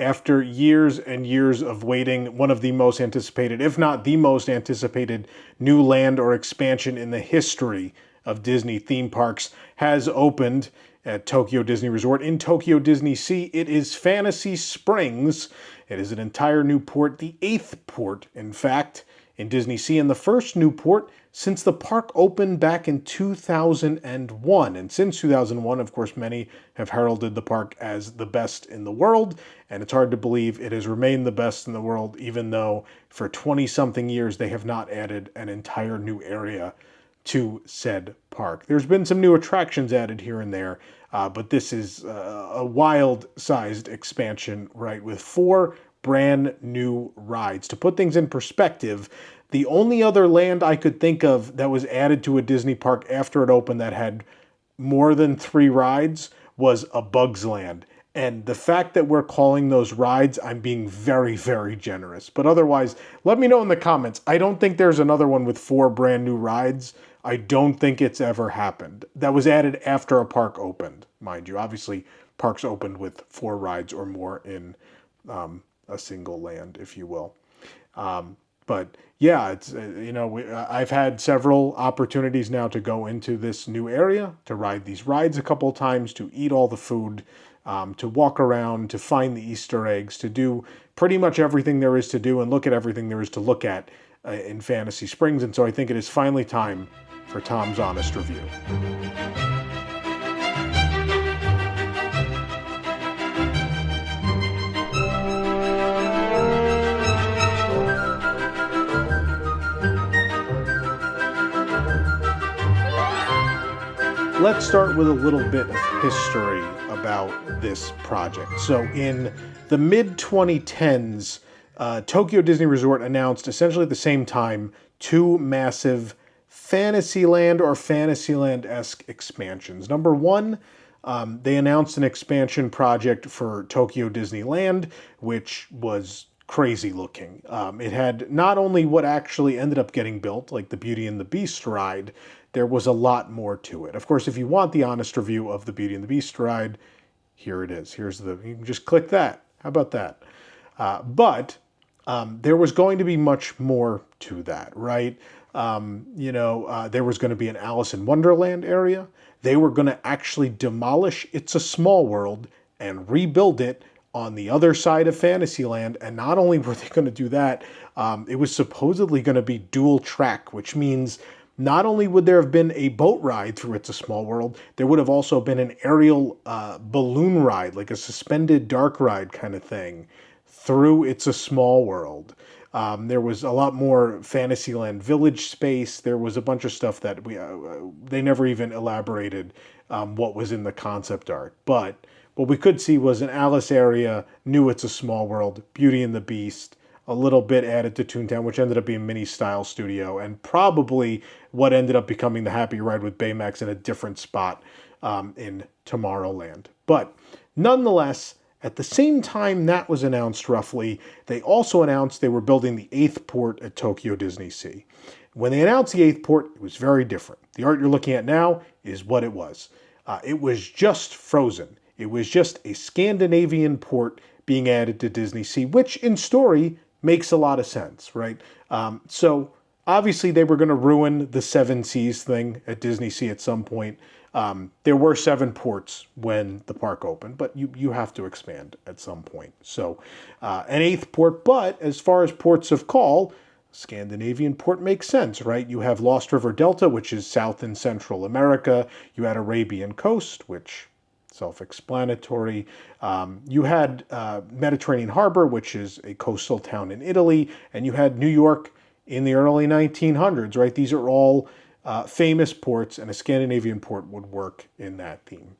After years and years of waiting, one of the most anticipated, if not the most anticipated, new land or expansion in the history of Disney theme parks has opened at Tokyo Disney Resort in Tokyo DisneySea. It is Fantasy Springs. It is an entire new port, the 8th port, in fact, in DisneySea, and the first new port since the park opened back in 2001. And since 2001, of course, many have heralded the park as the best in the world, and it's hard to believe it has remained the best in the world, even though for 20-something years they have not added an entire new area to said park. There's been some new attractions added here and there, but this is a wild-sized expansion, right, with 4 brand new rides. To put things in perspective, the only other land I could think of that was added to a Disney park after it opened that had more than 3 rides was a Bugs Land. And the fact that we're calling those rides, I'm being very, very generous. But otherwise, let me know in the comments. I don't think there's another one with 4 brand new rides. I don't think it's ever happened. That was added after a park opened, mind you. Obviously, parks opened with 4 rides or more in a single land, if you will. But yeah, it's I've had several opportunities now to go into this new area, to ride these rides a couple of times, to eat all the food, to walk around, to find the Easter eggs, to do pretty much everything there is to do and look at everything there is to look at in Fantasy Springs. And so I think it is finally time for Tom's Honest Review. Let's start with a little bit of history about this project. So in the mid-2010s, Tokyo Disney Resort announced essentially at the same time 2 massive Fantasyland or Fantasyland-esque expansions. Number one, they announced an expansion project for Tokyo Disneyland, which was crazy looking. It had not only what actually ended up getting built, like the Beauty and the Beast ride, there was a lot more to it. Of course, if you want the honest review of the Beauty and the Beast ride, here it is. You can just click that. How about that? But there was going to be much more to that, right? There was going to be an Alice in Wonderland area. They were going to actually demolish It's a Small World and rebuild it on the other side of Fantasyland. And not only were they going to do that, it was supposedly going to be dual track, which means not only would there have been a boat ride through It's a Small World, there would have also been an aerial balloon ride, like a suspended dark ride kind of thing, through It's a Small World. There was a lot more Fantasyland village space. There was a bunch of stuff that they never even elaborated what was in the concept art. But what we could see was an Alice area, new It's a Small World, Beauty and the Beast, a little bit added to Toontown, which ended up being Minnie's Style Studio, and probably what ended up becoming the Happy Ride with Baymax in a different spot in Tomorrowland. But nonetheless, at the same time that was announced roughly, they also announced they were building the 8th port at Tokyo DisneySea. When they announced the 8th port, it was very different. The art you're looking at now is what it was. It was just frozen. It was just a Scandinavian port being added to DisneySea, which in story makes a lot of sense, right? So obviously they were going to ruin the 7 Seas thing at DisneySea at some point. There were 7 ports when the park opened, but you have to expand at some point. So an 8th port, but as far as ports of call, Scandinavian port makes sense, right? You have Lost River Delta, which is South and Central America. You had Arabian Coast, which self-explanatory. You had Mediterranean Harbor, which is a coastal town in Italy, and you had New York in the early 1900s, right? These are all famous ports, and a Scandinavian port would work in that theme.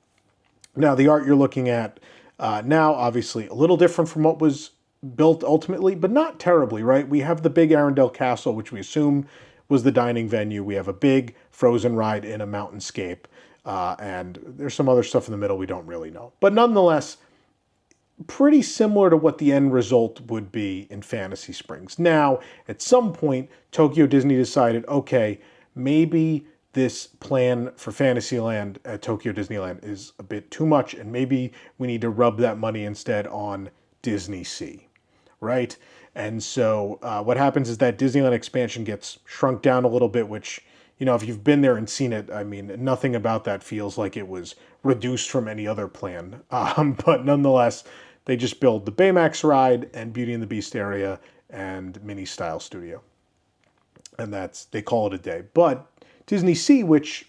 Now, the art you're looking at now, obviously, a little different from what was built ultimately, but not terribly, right? We have the big Arendelle Castle, which we assume was the dining venue. We have a big Frozen ride in a mountainscape. And there's some other stuff in the middle we don't really know. But nonetheless, pretty similar to what the end result would be in Fantasy Springs. Now, at some point, Tokyo Disney decided, okay, maybe this plan for Fantasyland at Tokyo Disneyland is a bit too much, and maybe we need to rub that money instead on DisneySea, right? And so what happens is that Disneyland expansion gets shrunk down a little bit, which, if you've been there and seen it, I mean, nothing about that feels like it was reduced from any other plan. But nonetheless, they just build the Baymax ride and Beauty and the Beast area and Mini Style Studio. And they call it a day. But DisneySea, which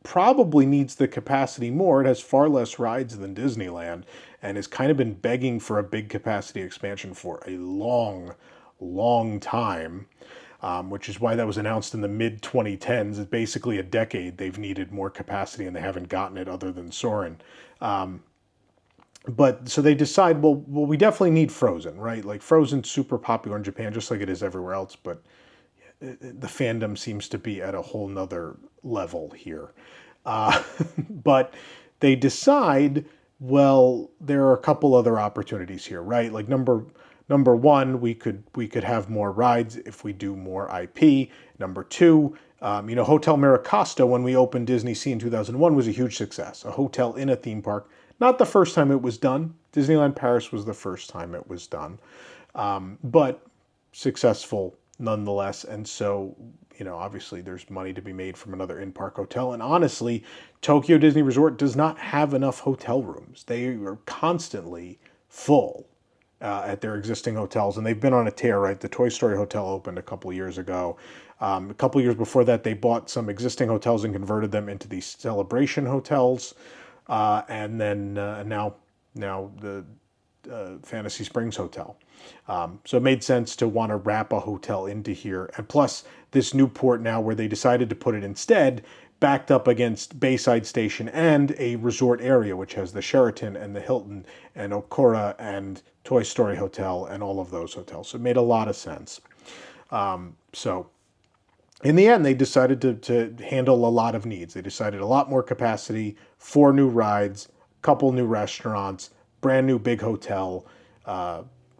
probably needs the capacity more, it has far less rides than Disneyland and has kind of been begging for a big capacity expansion for a long, long time, which is why that was announced in the mid-2010s. It's basically a decade they've needed more capacity and they haven't gotten it other than Soarin'. But so they decide, well, we definitely need Frozen, right? Like Frozen's super popular in Japan, just like it is everywhere else, but the fandom seems to be at a whole nother level here. But they decide, well, there are a couple other opportunities here, right? Like number one, we could have more rides if we do more IP. Number two, Hotel Miracosta, when we opened DisneySea in 2001, was a huge success. A hotel in a theme park. Not the first time it was done. Disneyland Paris was the first time it was done. But successful nonetheless. And so, obviously there's money to be made from another in-park hotel. And honestly, Tokyo Disney Resort does not have enough hotel rooms. They are constantly full at their existing hotels. And they've been on a tear, right? The Toy Story Hotel opened a couple of years ago. A couple of years before that, they bought some existing hotels and converted them into these Celebration hotels. And then now the Fantasy Springs Hotel. So it made sense to want to wrap a hotel into here. And plus, this new port now where they decided to put it instead, backed up against Bayside Station and a resort area, which has the Sheraton and the Hilton and Okura and Toy Story Hotel and all of those hotels. So it made a lot of sense. So in the end, they decided to handle a lot of needs. They decided a lot more capacity, 4 new rides, a couple new restaurants, brand new big hotel,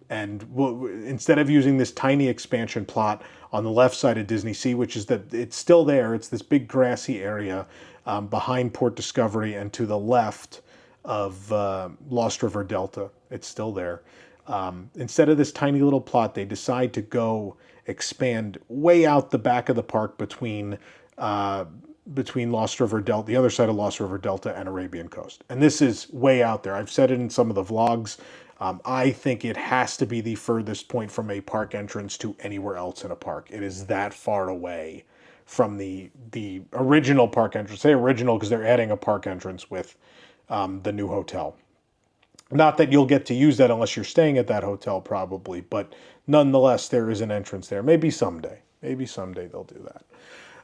and instead of using this tiny expansion plot on the left side of DisneySea, which is that it's still there, it's this big grassy area behind Port Discovery and to the left of Lost River Delta. It's still there. Instead of this tiny little plot, they decide to go expand way out the back of the park between Lost River Delta, the other side of Lost River Delta and Arabian Coast. And this is way out there. I've said it in some of the vlogs. I think it has to be the furthest point from a park entrance to anywhere else in a park. It is that far away from the original park entrance. Say original because they're adding a park entrance with the new hotel. Not that you'll get to use that unless you're staying at that hotel probably, but nonetheless, there is an entrance there. Maybe someday. Maybe someday they'll do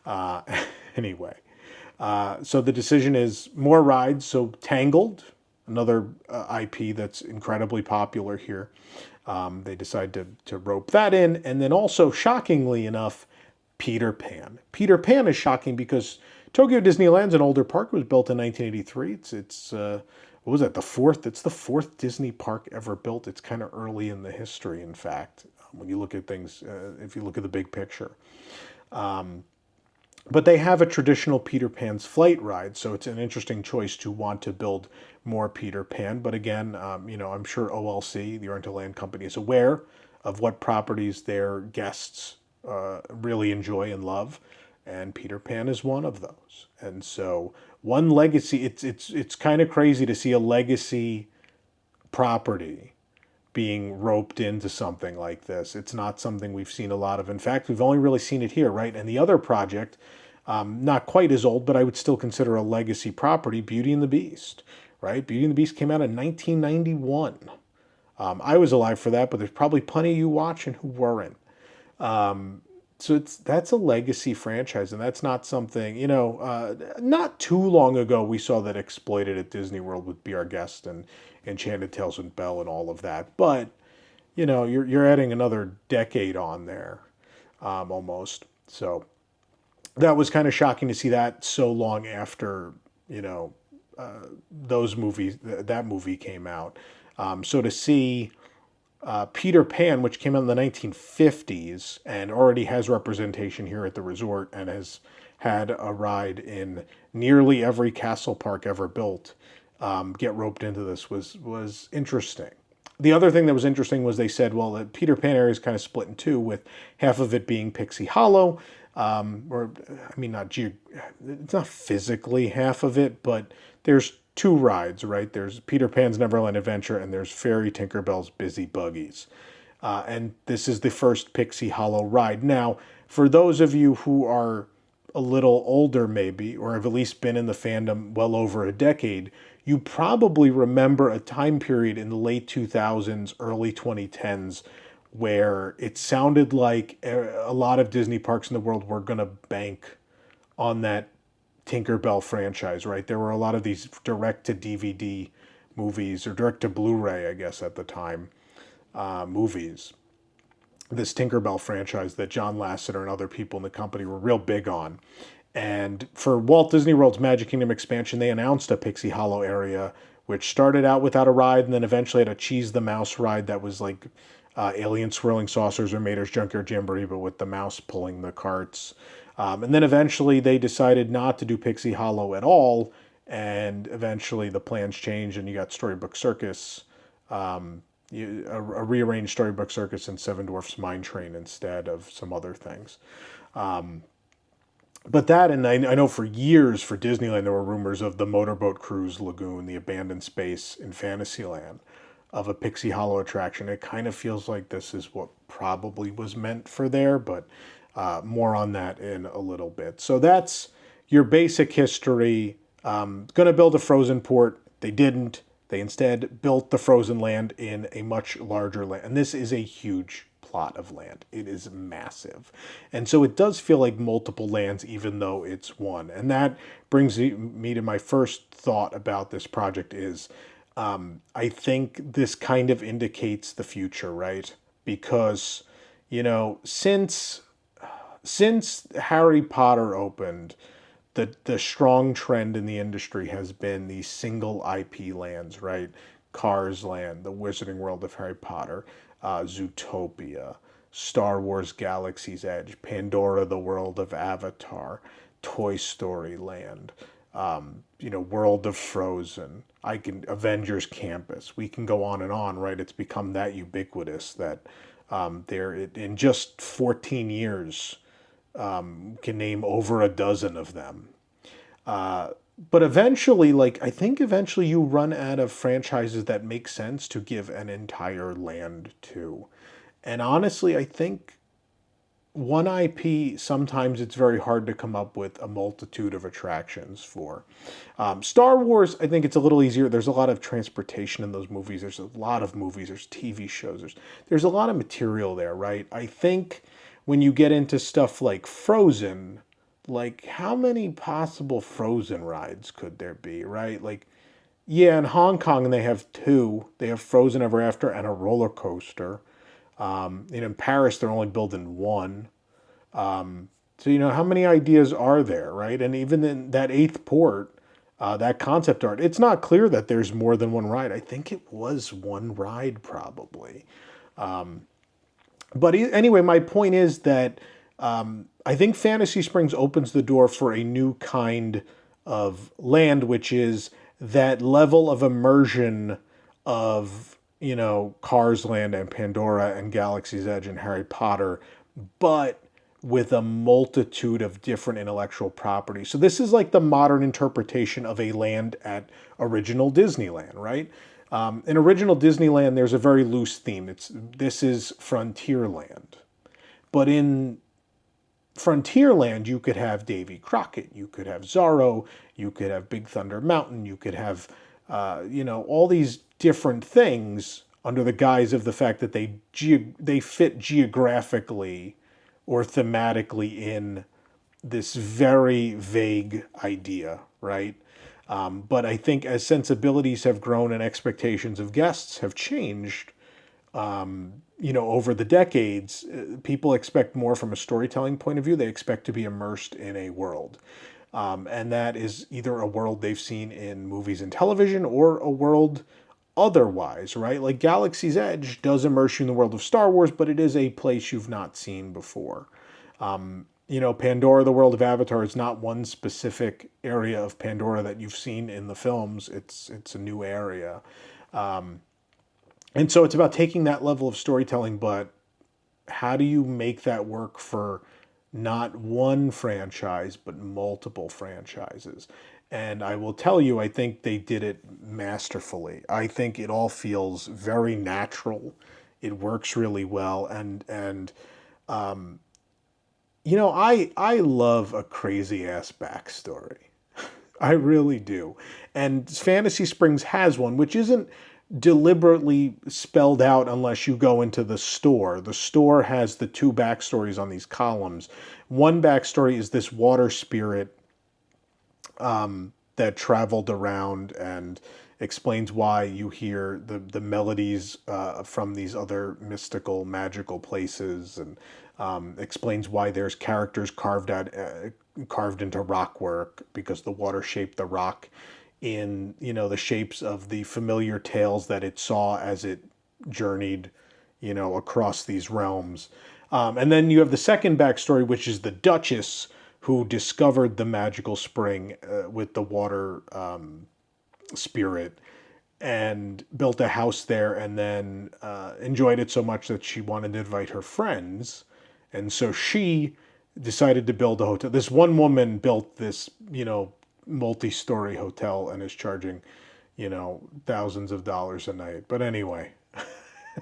that. Anyway, so the decision is more rides. So Tangled, another IP that's incredibly popular here. They decide to rope that in. And then also, shockingly enough, Peter Pan. Peter Pan is shocking because Tokyo Disneyland's an older park. It was built in 1983. It's what was that, the fourth? It's the fourth Disney park ever built. It's kind of early in the history, in fact, when you look at things, if you look at the big picture. But they have a traditional Peter Pan's flight ride, so it's an interesting choice to want to build more Peter Pan. But again, I'm sure OLC, the Oriental Land Company, is aware of what properties their guests really enjoy and love, and Peter Pan is one of those. And so one legacy, it's kind of crazy to see a legacy property being roped into something like this. It's not something we've seen a lot of. In fact, we've only really seen it here, right? And the other project, not quite as old, but I would still consider a legacy property, Beauty and the Beast, right? Beauty and the Beast came out in 1991. I was alive for that, but there's probably plenty of you watching who weren't. So that's a legacy franchise, and that's not something, not too long ago we saw that exploited at Disney World with Be Our Guest and Enchanted Tales with Belle and all of that. But, you're adding another decade on there, almost. So that was kind of shocking to see that so long after, those movies, that movie came out. So to see Peter Pan, which came out in the 1950s and already has representation here at the resort and has had a ride in nearly every castle park ever built, get roped into this was interesting. The other thing that was interesting was they said, well, the Peter Pan area is kind of split in two, with half of it being Pixie Hollow, or I mean, it's not physically half of it, but there's two rides, right? There's Peter Pan's Neverland Adventure, and there's Fairy Tinkerbell's Busy Buggies. And this is the first Pixie Hollow ride. Now, for those of you who are a little older, maybe, or have at least been in the fandom well over a decade, you probably remember a time period in the late 2000s, early 2010s, where it sounded like a lot of Disney parks in the world were going to bank on that Tinkerbell franchise, right? There were a lot of these direct-to-DVD movies, or direct-to-Blu-ray, I guess, at the time, movies. This Tinkerbell franchise that John Lasseter and other people in the company were real big on. And for Walt Disney World's Magic Kingdom expansion, they announced a Pixie Hollow area, which started out without a ride and then eventually had a Cheese the Mouse ride that was like Alien Swirling Saucers or Mater's Junkyard Jamboree, but with the mouse pulling the carts. And then eventually they decided not to do Pixie Hollow at all, and eventually the plans changed and you got Storybook Circus, a rearranged Storybook Circus and Seven Dwarfs Mine Train instead of some other things. But that, and I know for years for Disneyland, there were rumors of the Motorboat Cruise Lagoon, the abandoned space in Fantasyland, of a Pixie Hollow attraction. It kind of feels like this is what probably was meant for there, but more on that in a little bit. So that's your basic history. Going to build a Frozen port. They didn't. They instead built the Frozen land in a much larger land. And this is a huge plot of land. It is massive. And so it does feel like multiple lands, even though it's one. And that brings me to my first thought about this project is, I think this kind of indicates the future, right? Because, since Harry Potter opened, the strong trend in the industry has been these single IP lands, right? Cars Land, the Wizarding World of Harry Potter, Zootopia, Star Wars Galaxy's Edge, Pandora, the World of Avatar, Toy Story Land, World of Frozen, Avengers Campus. We can go on and on, right? It's become that ubiquitous that in just 14 years, can name over a dozen of them. But eventually, I think eventually you run out of franchises that make sense to give an entire land to. And honestly, I think one IP, sometimes it's very hard to come up with a multitude of attractions for. Star Wars, I think it's a little easier. There's a lot of transportation in those movies. There's a lot of movies. There's TV shows. There's a lot of material there, right? I think when you get into stuff like Frozen, how many possible Frozen rides could there be, right? In Hong Kong they have two. They have Frozen Ever After and a roller coaster. In Paris they're only building one. So how many ideas are there, right? And even in that eighth port, that concept art, it's not clear that there's more than one ride. I think it was one ride probably. But anyway, my point is that I think Fantasy Springs opens the door for a new kind of land, which is that level of immersion of, Cars Land and Pandora and Galaxy's Edge and Harry Potter, but with a multitude of different intellectual properties. So this is like the modern interpretation of a land at original Disneyland, right? In original Disneyland, there's a very loose theme. This is Frontierland. But in Frontierland, you could have Davy Crockett, you could have Zorro, you could have Big Thunder Mountain, you could have, all these different things under the guise of the fact that they fit geographically or thematically in this very vague idea, right? But I think as sensibilities have grown and expectations of guests have changed, over the decades, people expect more from a storytelling point of view. They expect to be immersed in a world. And that is either a world they've seen in movies and television or a world otherwise, right? Like Galaxy's Edge does immerse you in the world of Star Wars, but it is a place you've not seen before. Pandora, the World of Avatar, is not one specific area of Pandora that you've seen in the films. It's a new area. And so it's about taking that level of storytelling, but how do you make that work for not one franchise, but multiple franchises? And I will tell you, I think they did it masterfully. I think it all feels very natural. It works really well, and I love a crazy ass backstory. I really do. And Fantasy Springs has one, which isn't deliberately spelled out unless you go into the store. The store has the two backstories on these columns. One backstory is this water spirit that traveled around and explains why you hear the melodies from these other mystical, magical places, and explains why there's characters carved into rock work because the water shaped the rock in the shapes of the familiar tales that it saw as it journeyed across these realms. And then you have the second backstory, which is the Duchess, who discovered the magical spring with the water spirit and built a house there, and then enjoyed it so much that she wanted to invite her friends. And so she decided to build a hotel. This one woman built this, multi-story hotel and is charging, thousands of dollars a night. But anyway, I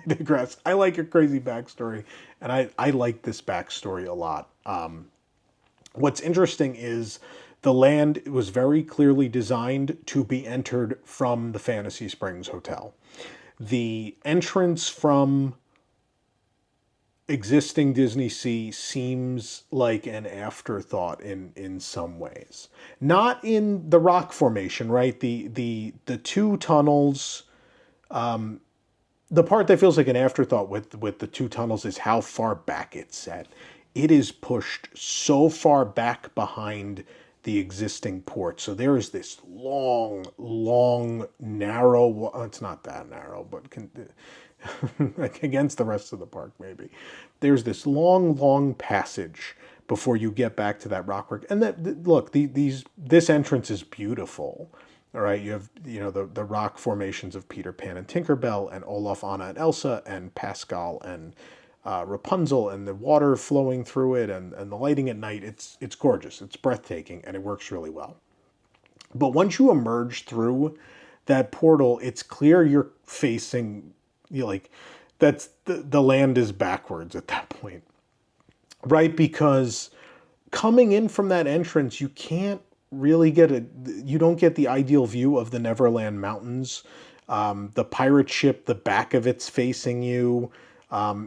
digress. I like a crazy backstory, and I like this backstory a lot. What's interesting is the land was very clearly designed to be entered from the Fantasy Springs Hotel. The entrance from existing DisneySea seems like an afterthought in some ways. Not in the rock formation, right? The two tunnels. The part that feels like an afterthought with the two tunnels is how far back it's set. It is pushed so far back behind the existing port. So there is this long, long, narrow. It's not that narrow, but like against the rest of the park, maybe. There's this long, long passage before you get back to that rockwork. And look, this entrance is beautiful. All right, you have the rock formations of Peter Pan and Tinkerbell and Olaf, Anna and Elsa and Pascal and Rapunzel, and the water flowing through it, and the lighting at night. It's gorgeous. It's breathtaking, and it works really well. But once you emerge through that portal, it's clear you're facing that's the land is backwards at that point, right? Because coming in from that entrance, you can't really you don't get the ideal view of the Neverland mountains. The pirate ship, the back of it's facing you.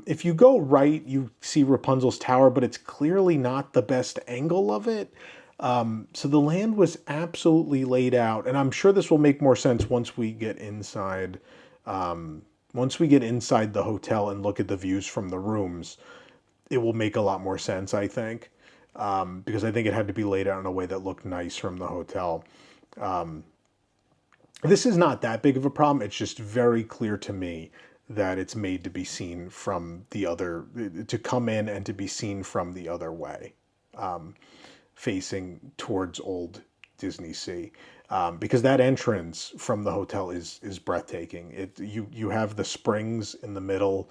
If you go right, you see Rapunzel's tower, but it's clearly not the best angle of it. So the land was absolutely laid out, and I'm sure this will make more sense once we get inside. Once we get inside the hotel and look at the views from the rooms, it will make a lot more sense, I think, because I think it had to be laid out in a way that looked nice from the hotel. This is not that big of a problem. It's just very clear to me that it's made to be seen from the other, to come in and to be seen from the other way, facing towards old DisneySea. Because that entrance from the hotel is breathtaking. You have the springs in the middle,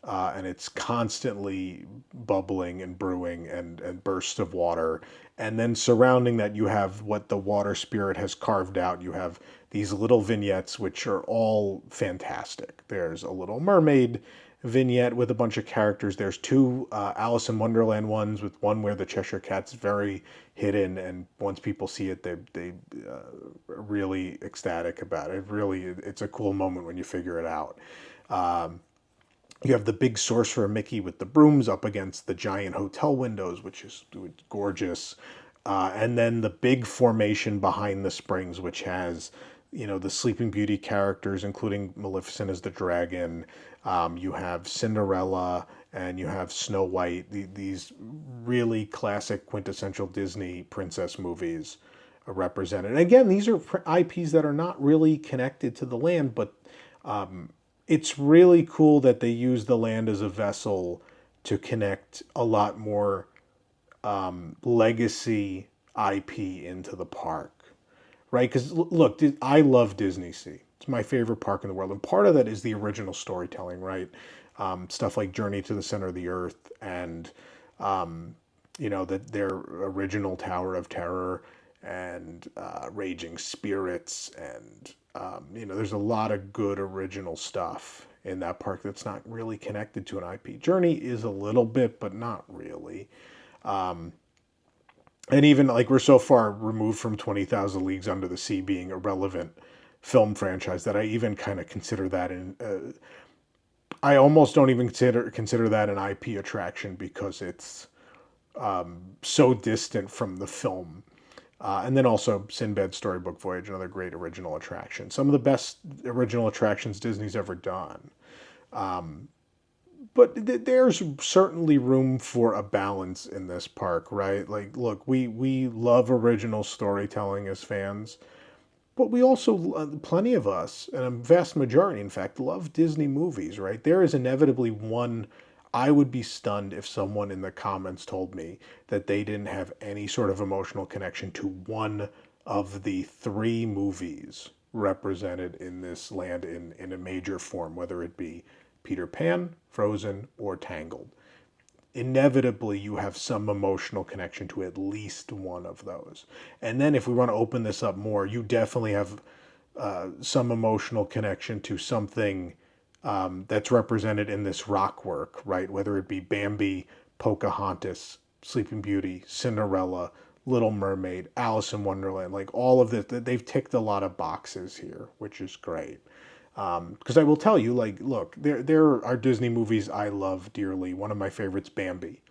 and it's constantly bubbling and brewing and bursts of water. And then surrounding that, you have what the water spirit has carved out. You have these little vignettes, which are all fantastic. There's a Little Mermaid vignette with a bunch of characters. There's two Alice in Wonderland ones, with one where the Cheshire Cat's very hidden, and once people see it, they are really ecstatic about it. It's a cool moment when you figure it out. You have the big Sorcerer Mickey with the brooms up against the giant hotel windows, which is gorgeous. And then the big formation behind the springs, which has, the Sleeping Beauty characters, including Maleficent as the dragon. You have Cinderella, and you have Snow White. These really classic, quintessential Disney princess movies are represented. And again, these are IPs that are not really connected to the land, but it's really cool that they use the land as a vessel to connect a lot more legacy IP into the park, right? Because look, I love DisneySea. It's my favorite park in the world. And part of that is the original storytelling, right? Stuff like Journey to the Center of the Earth and, their original Tower of Terror and Raging Spirits. And, there's a lot of good original stuff in that park that's not really connected to an IP. Journey is a little bit, but not really. And even like we're so far removed from 20,000 Leagues Under the Sea being a relevant film franchise that I even kind of consider that I almost don't even consider that an IP attraction because it's so distant from the film. And then also Sinbad's Storybook Voyage, another great original attraction. Some of the best original attractions Disney's ever done. But there's certainly room for a balance in this park, right? Like, look, we love original storytelling as fans, but we also, plenty of us, and a vast majority, in fact, love Disney movies, right? There is inevitably one. I would be stunned if someone in the comments told me that they didn't have any sort of emotional connection to one of the three movies represented in this land in a major form, whether it be Peter Pan, Frozen, or Tangled. Inevitably, you have some emotional connection to at least one of those. And then if we want to open this up more, you definitely have some emotional connection to something that's represented in this rock work, right? Whether it be Bambi, Pocahontas, Sleeping Beauty, Cinderella, Little Mermaid, Alice in Wonderland, like all of this, they've ticked a lot of boxes here, which is great. Because I will tell you, like, look, there are Disney movies I love dearly. One of my favorites, Bambi.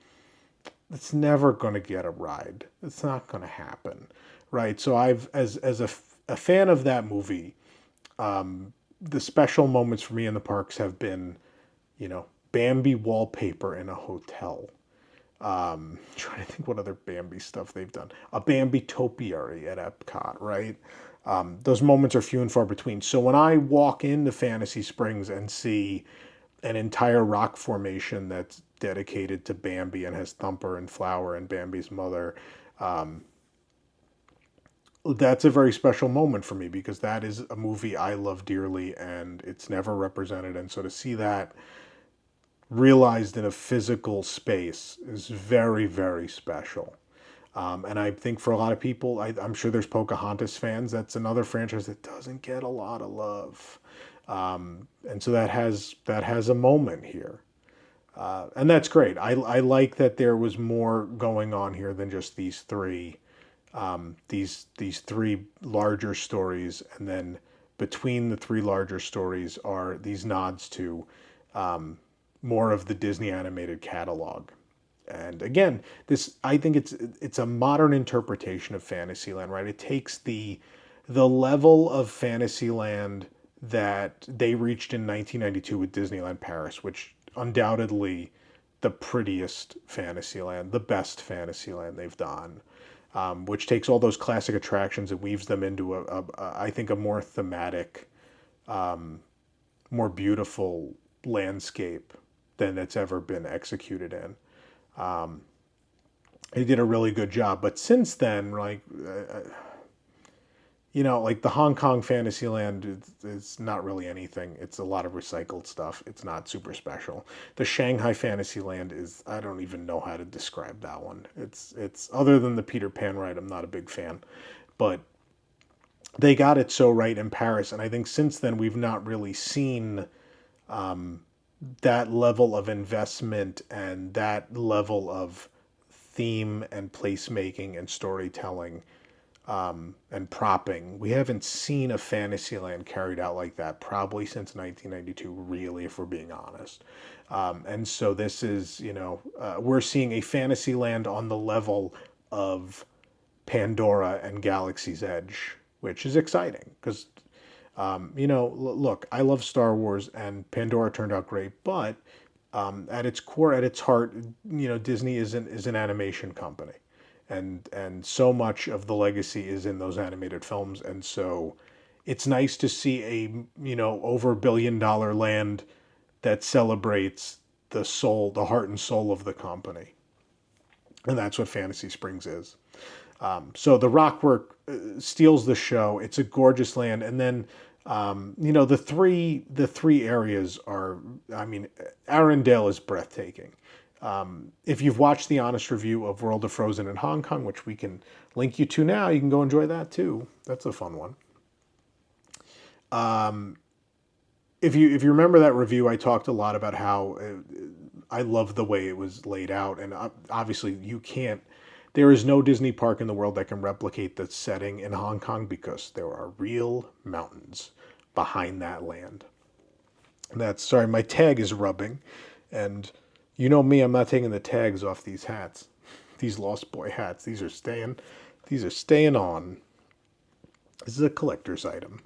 It's never going to get a ride. It's not going to happen, right? So as a fan of that movie, the special moments for me in the parks have been, Bambi wallpaper in a hotel. Trying to think what other Bambi stuff they've done. A Bambi topiary at Epcot, right? Those moments are few and far between. So when I walk into Fantasy Springs and see an entire rock formation that's dedicated to Bambi and has Thumper and Flower and Bambi's mother, that's a very special moment for me because that is a movie I love dearly and it's never represented. And so to see that realized in a physical space is very, very special. And I think for a lot of people, I'm sure there's Pocahontas fans. That's another franchise that doesn't get a lot of love. And so that has a moment here. And that's great. I like that there was more going on here than just these three larger stories, and then between the three larger stories are these nods to more of the Disney animated catalog. And again, I think it's a modern interpretation of Fantasyland, right? It takes the level of Fantasyland that they reached in 1992 with Disneyland Paris, which undoubtedly the prettiest Fantasyland, the best Fantasyland they've done. Which takes all those classic attractions and weaves them into I think, a more thematic, more beautiful landscape than it's ever been executed in. They did a really good job. But since then, like, like the Hong Kong Fantasyland is not really anything. It's a lot of recycled stuff. It's not super special. The Shanghai Fantasyland I don't even know how to describe that one. It's other than the Peter Pan ride, I'm not a big fan. But they got it so right in Paris. And I think since then, we've not really seen that level of investment and that level of theme and placemaking and storytelling and propping. We haven't seen a Fantasyland carried out like that probably since 1992, really, if we're being honest. And so this is, we're seeing a Fantasyland on the level of Pandora and Galaxy's Edge, which is exciting because, look, I love Star Wars and Pandora turned out great, but at its core, at its heart, Disney is an animation company. And so much of the legacy is in those animated films. And so it's nice to see a, over $1 billion land that celebrates the heart and soul of the company. And that's what Fantasy Springs is. So the rockwork steals the show. It's a gorgeous land, and then the three areas are. I mean, Arendelle is breathtaking. If you've watched the honest review of World of Frozen in Hong Kong, which we can link you to now, you can go enjoy that too. That's a fun one. If you remember that review, I talked a lot about how I love the way it was laid out, and obviously you can't. There is no Disney park in the world that can replicate the setting in Hong Kong because there are real mountains behind that land. And that's sorry, my tag is rubbing, and you know me, I'm not taking the tags off these hats, these Lost Boy hats. These are staying. These are staying on. This is a collector's item.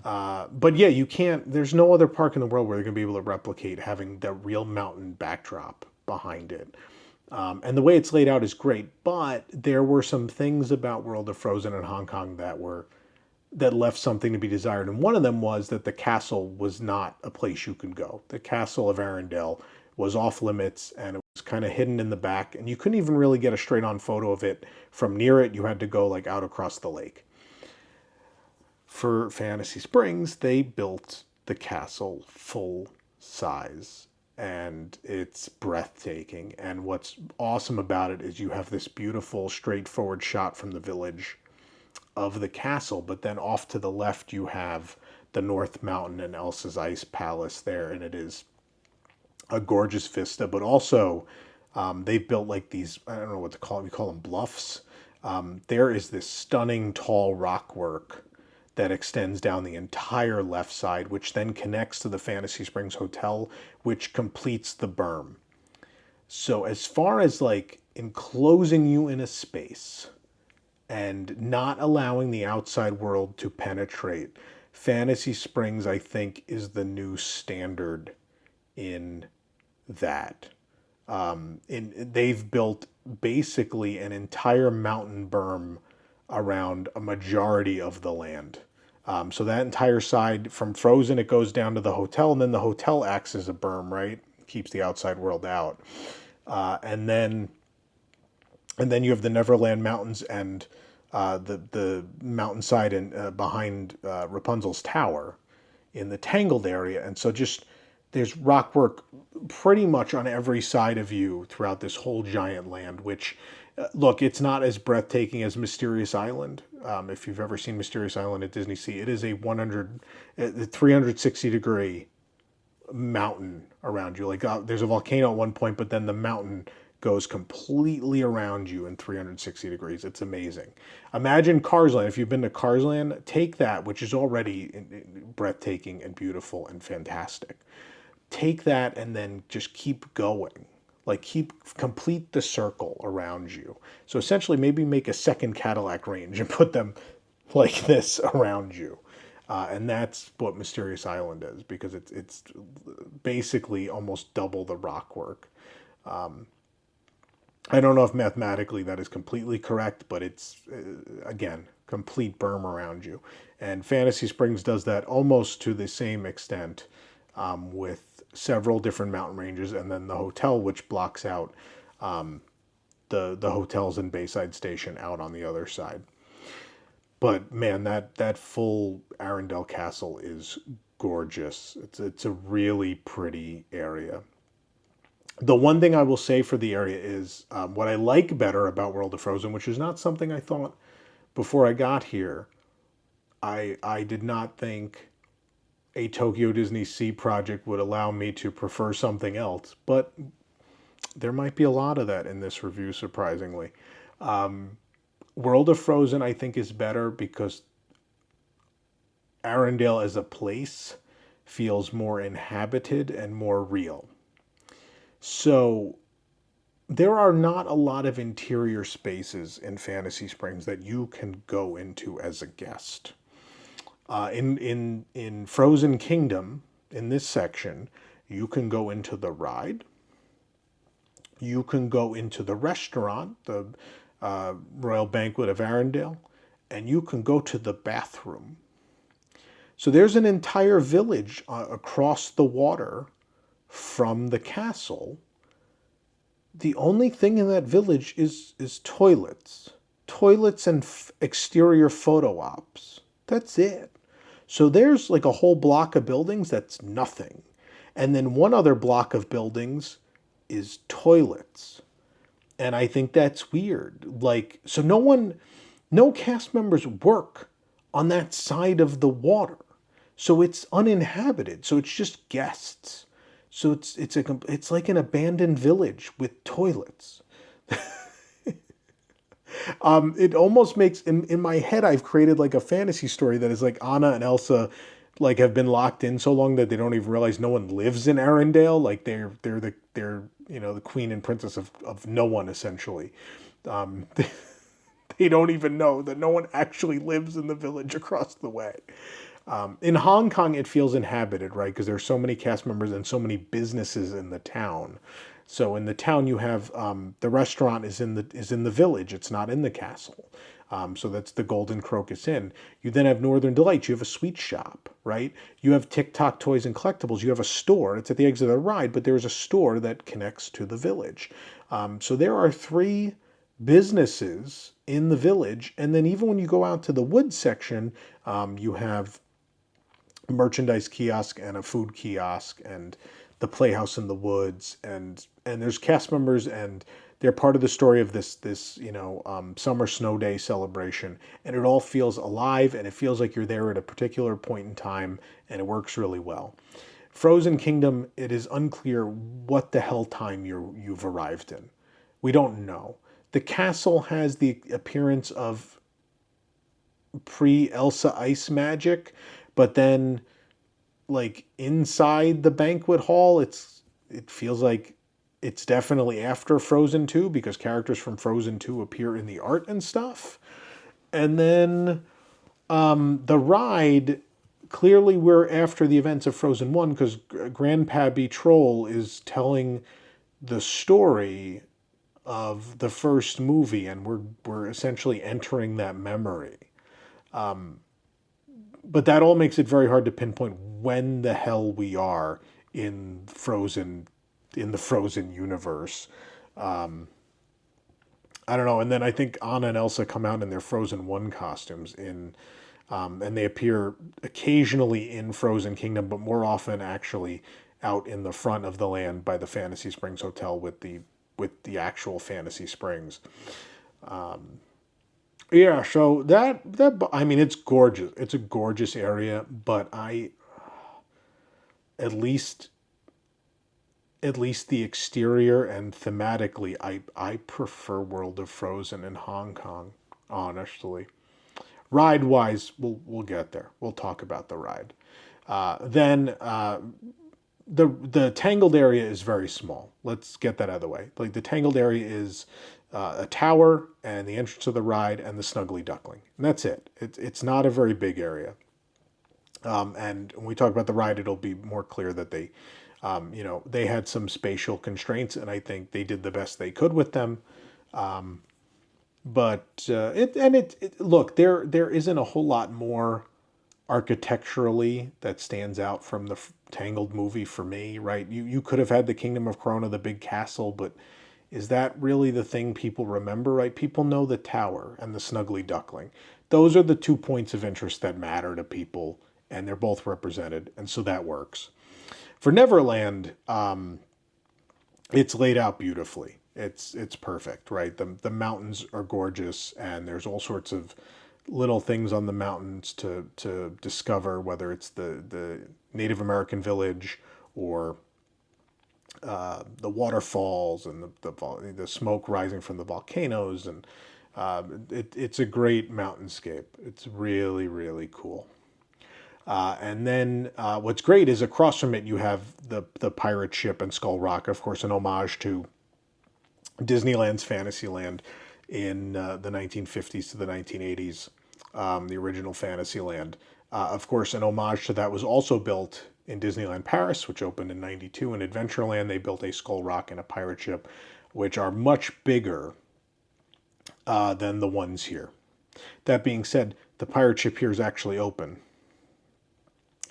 But yeah, you can't. There's no other park in the world where they're gonna be able to replicate having the real mountain backdrop behind it. And the way it's laid out is great, but there were some things about World of Frozen in Hong Kong that left something to be desired. And one of them was that the castle was not a place you could go. The castle of Arendelle was off limits, and it was kind of hidden in the back, and you couldn't even really get a straight on photo of it from near it. You had to go like out across the lake. For Fantasy Springs, they built the castle full size, and it's breathtaking. And what's awesome about it is you have this beautiful straightforward shot from the village of the castle, but then off to the left you have the North Mountain and Elsa's Ice Palace there, and it is a gorgeous vista. But also they've built like these, I don't know what to call it, we call them bluffs. There is this stunning tall rock work that extends down the entire left side, which then connects to the Fantasy Springs Hotel, which completes the berm. So as far as like enclosing you in a space and not allowing the outside world to penetrate, Fantasy Springs, I think, is the new standard in that. They've built basically an entire mountain berm around a majority of the land. So that entire side from Frozen, it goes down to the hotel, and then the hotel acts as a berm, right? Keeps the outside world out. And then you have the Neverland Mountains and the mountainside and behind Rapunzel's tower in the Tangled area. And so just there's rock work pretty much on every side of you throughout this whole giant land, which, look, it's not as breathtaking as Mysterious Island. If you've ever seen Mysterious Island at DisneySea, it is a 360-degree mountain around you. Like there's a volcano at one point, but then the mountain goes completely around you in 360 degrees. It's amazing. Imagine Cars Land. If you've been to Cars Land, take that, which is already breathtaking and beautiful and fantastic. Take that and then just keep going. Like complete the circle around you. So essentially maybe make a second Cadillac range and put them like this around you. And that's what Mysterious Island is, because it's basically almost double the rock work. I don't know if mathematically that is completely correct, but it's, again, complete berm around you. And Fantasy Springs does that almost to the same extent with several different mountain ranges, and then the hotel, which blocks out the hotels and Bayside Station out on the other side. But man, that full Arendelle Castle is gorgeous. It's a really pretty area. The one thing I will say for the area is what I like better about World of Frozen, which is not something I thought before I got here. I did not think a Tokyo DisneySea project would allow me to prefer something else, but there might be a lot of that in this review, surprisingly. World of Frozen, I think, is better because Arendelle as a place feels more inhabited and more real. So there are not a lot of interior spaces in Fantasy Springs that you can go into as a guest. In Frozen Kingdom, in this section, you can go into the ride. You can go into the restaurant, the Royal Banquet of Arendelle, and you can go to the bathroom. So there's an entire village across the water from the castle. The only thing in that village is toilets. toilets and exterior photo ops. That's it. So there's like a whole block of buildings that's nothing. And then one other block of buildings is toilets. And I think that's weird. Like, so no cast members work on that side of the water. So it's uninhabited. So it's just guests. So it's like an abandoned village with toilets. It almost makes in my head I've created like a fantasy story that is like Anna and Elsa like have been locked in so long that they don't even realize no one lives in Arendelle. Like they're the queen and princess of no one essentially. They don't even know that no one actually lives in the village across the way. In Hong Kong, it feels inhabited, right? Because there's so many cast members and so many businesses in the town. So in the town, you have the restaurant is in the village. It's not in the castle. So that's the Golden Crocus Inn. You then have Northern Delights. You have a sweet shop, right? You have TikTok Toys and Collectibles. You have a store. It's at the exit of the ride, but there's a store that connects to the village. So there are three businesses in the village. And then even when you go out to the wood section, you have a merchandise kiosk and a food kiosk and the Playhouse in the Woods, and there's cast members, and they're part of the story of this summer snow day celebration, and it all feels alive, and it feels like you're there at a particular point in time, and it works really well. Frozen Kingdom, it is unclear what the hell time you've arrived in. We don't know. The castle has the appearance of pre-Elsa ice magic, but then like inside the banquet hall, it feels like it's definitely after Frozen 2 because characters from Frozen 2 appear in the art and stuff. And then the ride, clearly we're after the events of Frozen 1 because Grandpappy Troll is telling the story of the first movie, and we're essentially entering that memory. But that all makes it very hard to pinpoint when the hell we are in the Frozen universe. I don't know. And then I think Anna and Elsa come out in their Frozen 1 costumes and they appear occasionally in Frozen Kingdom, but more often actually out in the front of the land by the Fantasy Springs Hotel with the actual Fantasy Springs. Yeah, so that I mean, it's gorgeous. It's a gorgeous area, but at least the exterior and thematically, I prefer World of Frozen in Hong Kong, honestly. Ride wise, we'll get there. We'll talk about the ride. Then the Tangled area is very small. Let's get that out of the way. Like the Tangled area is a tower and the entrance of the ride and the Snuggly Duckling, and that's it. It's not a very big area. And when we talk about the ride, it'll be more clear that they had some spatial constraints, and I think they did the best they could with them. But look, there isn't a whole lot more architecturally that stands out from the Tangled movie for me, right? You could have had the Kingdom of Corona, the big castle, but is that really the thing people remember, right? People know the tower and the Snuggly Duckling. Those are the 2 points of interest that matter to people, and they're both represented, and so that works. For Neverland, it's laid out beautifully. It's perfect, right? The mountains are gorgeous, and there's all sorts of little things on the mountains to discover, whether it's the Native American village or the waterfalls and the smoke rising from the volcanoes, and it's a great mountainscape. It's really, really cool. And then what's great is across from it you have the pirate ship and Skull Rock, of course, an homage to Disneyland's Fantasyland in the 1950s to the 1980s, the original Fantasyland. Of course, an homage to that was also built in Disneyland Paris, which opened in '92. In Adventureland, they built a Skull Rock and a pirate ship, which are much bigger than the ones here. That being said, the pirate ship here is actually open.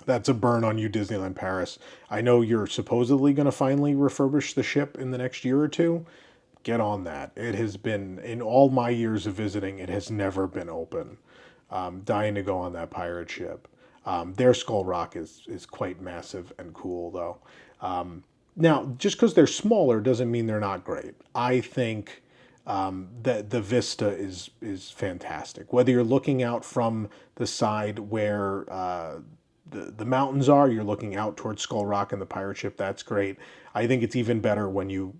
That's a burn on you, Disneyland Paris. I know you're supposedly going to finally refurbish the ship in the next year or two. get on that. It has been, in all my years of visiting, it has never been open. Dying to go on that pirate ship. Their Skull Rock is quite massive and cool, though. Now, just because they're smaller doesn't mean they're not great. I think that the vista is fantastic. Whether you're looking out from the side where the mountains are, you're looking out towards Skull Rock and the pirate ship, that's great. I think it's even better when you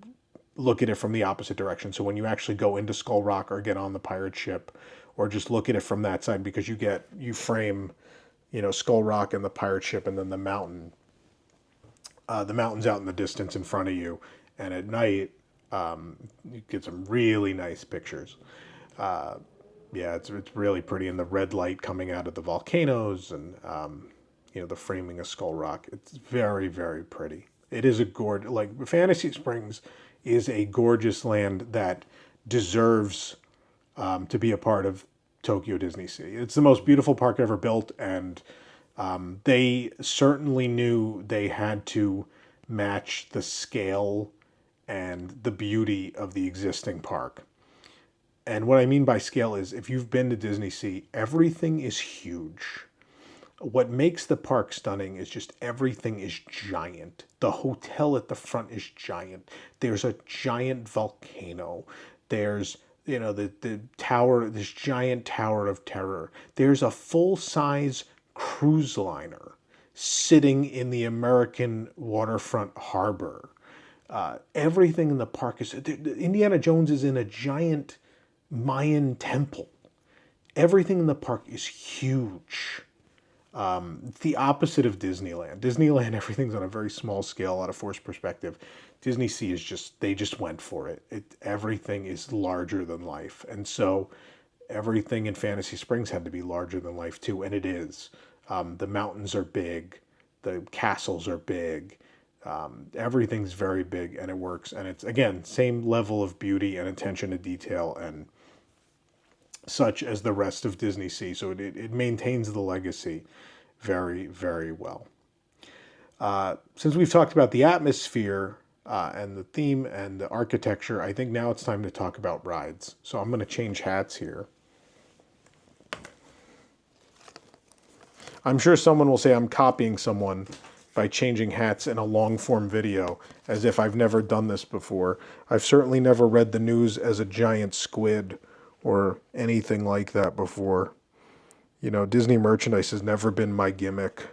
look at it from the opposite direction. So when you actually go into Skull Rock or get on the pirate ship, or just look at it from that side, because you frame, Skull Rock and the pirate ship, and then the mountains out in the distance in front of you, and at night, you get some really nice pictures. Yeah, it's really pretty, and the red light coming out of the volcanoes, and the framing of Skull Rock. It's very, very pretty. It is a gorgeous, like, Fantasy Springs is a gorgeous land that deserves to be a part of Tokyo DisneySea. It's the most beautiful park ever built, and they certainly knew they had to match the scale and the beauty of the existing park. And what I mean by scale is, if you've been to DisneySea, everything is huge. What makes the park stunning is just everything is giant. The hotel at the front is giant. There's a giant volcano. There's, the tower, this giant Tower of Terror. There's a full-size cruise liner sitting in the American waterfront harbor. Everything in the park is... Indiana Jones is in a giant Mayan temple. Everything in the park is huge. It's the opposite of Disneyland. Disneyland, everything's on a very small scale, out of forced perspective. DisneySea is they just went for it. Everything is larger than life. And so everything in Fantasy Springs had to be larger than life too, and it is. The mountains are big. The castles are big. Everything's very big, and it works. And it's, again, same level of beauty and attention to detail and such as the rest of DisneySea. So it maintains the legacy very, very well. Since we've talked about the atmosphere and the theme and the architecture, I think now it's time to talk about rides. So I'm going to change hats here. I'm sure someone will say I'm copying someone by changing hats in a long-form video, as if I've never done this before. I've certainly never read the news as a giant squid or anything like that before. Disney merchandise has never been my gimmick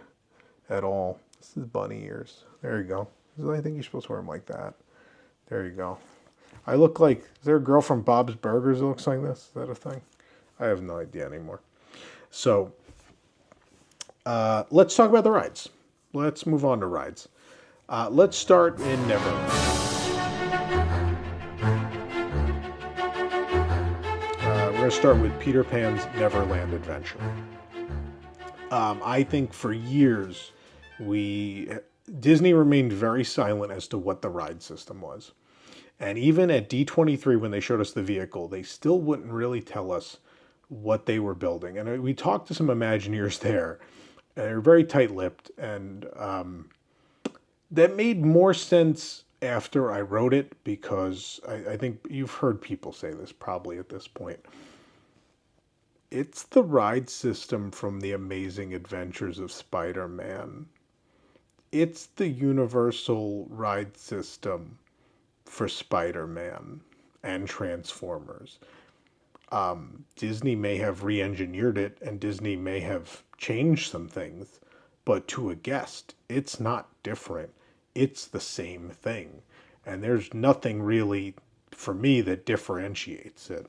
at all. This is bunny ears. There you go. I think you're supposed to wear them like that. There you go. I look like... Is there a girl from Bob's Burgers that looks like this? Is that a thing? I have no idea anymore. So, let's talk about the rides. Let's move on to rides. Let's start in Neverland. We're going to start with Peter Pan's Neverland Adventure. I think for years, Disney remained very silent as to what the ride system was. And even at D23, when they showed us the vehicle, they still wouldn't really tell us what they were building. And we talked to some Imagineers there. They're very tight-lipped, and that made more sense after I wrote it, because I think you've heard people say this probably at this point. It's the ride system from The Amazing Adventures of Spider-Man. It's the universal ride system for Spider-Man and Transformers. Disney may have re-engineered it, and Disney may have changed some things, but to a guest, it's not different. It's the same thing. And there's nothing really, for me, that differentiates it.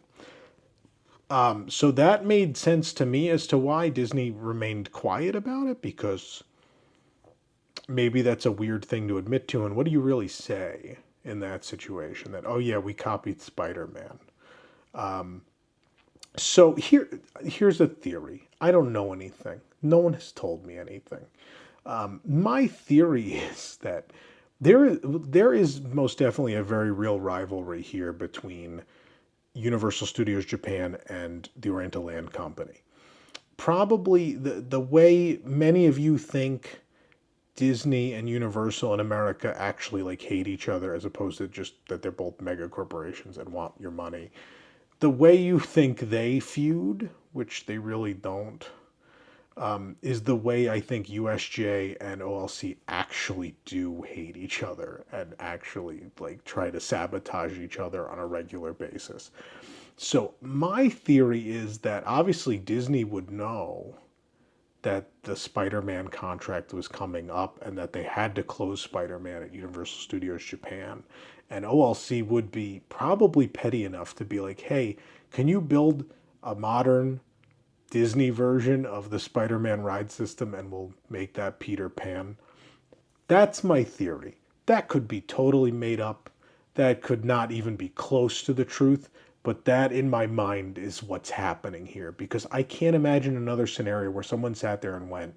So that made sense to me as to why Disney remained quiet about it, because maybe that's a weird thing to admit to, and what do you really say in that situation? That, oh yeah, we copied Spider-Man. So here's a theory. I don't know anything. No one has told me anything. My theory is that there is most definitely a very real rivalry here between Universal Studios Japan and the Oriental Land Company. Probably the way many of you think Disney and Universal in America actually like hate each other as opposed to just that they're both mega corporations and want your money. The way you think they feud, which they really don't, is the way I think USJ and OLC actually do hate each other and actually like try to sabotage each other on a regular basis. So my theory is that obviously Disney would know that the Spider-Man contract was coming up and that they had to close Spider-Man at Universal Studios Japan. And OLC would be probably petty enough to be like, hey, can you build a modern Disney version of the Spider-Man ride system and we'll make that Peter Pan? That's my theory. That could be totally made up. That could not even be close to the truth. But that, in my mind, is what's happening here. Because I can't imagine another scenario where someone sat there and went,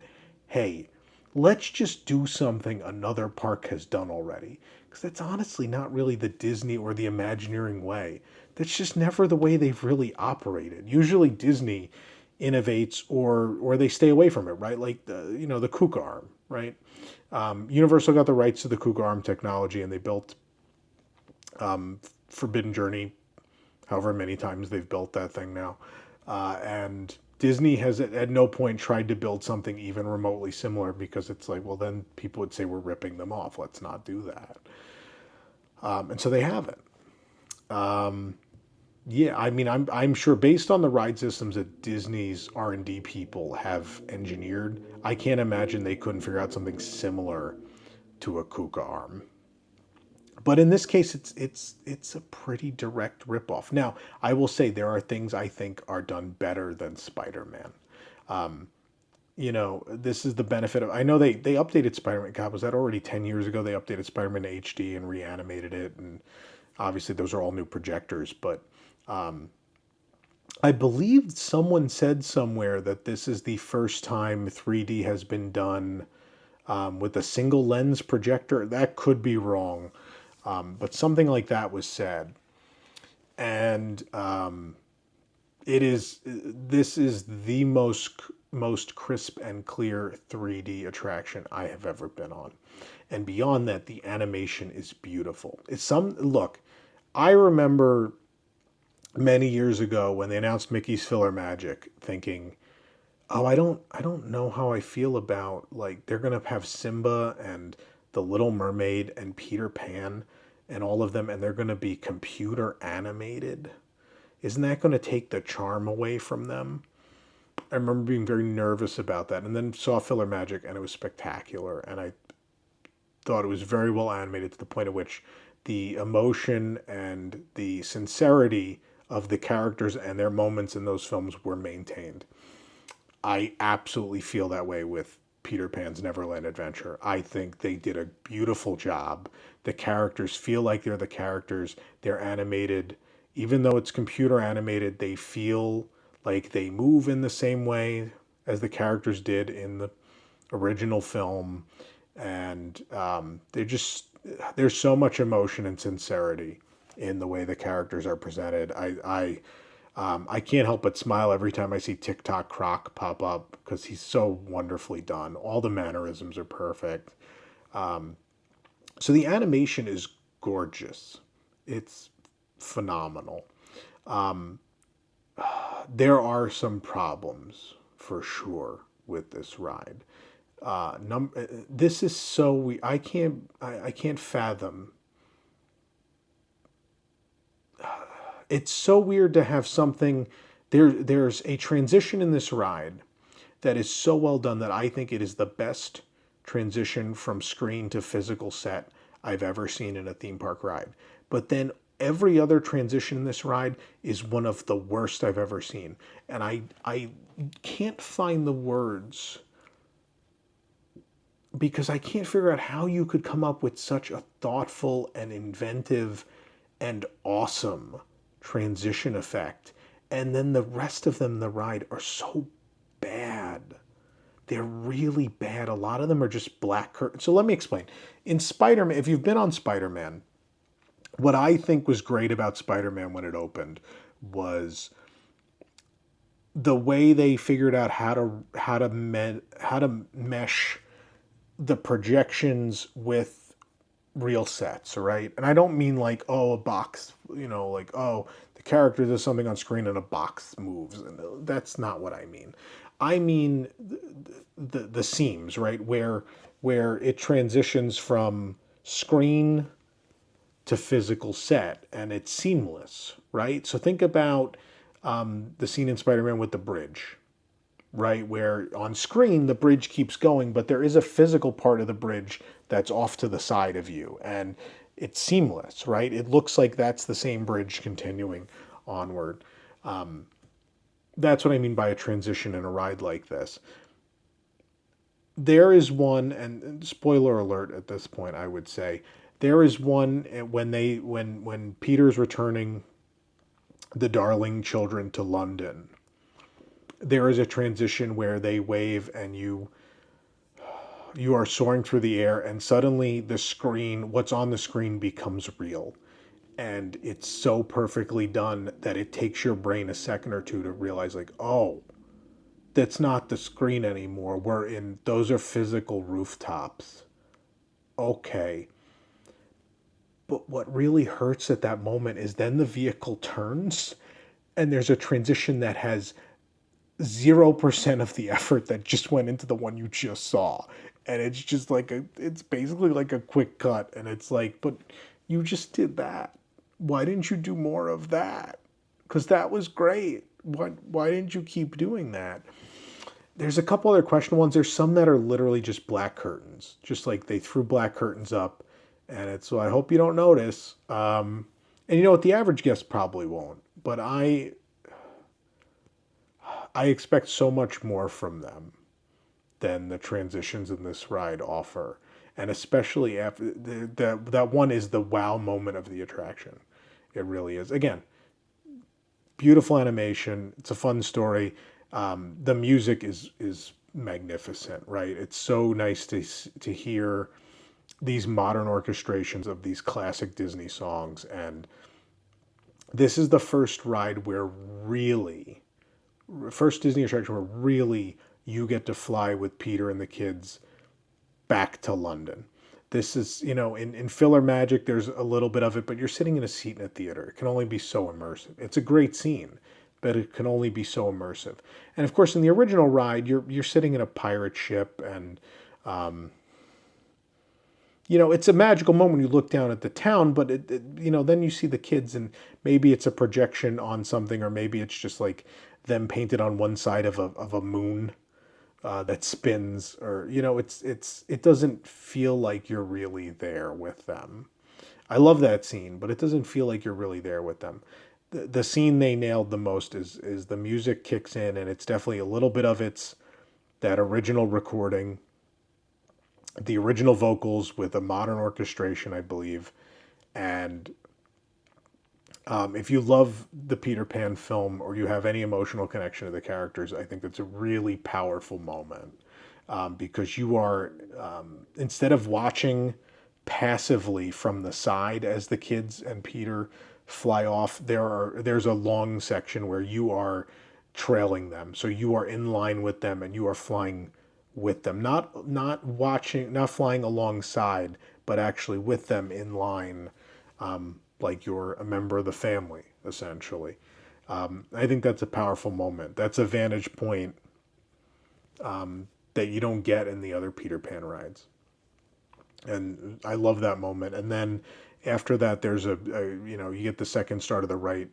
hey, let's just do something another park has done already. Because that's honestly not really the Disney or the Imagineering way. That's just never the way they've really operated. Usually Disney innovates or they stay away from it, right? Like the Kuka arm, right? Universal got the rights to the Kuka arm technology and they built Forbidden Journey however many times they've built that thing now. And Disney has at no point tried to build something even remotely similar because it's like, well, then people would say we're ripping them off. Let's not do that. And so they haven't. Yeah, I mean, I'm sure based on the ride systems that Disney's R&D people have engineered, I can't imagine they couldn't figure out something similar to a Kuka arm. But in this case, it's a pretty direct ripoff. Now, I will say there are things I think are done better than Spider-Man. This is the benefit of. I know they updated Spider-Man. God, was that already 10 years ago? They updated Spider-Man to HD and reanimated it, and obviously those are all new projectors. But I believe someone said somewhere that this is the first time 3D has been done with a single lens projector. That could be wrong. But something like that was said, and this is the most crisp and clear 3D attraction I have ever been on, and beyond that, the animation is beautiful. Look. I remember many years ago when they announced Mickey's Filler Magic, thinking, oh, I don't know how I feel about like they're gonna have Simba and the Little Mermaid and Peter Pan and all of them, and they're going to be computer animated. Isn't that going to take the charm away from them? I remember being very nervous about that, and then saw Filler Magic, and it was spectacular, and I thought it was very well animated to the point at which the emotion and the sincerity of the characters and their moments in those films were maintained. I absolutely feel that way with Peter Pan's Neverland Adventure. I think they did a beautiful job. The characters feel like they're the characters. They're animated. Even though it's computer animated, they feel like they move in the same way as the characters did in the original film. And there's so much emotion and sincerity in the way the characters are presented. I can't help but smile every time I see TikTok Croc pop up because he's so wonderfully done. All the mannerisms are perfect. So the animation is gorgeous. It's phenomenal. There are some problems for sure with this ride. This is so I can't fathom. It's so weird to have something there's a transition in this ride that is so well done that I think it is the best transition from screen to physical set I've ever seen in a theme park ride. But then every other transition in this ride is one of the worst I've ever seen. And I can't find the words because I can't figure out how you could come up with such a thoughtful and inventive and awesome transition effect, and then the rest of them in the ride are so bad. They're really bad. A lot of them are just black curtains. So let me explain. In Spider-Man, if you've been on Spider-Man, what I think was great about Spider-Man when it opened was the way they figured out how to mesh the projections with real sets, right? And I don't mean like, oh, a box, like, oh, the character does something on screen and a box moves. And that's not what I mean. I mean the seams, right? Where it transitions from screen to physical set and it's seamless, right? So think about the scene in Spider-Man with the bridge, right? Where on screen the bridge keeps going, but there is a physical part of the bridge that's off to the side of you, and it's seamless, right? It looks like that's the same bridge continuing onward. That's what I mean by a transition in a ride like this. There is one, and spoiler alert at this point, I would say, there is one when Peter's returning the darling children to London. There is a transition where they wave and you are soaring through the air and suddenly the screen, what's on the screen becomes real. And it's so perfectly done that it takes your brain a second or two to realize like, oh, that's not the screen anymore. Those are physical rooftops. Okay. But what really hurts at that moment is then the vehicle turns and there's a transition that has 0% of the effort that just went into the one you just saw. And it's just like it's basically like a quick cut. And it's like, but you just did that. Why didn't you do more of that? Because that was great. Why didn't you keep doing that? There's a couple other questionable ones. There's some that are literally just black curtains. Just like they threw black curtains up. And it's, so I hope you don't notice. And you know what? The average guest probably won't. But I expect so much more from them than the transitions in this ride offer. And especially after that one is the wow moment of the attraction. It really is. Again, beautiful animation. It's a fun story. The music is magnificent, right? It's so nice to hear these modern orchestrations of these classic Disney songs. And this is the first ride where first Disney attraction where really you get to fly with Peter and the kids back to London. This is, in Filler Magic, there's a little bit of it, but you're sitting in a seat in a theater. It can only be so immersive. It's a great scene, but it can only be so immersive. And of course, in the original ride, you're sitting in a pirate ship, and it's a magical moment. You look down at the town, but then you see the kids, and maybe it's a projection on something, or maybe it's just like them painted on one side of a moon that spins, or it doesn't feel like you're really there with them. I love that scene, but it doesn't feel like you're really there with them. The scene they nailed the most is the music kicks in, and it's definitely a little bit of that original recording, the original vocals with a modern orchestration, I believe. And if you love the Peter Pan film or you have any emotional connection to the characters, I think that's a really powerful moment, because you are, instead of watching passively from the side as the kids and Peter fly off, there's a long section where you are trailing them. So you are in line with them and you are flying with them, not watching, not flying alongside, but actually with them in line, like you're a member of the family, essentially. I think that's a powerful moment. That's a vantage point that you don't get in the other Peter Pan rides. And I love that moment. And then after that, there's you get the second start of the right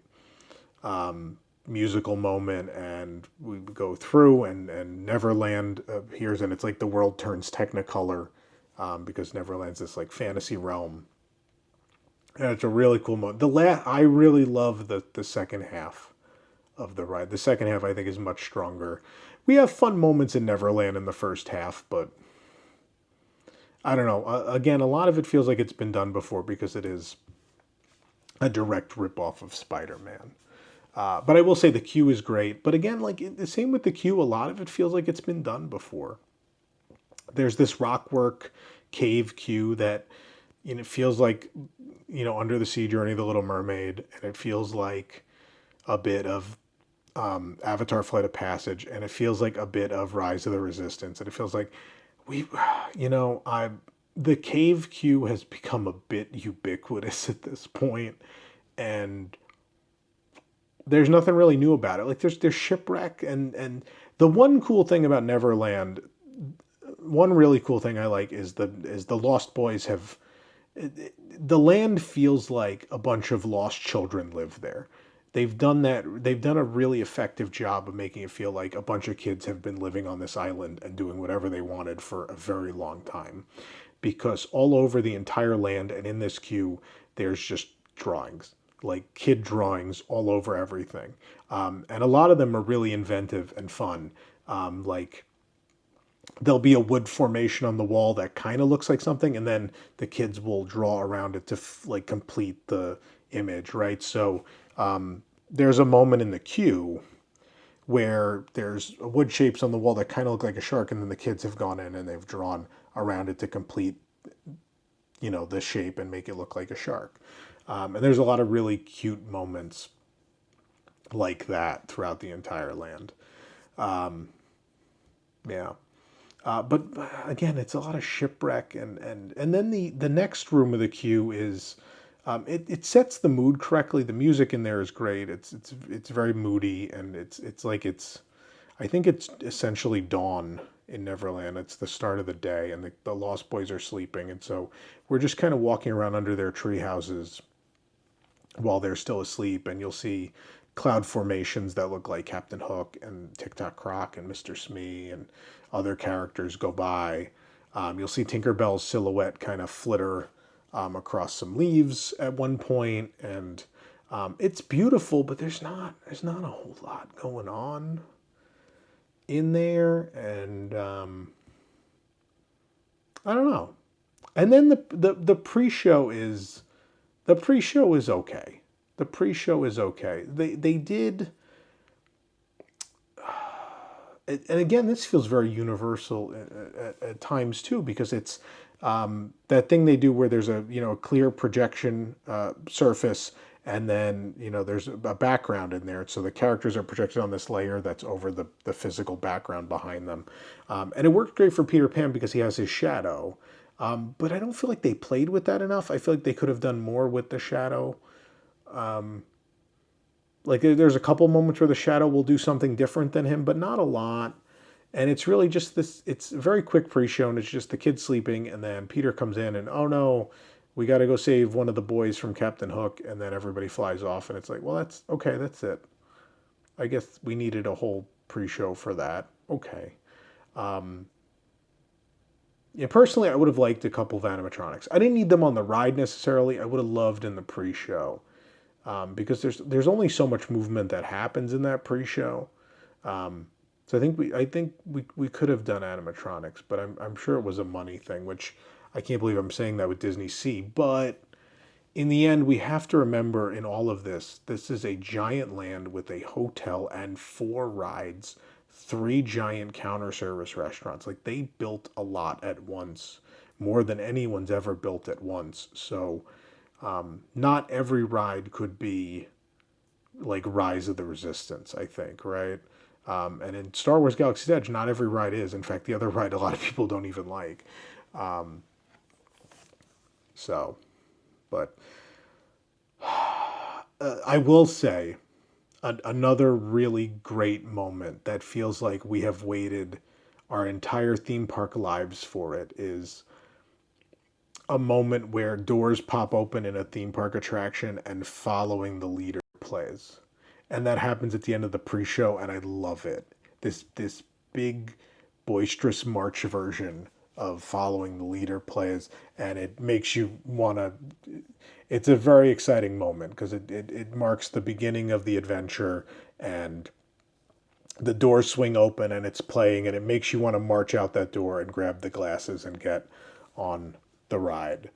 musical moment, and we go through, and Neverland appears, and it's like the world turns Technicolor, because Neverland's this like fantasy realm. And it's a really cool moment. I really love the second half of the ride. The second half, I think, is much stronger. We have fun moments in Neverland in the first half, but I don't know. Again, a lot of it feels like it's been done before because it is a direct ripoff of Spider-Man. But I will say the queue is great. But again, like the same with the queue, a lot of it feels like it's been done before. There's this rockwork cave queue that it feels like Under the Sea Journey, The Little Mermaid, and it feels like a bit of Avatar Flight of Passage, and it feels like a bit of Rise of the Resistance, and it feels like we, I the cave queue has become a bit ubiquitous at this point, and there's nothing really new about it. Like there's shipwreck and the one cool thing about Neverland, one really cool thing I like is the Lost Boys have the land feels like a bunch of lost children live there. They've done that. They've done a really effective job of making it feel like a bunch of kids have been living on this island and doing whatever they wanted for a very long time. Because all over the entire land and in this queue, there's just drawings, like kid drawings all over everything. And a lot of them are really inventive and fun. Like there'll be a wood formation on the wall that kind of looks like something, and then the kids will draw around it to like complete the image, right? So there's a moment in the queue where there's wood shapes on the wall that kind of look like a shark, and then the kids have gone in and they've drawn around it to complete, the shape and make it look like a shark. And there's a lot of really cute moments like that throughout the entire land. Yeah. But again, it's a lot of shipwreck, and then the next room of the queue is it sets the mood correctly. The music in there is great. It's very moody, and it's like I think it's essentially dawn in Neverland. It's the start of the day, and the Lost Boys are sleeping, and so we're just kind of walking around under their tree houses while they're still asleep, and you'll see cloud formations that look like Captain Hook and Tick-Tock Croc and Mr. Smee and other characters go by. You'll see Tinkerbell's silhouette kind of flitter across some leaves at one point, and it's beautiful, but there's not a whole lot going on in there, and I don't know. And then the pre-show is okay. The pre-show is okay. They did, and again, this feels very universal at times too, because it's that thing they do where there's a clear projection surface, and then there's a background in there, so the characters are projected on this layer that's over the physical background behind them, and it worked great for Peter Pan because he has his shadow, but I don't feel like they played with that enough. I feel like they could have done more with the shadow. Like there's a couple moments where the shadow will do something different than him, but not a lot. And it's really just this, it's a very quick pre-show, and it's just the kids sleeping, and then Peter comes in and, oh no, we got to go save one of the boys from Captain Hook, and then everybody flies off, and it's like, well, that's okay, that's it. I guess we needed a whole pre-show for that. Okay. Yeah, personally, I would have liked a couple of animatronics. I didn't need them on the ride necessarily. I would have loved in the pre-show. Because there's only so much movement that happens in that pre-show, so I think we could have done animatronics, but I'm sure it was a money thing, which I can't believe I'm saying that with DisneySea. But in the end, we have to remember in all of this is a giant land with a hotel and 4 rides, 3 giant counter service restaurants. Like they built a lot at once, more than anyone's ever built at once. So. Not every ride could be like Rise of the Resistance, I think, right? And in Star Wars Galaxy's Edge, not every ride is. In fact, the other ride a lot of people don't even like. But I will say another really great moment that feels like we have waited our entire theme park lives for it is a moment where doors pop open in a theme park attraction and Following the Leader plays. And that happens at the end of the pre-show, and I love it. This big boisterous march version of Following the Leader plays, and it makes you want to... It's a very exciting moment because it marks the beginning of the adventure, and the doors swing open and it's playing, and it makes you want to march out that door and grab the glasses and get on the ride.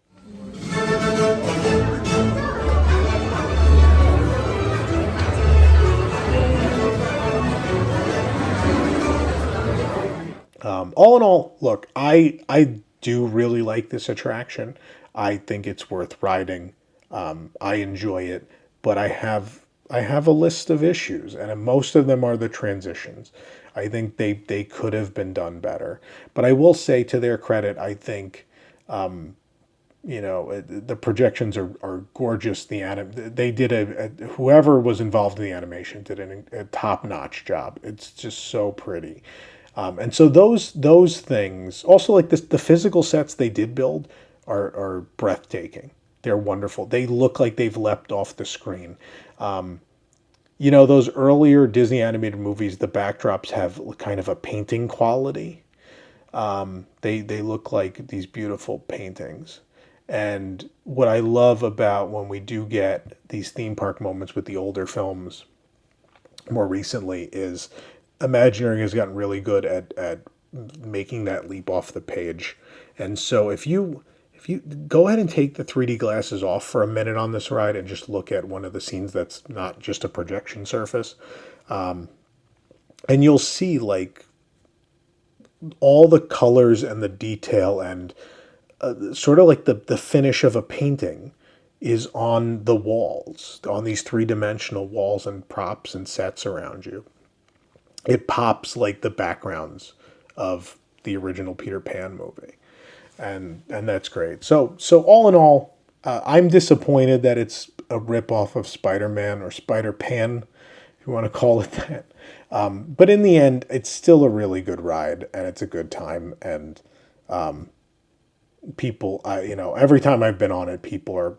All in all, look, I do really like this attraction. I think it's worth riding. I enjoy it, but I have a list of issues, and most of them are the transitions. I think they could have been done better. But I will say, to their credit, I think the projections are gorgeous. They did whoever was involved in the animation did a top notch job. It's just so pretty. And so those things also, like this, the physical sets they did build are breathtaking. They're wonderful. They look like they've leapt off the screen. Those earlier Disney animated movies, the backdrops have kind of a painting quality. They look like these beautiful paintings. And what I love about when we do get these theme park moments with the older films more recently is Imagineering has gotten really good at making that leap off the page. And so if you go ahead and take the 3D glasses off for a minute on this ride and just look at one of the scenes that's not just a projection surface, and you'll see like all the colors and the detail and sort of like the finish of a painting is on the walls, on these three-dimensional walls and props and sets around you. It pops like the backgrounds of the original Peter Pan movie. And that's great. So all in all, I'm disappointed that it's a ripoff of Spider-Man or Spider-Pan, if you want to call it that. But in the end, it's still a really good ride, and it's a good time. And people, every time I've been on it, people are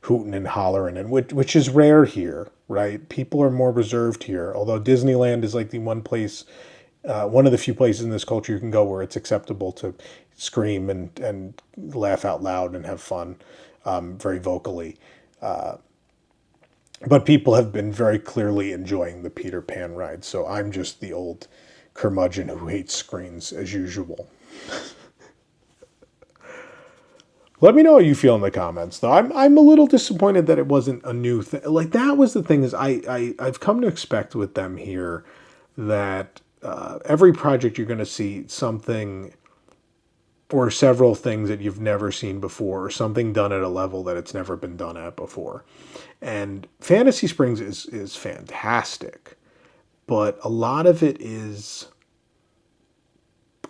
hooting and hollering, and which is rare here, right? People are more reserved here. Although Disneyland is like the one of the few places in this culture you can go where it's acceptable to scream and laugh out loud and have fun, very vocally. But people have been very clearly enjoying the Peter Pan ride. So I'm just the old curmudgeon who hates screens as usual. Let me know how you feel in the comments, though. I'm a little disappointed that it wasn't a new thing. Like, that was the thing, is I've come to expect with them here that every project you're going to see something or several things that you've never seen before, or something done at a level that it's never been done at before. And Fantasy Springs is fantastic, but a lot of it is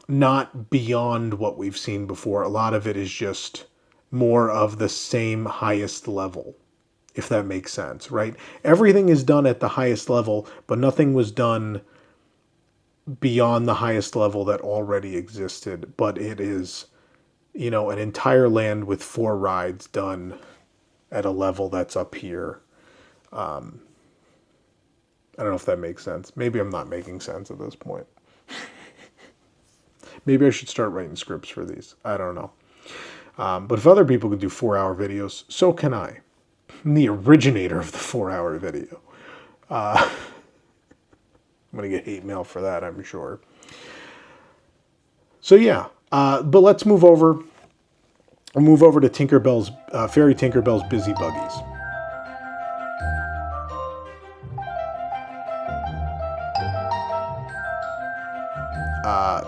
not beyond what we've seen before. A lot of it is just more of the same highest level, if that makes sense, right? Everything is done at the highest level, but nothing was done beyond the highest level that already existed. But it is, an entire land with 4 rides done at a level that's up here. I don't know if that makes sense. Maybe I'm not making sense at this point. Maybe I should start writing scripts for these. I don't know. But if other people can do 4-hour videos, so can I. I'm the originator of the 4-hour video. I'm going to get hate mail for that, I'm sure. So yeah, but let's move over. I'll move over to Fairy Tinkerbell's Busy Buggies.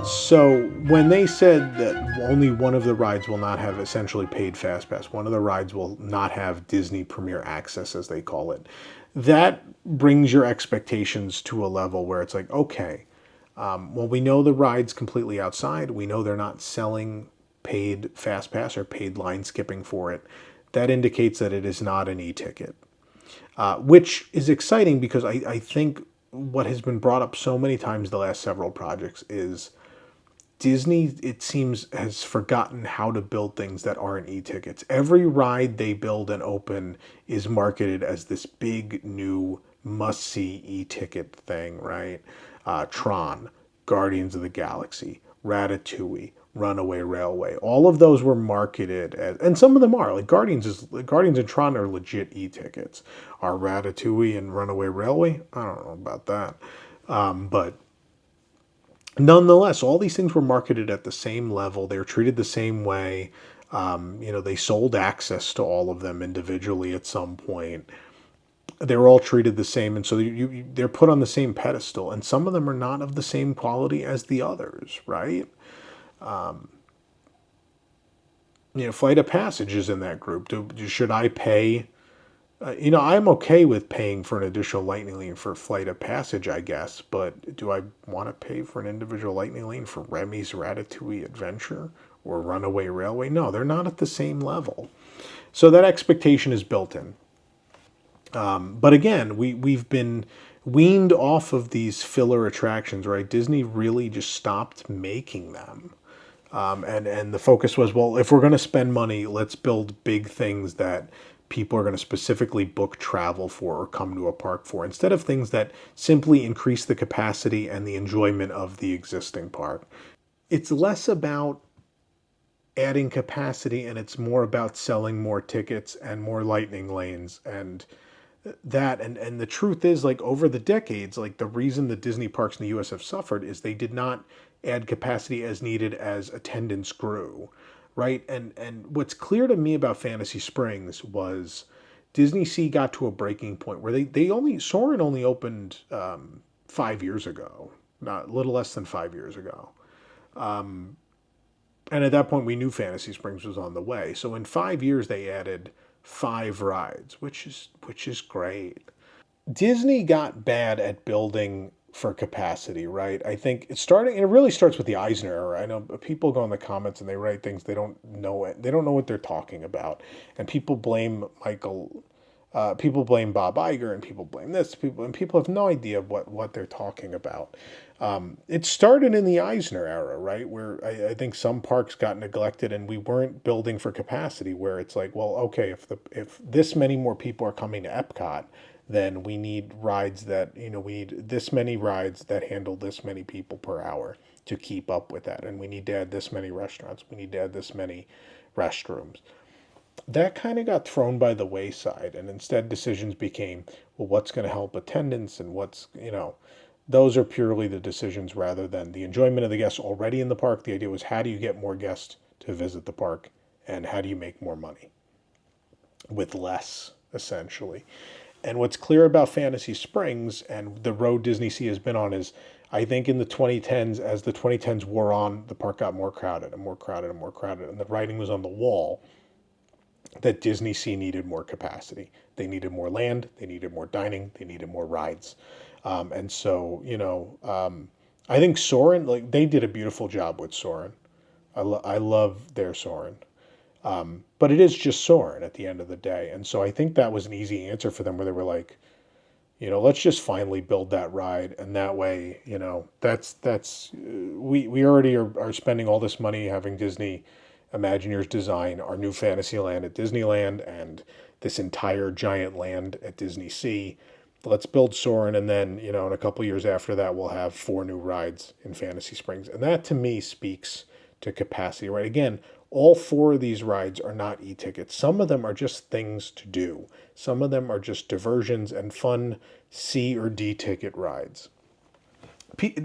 So when they said that only one of the rides will not have essentially paid FastPass, one of the rides will not have Disney Premier Access, as they call it, that brings your expectations to a level where it's like, okay, well, we know the ride's completely outside. We know they're not selling paid FastPass or paid line skipping for it. That indicates that it is not an e-ticket, which is exciting because I think what has been brought up so many times the last several projects is Disney, it seems, has forgotten how to build things that aren't e-tickets. Every ride they build and open is marketed as this big new must-see e-ticket thing, right? Tron, Guardians of the Galaxy, Ratatouille, Runaway Railway. All of those were marketed as, and some of them are, like Guardians and Tron are legit e-tickets. Are Ratatouille and Runaway Railway? I don't know about that. But nonetheless, all these things were marketed at the same level. They were treated the same way. They sold access to all of them individually at some point. They were all treated the same, and so they're put on the same pedestal. And some of them are not of the same quality as the others, right? Flight of Passage is in that group. Should I pay I'm okay with paying for an additional lightning lane for Flight of Passage, I guess, but do I want to pay for an individual lightning lane for Remy's Ratatouille Adventure or Runaway Railway? No, they're not at the same level. So that expectation is built in. But again, we've been weaned off of these filler attractions, right? Disney really just stopped making them. And the focus was, well, if we're going to spend money, let's build big things that people are going to specifically book travel for or come to a park for, instead of things that simply increase the capacity and the enjoyment of the existing park. It's less about adding capacity and it's more about selling more tickets and more lightning lanes and that and the truth is, like, over the decades, like, the reason the Disney parks in the US have suffered is they did not add capacity as needed as attendance grew, right? And what's clear to me about Fantasy Springs was Disney Sea got to a breaking point where they only Soarin' only opened 5 years ago, not a little less than 5 years ago. And at that point we knew Fantasy Springs was on the way. So in 5 years they added five rides, which is great. Disney got bad at building for capacity, right? I think it really starts with the Eisner era. I know people go in the comments and they write things they don't know it. They don't know what they're talking about. And people blame Bob Iger and people blame this, people have no idea what they're talking about. It started in the Eisner era, right? Where I think some parks got neglected and we weren't building for capacity. Where it's like, well, okay, if this many more people are coming to Epcot, then we need rides that we need this many rides that handle this many people per hour to keep up with that, and we need to add this many restaurants. We need to add this many restrooms. That kind of got thrown by the wayside, and instead decisions became, well, what's going to help attendance and those are purely the decisions rather than the enjoyment of the guests already in the park. The idea was, how do you get more guests to visit the park and how do you make more money with less, essentially. And what's clear about Fantasy Springs and the road Disney Sea has been on is, I think in the 2010s, as the 2010s wore on, the park got more crowded and more crowded and more crowded, and the writing was on the wall that Disney Sea needed more capacity. They needed more land, they needed more dining, they needed more rides. And so, I think Soarin', like, they did a beautiful job with Soarin'. I love their Soarin'. But it is just Soarin' at the end of the day. And so I think that was an easy answer for them where they were like, let's just finally build that ride. And that way, we already are spending all this money having Disney Imagineers design our new Fantasyland at Disneyland and this entire giant land at Disney Sea. Let's build Soarin', and then, in a couple years after that, we'll have four new rides in Fantasy Springs. And that to me speaks to capacity, right? Again, all four of these rides are not e-tickets. Some of them are just things to do. Some of them are just diversions and fun C or D ticket rides.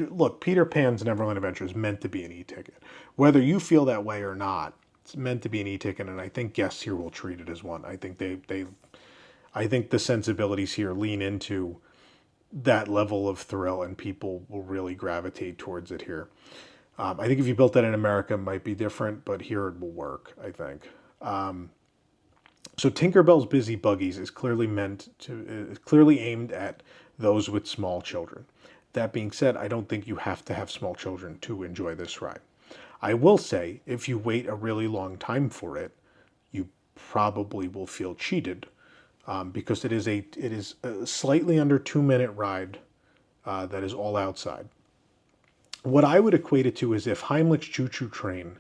Look, Peter Pan's Neverland Adventure is meant to be an e-ticket. Whether you feel that way or not, it's meant to be an e-ticket, and I think guests here will treat it as one. I think I think the sensibilities here lean into that level of thrill, and people will really gravitate towards it here. I think if you built that in America, it might be different, but here it will work, I think. So Tinkerbell's Busy Buggies is clearly aimed at those with small children. That being said, I don't think you have to have small children to enjoy this ride. I will say, if you wait a really long time for it, you probably will feel cheated, because it is a slightly under 2 minute ride that is all outside. What I would equate it to is if Heimlich's Choo Choo Train,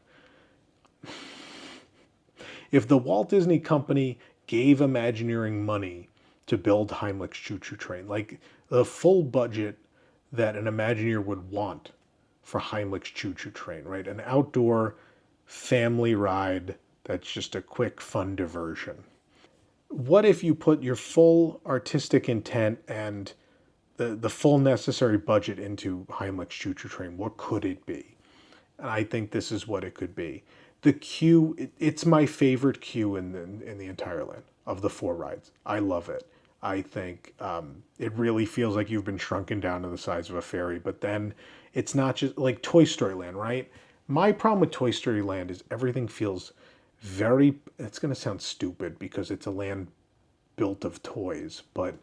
if the Walt Disney Company gave Imagineering money to build Heimlich's Choo Choo Train, like the full budget that an Imagineer would want for Heimlich's Choo Choo Train, right? An outdoor family ride that's just a quick, fun diversion. What if you put your full artistic intent and the full necessary budget into Heimlich's Choo Choo Train? What could it be? And I think this is what it could be. The queue, it's my favorite queue in the entire land of the four rides. I love it. I think it really feels like you've been shrunken down to the size of a fairy. But then it's not just like Toy Story Land, right? My problem with Toy Story Land is everything feels very, it's going to sound stupid because it's a land built of toys, but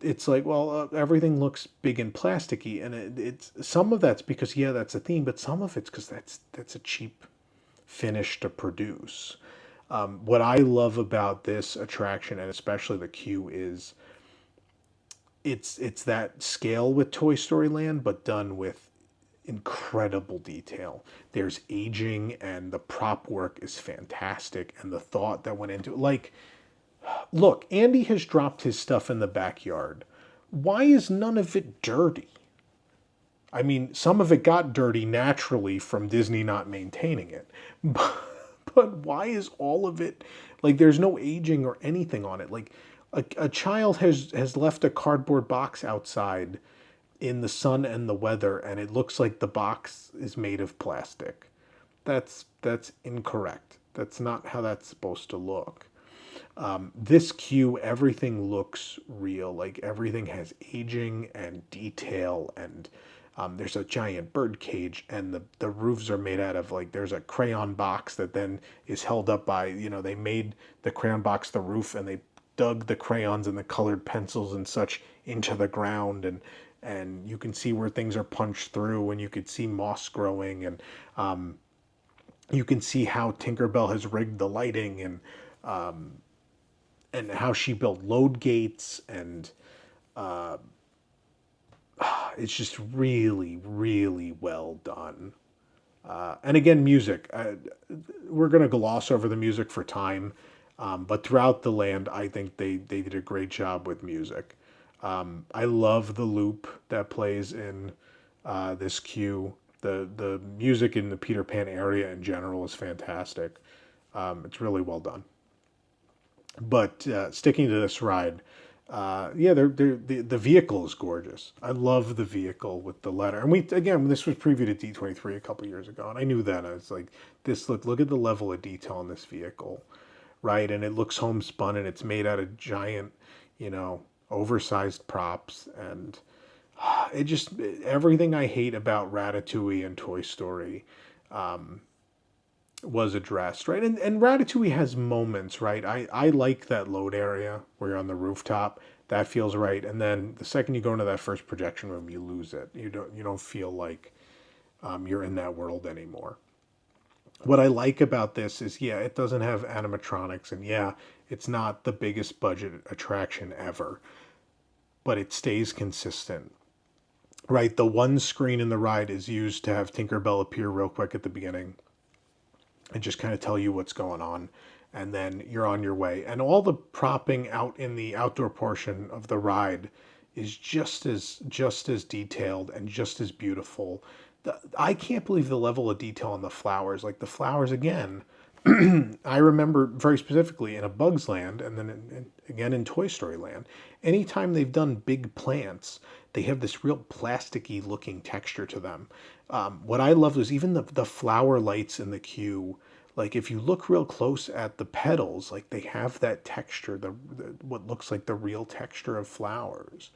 it's like, well, everything looks big and plasticky, and it's some of that's because yeah, that's a theme, but some of it's because that's a cheap finish to produce. What I love about this attraction, and especially the queue, is it's that scale with Toy Story Land, but done with incredible detail. There's aging, and the prop work is fantastic, and the thought that went into it. Like, look, Andy has dropped his stuff in the backyard. Why is none of it dirty? I mean, some of it got dirty naturally from Disney not maintaining it. But why is all of it like there's no aging or anything on it? Like a child has left a cardboard box outside in the sun and the weather, and it looks like the box is made of plastic. That's incorrect. That's not how that's supposed to look. This queue, everything looks real. Like everything has aging and detail, and there's a giant bird cage, and the roofs are made out of like there's a crayon box that then is held up by they made the crayon box the roof, and they dug the crayons and the colored pencils and such into the ground, and you can see where things are punched through, and you could see moss growing, and you can see how Tinkerbell has rigged the lighting, and how she built load gates, and it's just really, really well done. And again, music. We're going to gloss over the music for time, but throughout the land, I think they did a great job with music. I love the loop that plays in this queue. The music in the Peter Pan area in general is fantastic. It's really well done. But sticking to this ride, yeah, the vehicle is gorgeous. I love the vehicle with the letter. And this was previewed at D23 a couple years ago, and I knew that. I was like, look at the level of detail in this vehicle, right? And it looks homespun, and it's made out of giant, oversized props, and it just everything I hate about Ratatouille and Toy Story was addressed, right? And Ratatouille has moments, right? I like that load area where you're on the rooftop. That feels right. And then the second you go into that first projection room, you lose it. You don't feel like you're in that world anymore. What I like about this is, yeah, it doesn't have animatronics, and yeah, it's not the biggest budget attraction ever, but it stays consistent. Right, the one screen in the ride is used to have Tinkerbell appear real quick at the beginning and just kind of tell you what's going on, and then you're on your way. And all the propping out in the outdoor portion of the ride is just as detailed and just as beautiful. I can't believe the level of detail on the flowers. Like the flowers again, I remember very specifically in A Bug's Land, and then again in Toy Story Land, anytime they've done big plants, they have this real plasticky looking texture to them. What I loved was even the flower lights in the queue. Like if you look real close at the petals, like they have that texture, the what looks like the real texture of flowers.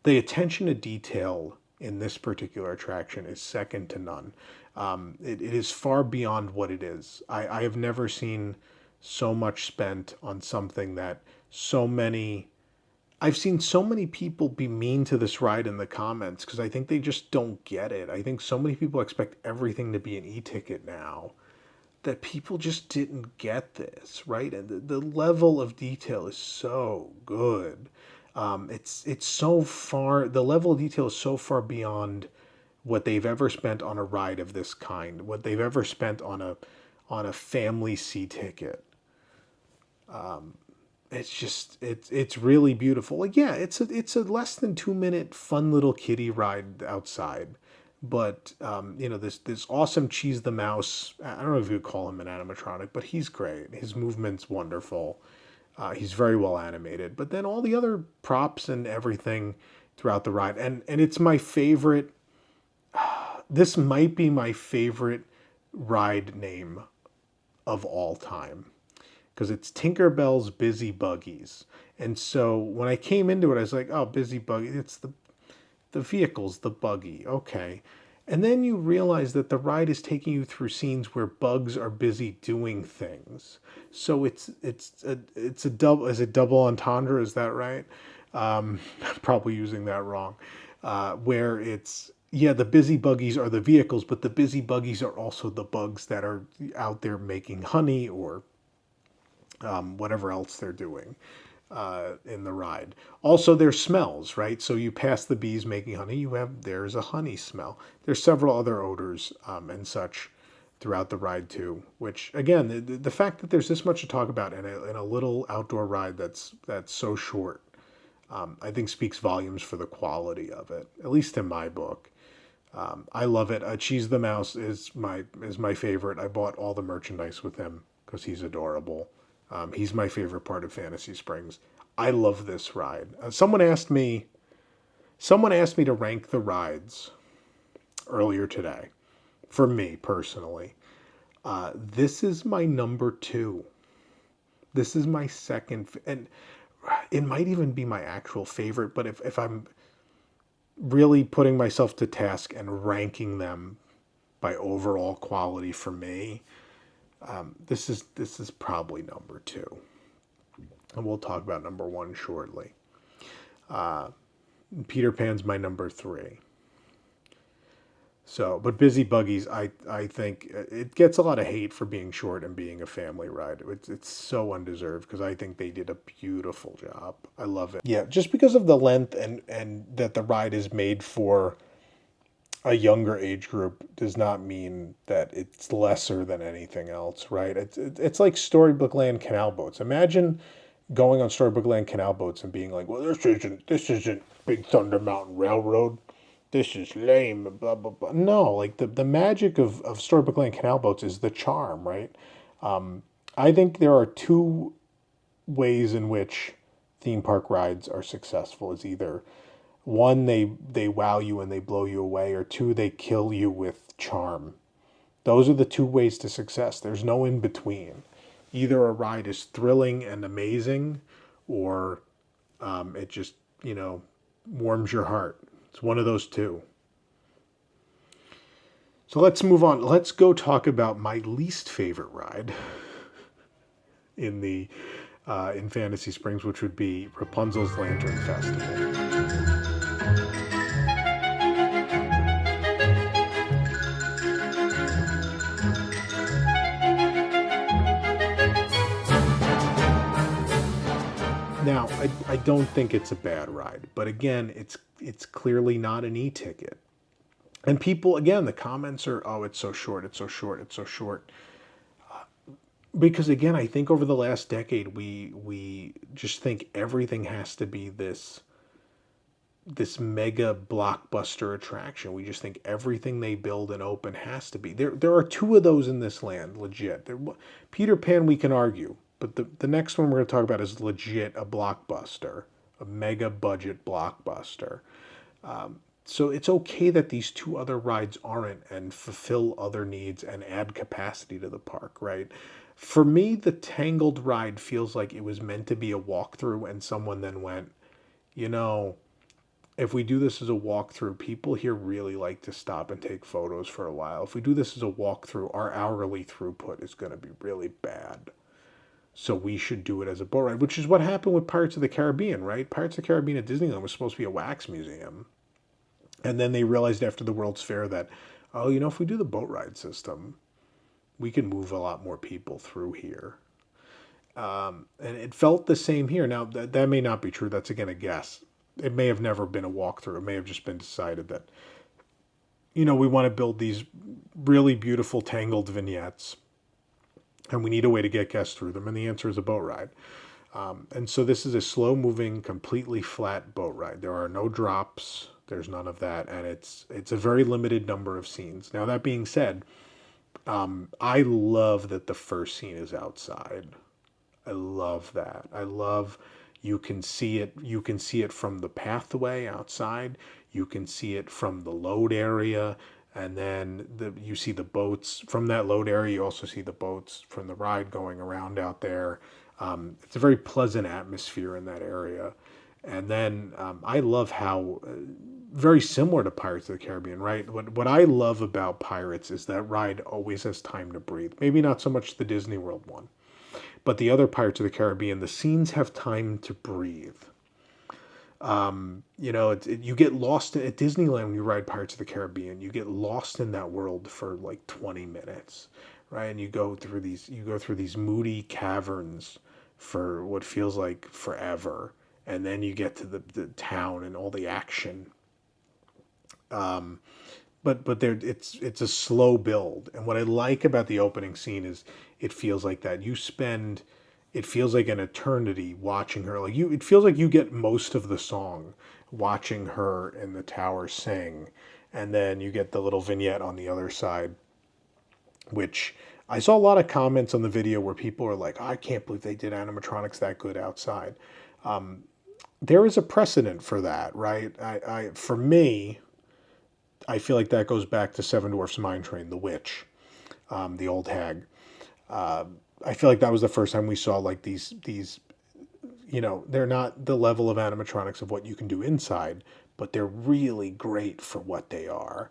The attention to detail in this particular attraction is second to none. It is far beyond what it is. I have never seen so much spent on something that so many. I've seen so many people be mean to this ride in the comments because I think they just don't get it. I think so many people expect everything to be an e-ticket now that people just didn't get this, right? And the level of detail is so good. It's so far, the level of detail is so far beyond what they've ever spent on a ride of this kind, what they've ever spent on a family C ticket. It's really beautiful. Like, yeah, it's a less than 2 minute fun little kiddie ride outside, but this awesome Cheese the Mouse. I don't know if you would call him an animatronic, but he's great. His movement's wonderful. He's very well animated. But then all the other props and everything throughout the ride, and it's my favorite. This might be my favorite ride name of all time because it's Tinkerbell's Busy Buggies. And so when I came into it, I was like, oh, Busy Buggy. It's the vehicle's the buggy. Okay. And then you realize that the ride is taking you through scenes where bugs are busy doing things. So it's a double, is it double entendre? Is that right? Probably using that wrong. Where it's, yeah, the busy buggies are the vehicles, but the busy buggies are also the bugs that are out there making honey or whatever else they're doing in the ride. Also, there's smells, right? So you pass the bees making honey, there's a honey smell. There's several other odors and such throughout the ride too. Which again, the fact that there's this much to talk about in a little outdoor ride that's so short, I think speaks volumes for the quality of it. At least in my book. I love it. Cheese the Mouse is my favorite. I bought all the merchandise with him because he's adorable. He's my favorite part of Fantasy Springs. I love this ride. Someone asked me to rank the rides earlier today. For me personally, this is my number 2. This is my second, and it might even be my actual favorite. But if I'm really putting myself to task and ranking them by overall quality for me, this is probably number 2, and we'll talk about number 1 shortly. Peter Pan's my number 3. So, but Busy Buggies, I think it gets a lot of hate for being short and being a family ride. It's so undeserved because I think they did a beautiful job. I love it. Yeah, just because of the length and that the ride is made for a younger age group does not mean that it's lesser than anything else, right? It's like Storybook Land canal boats. Imagine going on Storybook Land canal boats and being like, well, this isn't Big Thunder Mountain Railroad. This is lame, blah, blah, blah. No, like the magic of Storybook Land canal boats is the charm, right? I think there are 2 ways in which theme park rides are successful. Is either 1, they wow you and they blow you away, or 2, they kill you with charm. Those are the 2 ways to success. There's no in between. Either a ride is thrilling and amazing, or it just, warms your heart. It's one of those 2. So let's move on. Let's go talk about my least favorite ride in Fantasy Springs, which would be Rapunzel's Lantern Festival. Now, I don't think it's a bad ride, but again, it's clearly not an e-ticket. And people, again, the comments are, oh, it's so short, it's so short, it's so short. Because again, I think over the last decade, we just think everything has to be this mega blockbuster attraction. We just think everything they build and open has to be. There are 2 of those in this land, legit. Peter Pan, we can argue. But the next one we're going to talk about is legit a blockbuster, a mega budget blockbuster. So it's okay that these 2 other rides aren't and fulfill other needs and add capacity to the park, right? For me, the Tangled ride feels like it was meant to be a walkthrough, and someone then went, if we do this as a walkthrough, people here really like to stop and take photos for a while. If we do this as a walkthrough, our hourly throughput is going to be really bad. So we should do it as a boat ride, which is what happened with Pirates of the Caribbean, right? Pirates of the Caribbean at Disneyland was supposed to be a wax museum. And then they realized after the World's Fair that, if we do the boat ride system, we can move a lot more people through here. And it felt the same here. Now, that may not be true. That's, again, a guess. It may have never been a walkthrough. It may have just been decided that, we want to build these really beautiful Tangled vignettes, and we need a way to get guests through them, and the answer is a boat ride. And so this is a slow-moving, completely flat boat ride. There are no drops. There's none of that, and it's a very limited number of scenes. Now, that being said, I love that the first scene is outside. I love that. I love you can see it. You can see it from the pathway outside. You can see it from the load area. And then you see the boats from that load area. You also see the boats from the ride going around out there. It's a very pleasant atmosphere in that area. And then I love how very similar to Pirates of the Caribbean, right? What I love about Pirates is that ride always has time to breathe. Maybe not so much the Disney World one, but the other Pirates of the Caribbean, the scenes have time to breathe. You get lost at Disneyland when you ride Pirates of the Caribbean. You get lost in that world for like 20 minutes, right? And you go through these moody caverns for what feels like forever, and then you get to the town and all the action. But it's a slow build, and what I like about the opening scene is it feels like that. It feels like an eternity watching her. It feels like you get most of the song watching her in the tower sing, and then you get the little vignette on the other side, which I saw a lot of comments on the video where people are like, "I can't believe they did animatronics that good outside." There is a precedent for that, right? For me, I feel like that goes back to Seven Dwarfs Mine Train, the witch, the old hag. I feel like that was the first time we saw like these they're not the level of animatronics of what you can do inside, but they're really great for what they are.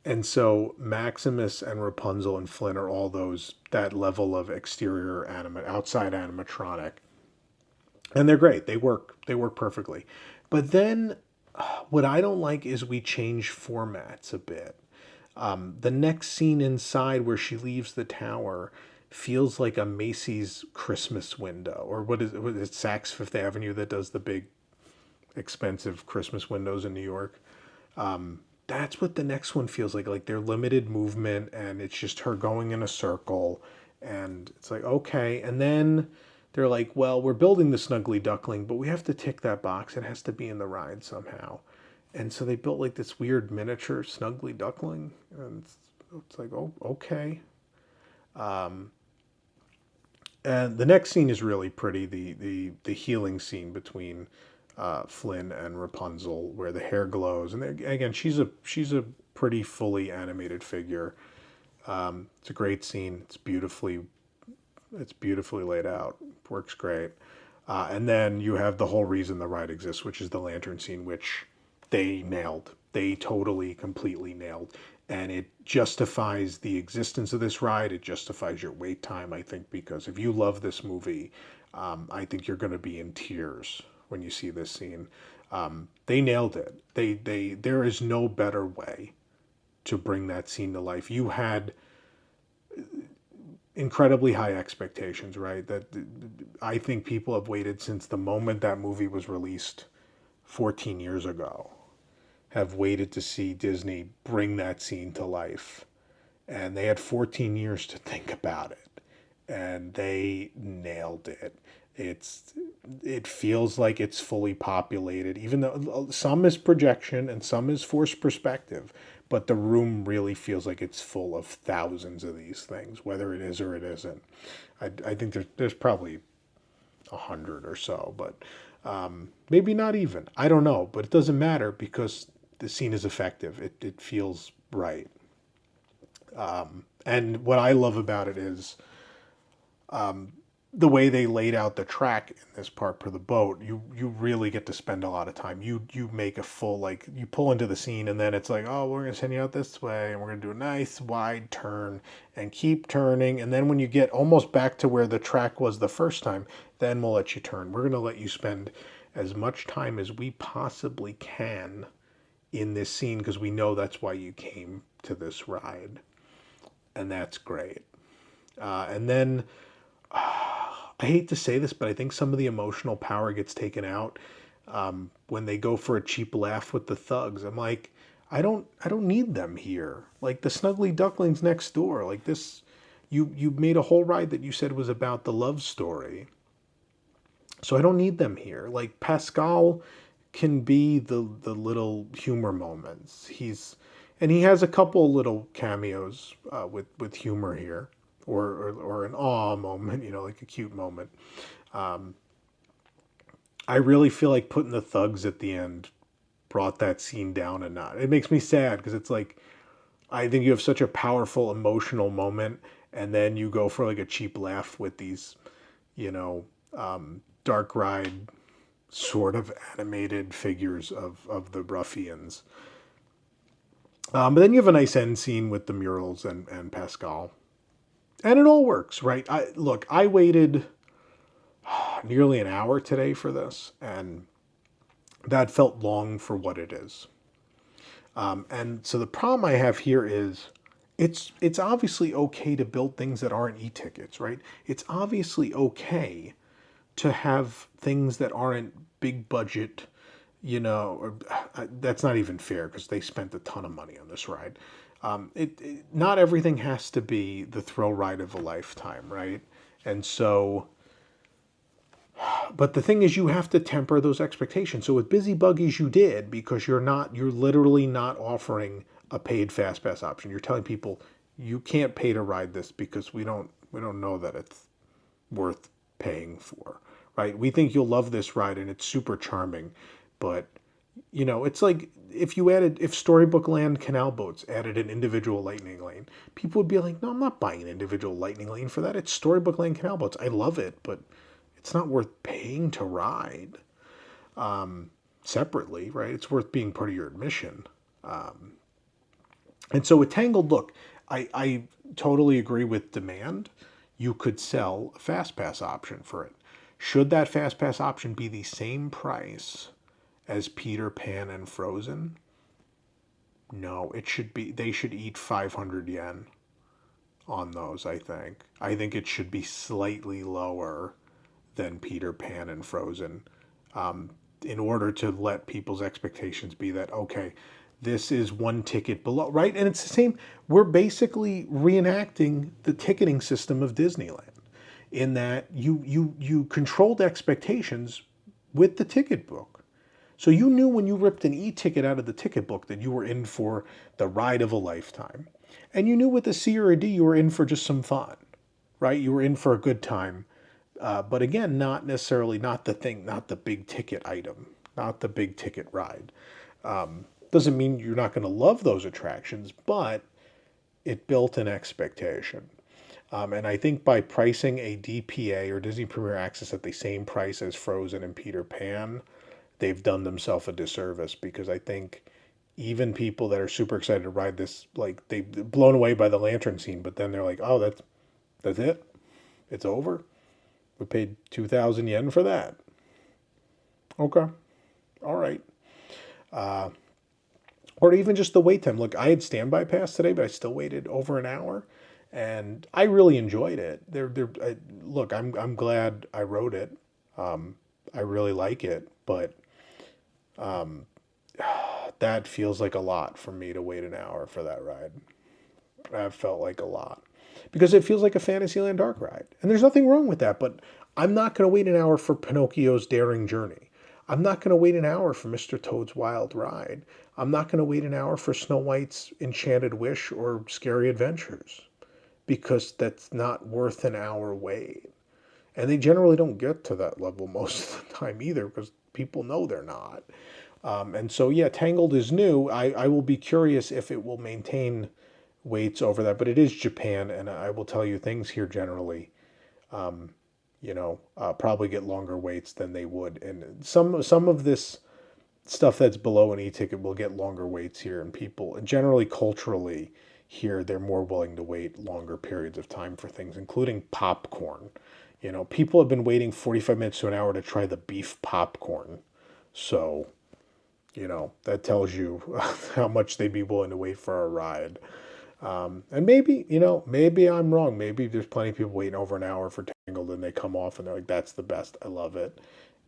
And so Maximus and Rapunzel and Flynn are all that level of outside animatronic. And they're great. They work perfectly. But then what I don't like is we change formats a bit. The next scene inside where she leaves the tower feels like a Macy's Christmas window, or what is it, Saks Fifth Avenue that does the big expensive Christmas windows in New York. That's what the next one feels like. Like they're limited movement, and it's just her going in a circle, and it's like okay, and then they're like, well, we're building the Snuggly Duckling, but we have to tick that box. It has to be in the ride somehow. And so they built like this weird miniature Snuggly Duckling, and it's like, oh, okay. And the next scene is really pretty. The healing scene between Flynn and Rapunzel, where the hair glows, and again, she's a pretty fully animated figure. It's a great scene. It's beautifully laid out. Works great. And then you have the whole reason the ride exists, which is the lantern scene, which they nailed. They totally, completely nailed. And it justifies the existence of this ride. It justifies your wait time, I think, because if you love this movie, I think you're going to be in tears when you see this scene. They nailed it. There is no better way to bring that scene to life. You had incredibly high expectations, right? That I think people have waited since the moment that movie was released 14 years ago, have waited to see Disney bring that scene to life. And they had 14 years to think about it. And they nailed it. It feels like it's fully populated, even though some is projection and some is forced perspective. But the room really feels like it's full of thousands of these things, whether it is or it isn't. I think there's probably 100 or so, but maybe not even. I don't know, but it doesn't matter because the scene is effective. It feels right. And what I love about it is the way they laid out the track in this part for the boat. You really get to spend a lot of time. You make a full, like, you pull into the scene and then it's like, oh, we're going to send you out this way and we're going to do a nice wide turn and keep turning. And then when you get almost back to where the track was the first time, then we'll let you turn. We're going to let you spend as much time as we possibly can in this scene because we know that's why you came to this ride. And that's great. And then I hate to say this, but I think some of the emotional power gets taken out when they go for a cheap laugh with the thugs. I'm like, I don't need them here. Like the Snuggly Ducklings next door. Like this, you made a whole ride that you said was about the love story. So I don't need them here. Like Pascal can be the little humor moments. And he has a couple little cameos with humor here. Or an awe moment, like a cute moment. I really feel like putting the thugs at the end brought that scene down a notch. It makes me sad because it's like, I think you have such a powerful emotional moment, and then you go for like a cheap laugh with these, dark ride sort of animated figures of the ruffians. But then you have a nice end scene with the murals and Pascal. And it all works, right? I waited nearly an hour today for this, and that felt long for what it is. And so the problem I have here is it's obviously okay to build things that aren't e-tickets, right? It's obviously okay to have things that aren't big budget, or that's not even fair because they spent a ton of money on this ride. Not everything has to be the thrill ride of a lifetime, right? And so, but the thing is, you have to temper those expectations. So with Busy Buggies, you did because you're literally not offering a paid fast pass option. You're telling people you can't pay to ride this because we don't know that it's worth paying for, right? We think you'll love this ride and it's super charming, but it's like if Storybook Land Canal Boats added an individual lightning lane, people would be like, no, I'm not buying an individual lightning lane for that. It's Storybook Land Canal Boats. I love it, but it's not worth paying to ride separately, right? It's worth being part of your admission. And so with Tangled, look, I totally agree with demand. You could sell a fast pass option for it. Should that fast pass option be the same price as Peter Pan and Frozen? No, it should be. They should eat 500 yen on those. I think it should be slightly lower than Peter Pan and Frozen, in order to let people's expectations be that, okay, this is one ticket below, right? And it's the same. We're basically reenacting the ticketing system of Disneyland, in that you controlled expectations with the ticket book. So you knew when you ripped an e-ticket out of the ticket book that you were in for the ride of a lifetime. And you knew with a C or a D you were in for just some fun, right? You were in for a good time. But again, not necessarily, not the big ticket item, not the big ticket ride. Doesn't mean you're not going to love those attractions, but it built an expectation. And I think by pricing a DPA or Disney Premier Access at the same price as Frozen and Peter Pan, they've done themselves a disservice, because I think even people that are super excited to ride this, like, they've blown away by the lantern scene, but then they're like, oh, that's it? It's over? We paid 2,000 yen for that. Okay. All right. Or even just the wait time. Look, I had standby pass today, but I still waited over an hour, and I really enjoyed it. Look, I'm glad I rode it. I really like it, but that feels like a lot for me to wait an hour for that ride. That felt like a lot, because it feels like a Fantasyland dark ride, and there's nothing wrong with that. But I'm not going to wait an hour for Pinocchio's Daring Journey. I'm not going to wait an hour for Mr. Toad's Wild Ride. I'm not going to wait an hour for Snow White's Enchanted Wish or Scary Adventures, because that's not worth an hour wait. And they generally don't get to that level most of the time either, because people know they're not. And so, yeah, Tangled is new. I will be curious if it will maintain waits over that, but it is Japan, and I will tell you, things here generally, probably get longer waits than they would. And some of this stuff that's below an e-ticket will get longer waits here, and people, generally culturally here, they're more willing to wait longer periods of time for things, including popcorn. People have been waiting 45 minutes to an hour to try the beef popcorn. So, that tells you how much they'd be willing to wait for a ride. And maybe I'm wrong. Maybe there's plenty of people waiting over an hour for Tangled, and they come off and they're like, that's the best. I love it.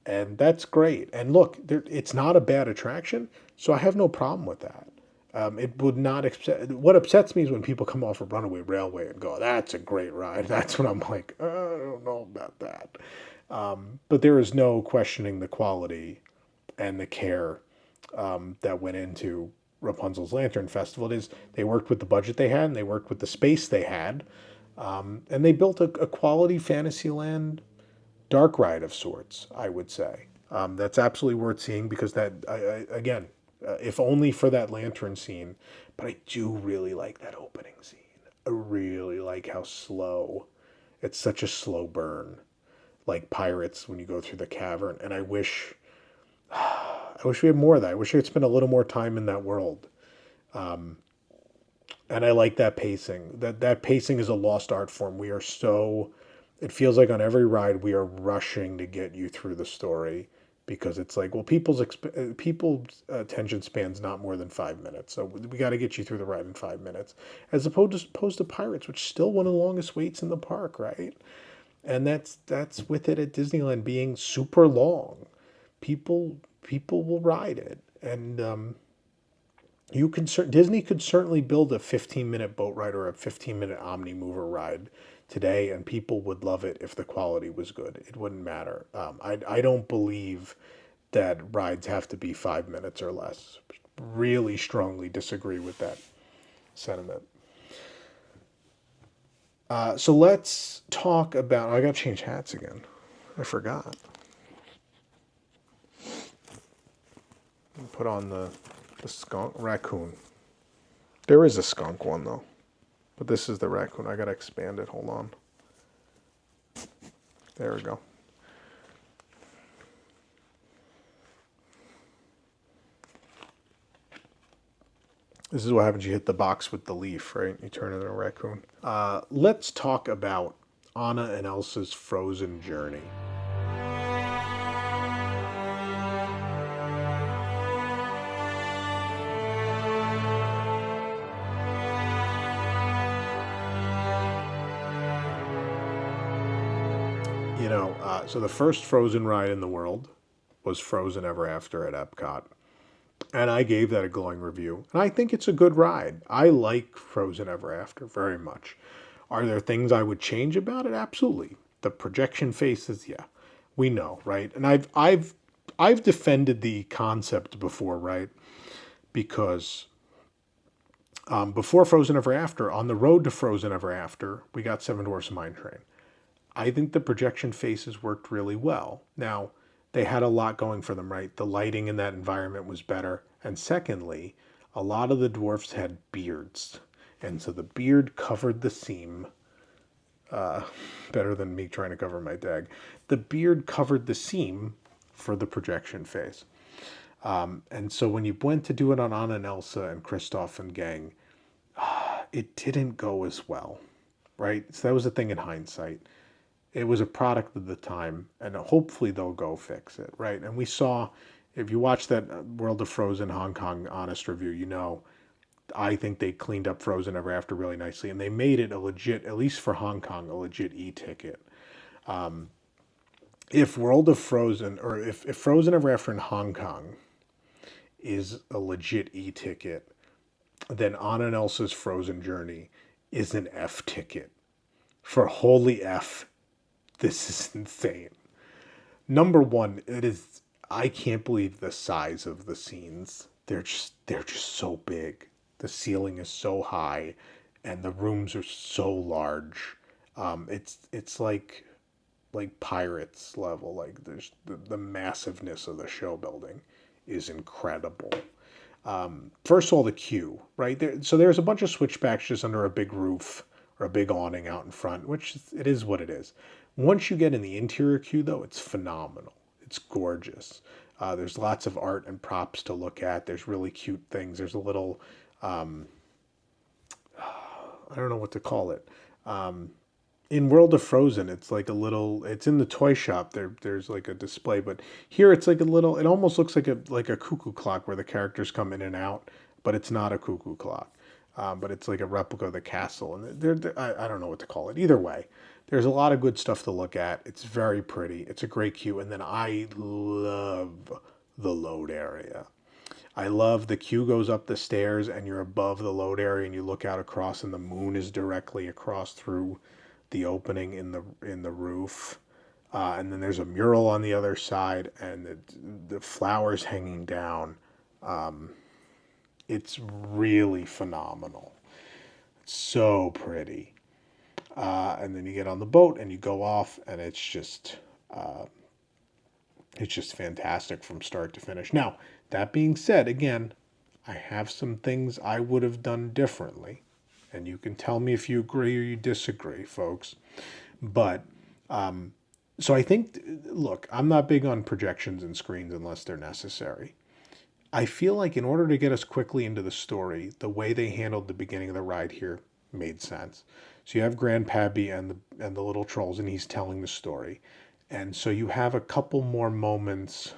And that's great. And look, it's not a bad attraction, so I have no problem with that. It would not upset. What upsets me is when people come off of Runaway Railway and go, that's a great ride. That's when I'm like, I don't know about that. But there is no questioning the quality and the care that went into Rapunzel's Lantern Festival. They worked with the budget they had, and they worked with the space they had, and they built a quality Fantasyland dark ride of sorts, I would say. That's absolutely worth seeing, because again, if only for that lantern scene, but I do really like that opening scene. I really like how slow, it's such a slow burn, like Pirates when you go through the cavern, and I wish I wish we had more of that. I wish I could spend a little more time in that world. Um, and I like that pacing. That pacing is a lost art form. We are so, it feels like on every ride we are rushing to get you through the story because it's like, well, people's attention span's not more than 5 minutes, so we got to get you through the ride in 5 minutes, as opposed to Pirates, which is still one of the longest waits in the park, right? And that's with it at Disneyland being super long. People will ride it, and Disney could certainly build a 15-minute boat ride or a 15-minute Omni Mover ride today, and people would love it if the quality was good. It wouldn't matter. I don't believe that rides have to be 5 minutes or less. Really strongly disagree with that sentiment. So let's talk about. Oh, I got to change hats again. I forgot. Put on the skunk raccoon. There is a skunk one though, but this is the raccoon. I gotta expand it. Hold on. There we go. This is what happens. You hit the box with the leaf, right? You turn it into a raccoon. Let's talk about Anna and Elsa's frozen journey. So the first Frozen ride in the world was Frozen Ever After at Epcot. And I gave that a glowing review. And I think it's a good ride. I like Frozen Ever After very much. Are there things I would change about it? Absolutely. The projection faces, yeah. We know, right? And I've defended the concept before, right? Because before Frozen Ever After, on the road to Frozen Ever After, we got Seven Dwarfs Mine Train. I think the projection faces worked really well. Now, they had a lot going for them, right? The lighting in that environment was better. And secondly, a lot of the dwarfs had beards. And so the beard covered the seam. Better than me trying to cover my dag. The beard covered the seam for the projection face. And so when you went to do it on Anna and Elsa and Kristoff and gang, it didn't go as well, right? So that was the thing in hindsight. It was a product of the time, and hopefully they'll go fix it, right? And we saw, if you watch that World of Frozen Hong Kong honest review, I think they cleaned up Frozen Ever After really nicely, and they made it a legit, at least for Hong Kong, a legit e-ticket. If World of Frozen, or if Frozen Ever After in Hong Kong is a legit e-ticket, then Anna and Elsa's Frozen Journey is an F ticket. For holy F, this is insane. Number one, I can't believe the size of the scenes. They're just so big. The ceiling is so high and the rooms are so large. It's like Pirates level. Like there's the massiveness of the show building is incredible. First of all, the queue, right? So there's a bunch of switchbacks just under a big roof or a big awning out in front, which it is what it is. Once you get in the interior queue, though, it's phenomenal. It's gorgeous. There's lots of art and props to look at. There's really cute things. There's a little, I don't know what to call it. In World of Frozen, it's like it's in the toy shop. There's like a display, but here it's like it almost looks like a cuckoo clock where the characters come in and out, but it's not a cuckoo clock. But it's like a replica of the castle, and I don't know what to call it. Either way, there's a lot of good stuff to look at. It's very pretty. It's a great queue, and then I love the load area. I love the queue goes up the stairs, and you're above the load area, and you look out across, and the moon is directly across through the opening in the roof. And then there's a mural on the other side, and the flowers hanging down. It's really phenomenal. It's so pretty. And then you get on the boat and you go off, and it's just fantastic from start to finish. Now, that being said, again, I have some things I would have done differently, and you can tell me if you agree or you disagree, folks. But So I think, look, I'm not big on projections and screens unless they're necessary. I feel like in order to get us quickly into the story, the way they handled the beginning of the ride here made sense. So you have Grandpappy and the little trolls, and he's telling the story, and so you have a couple more moments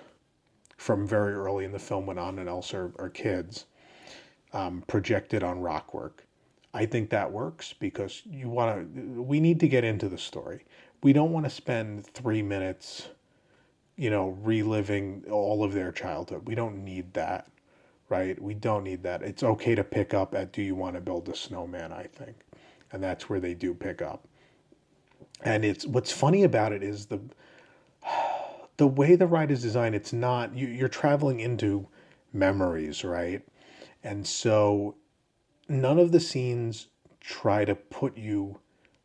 from very early in the film when Anna and Elsa are kids, projected on rockwork. I think that works because we need to get into the story. We don't want to spend 3 minutes, reliving all of their childhood. We don't need that, right? We don't need that. It's okay to pick up at do you want to build a snowman, I think. And that's where they do pick up. And it's what's funny about it is the way the ride is designed, it's not you're traveling into memories, right? And so none of the scenes try to put you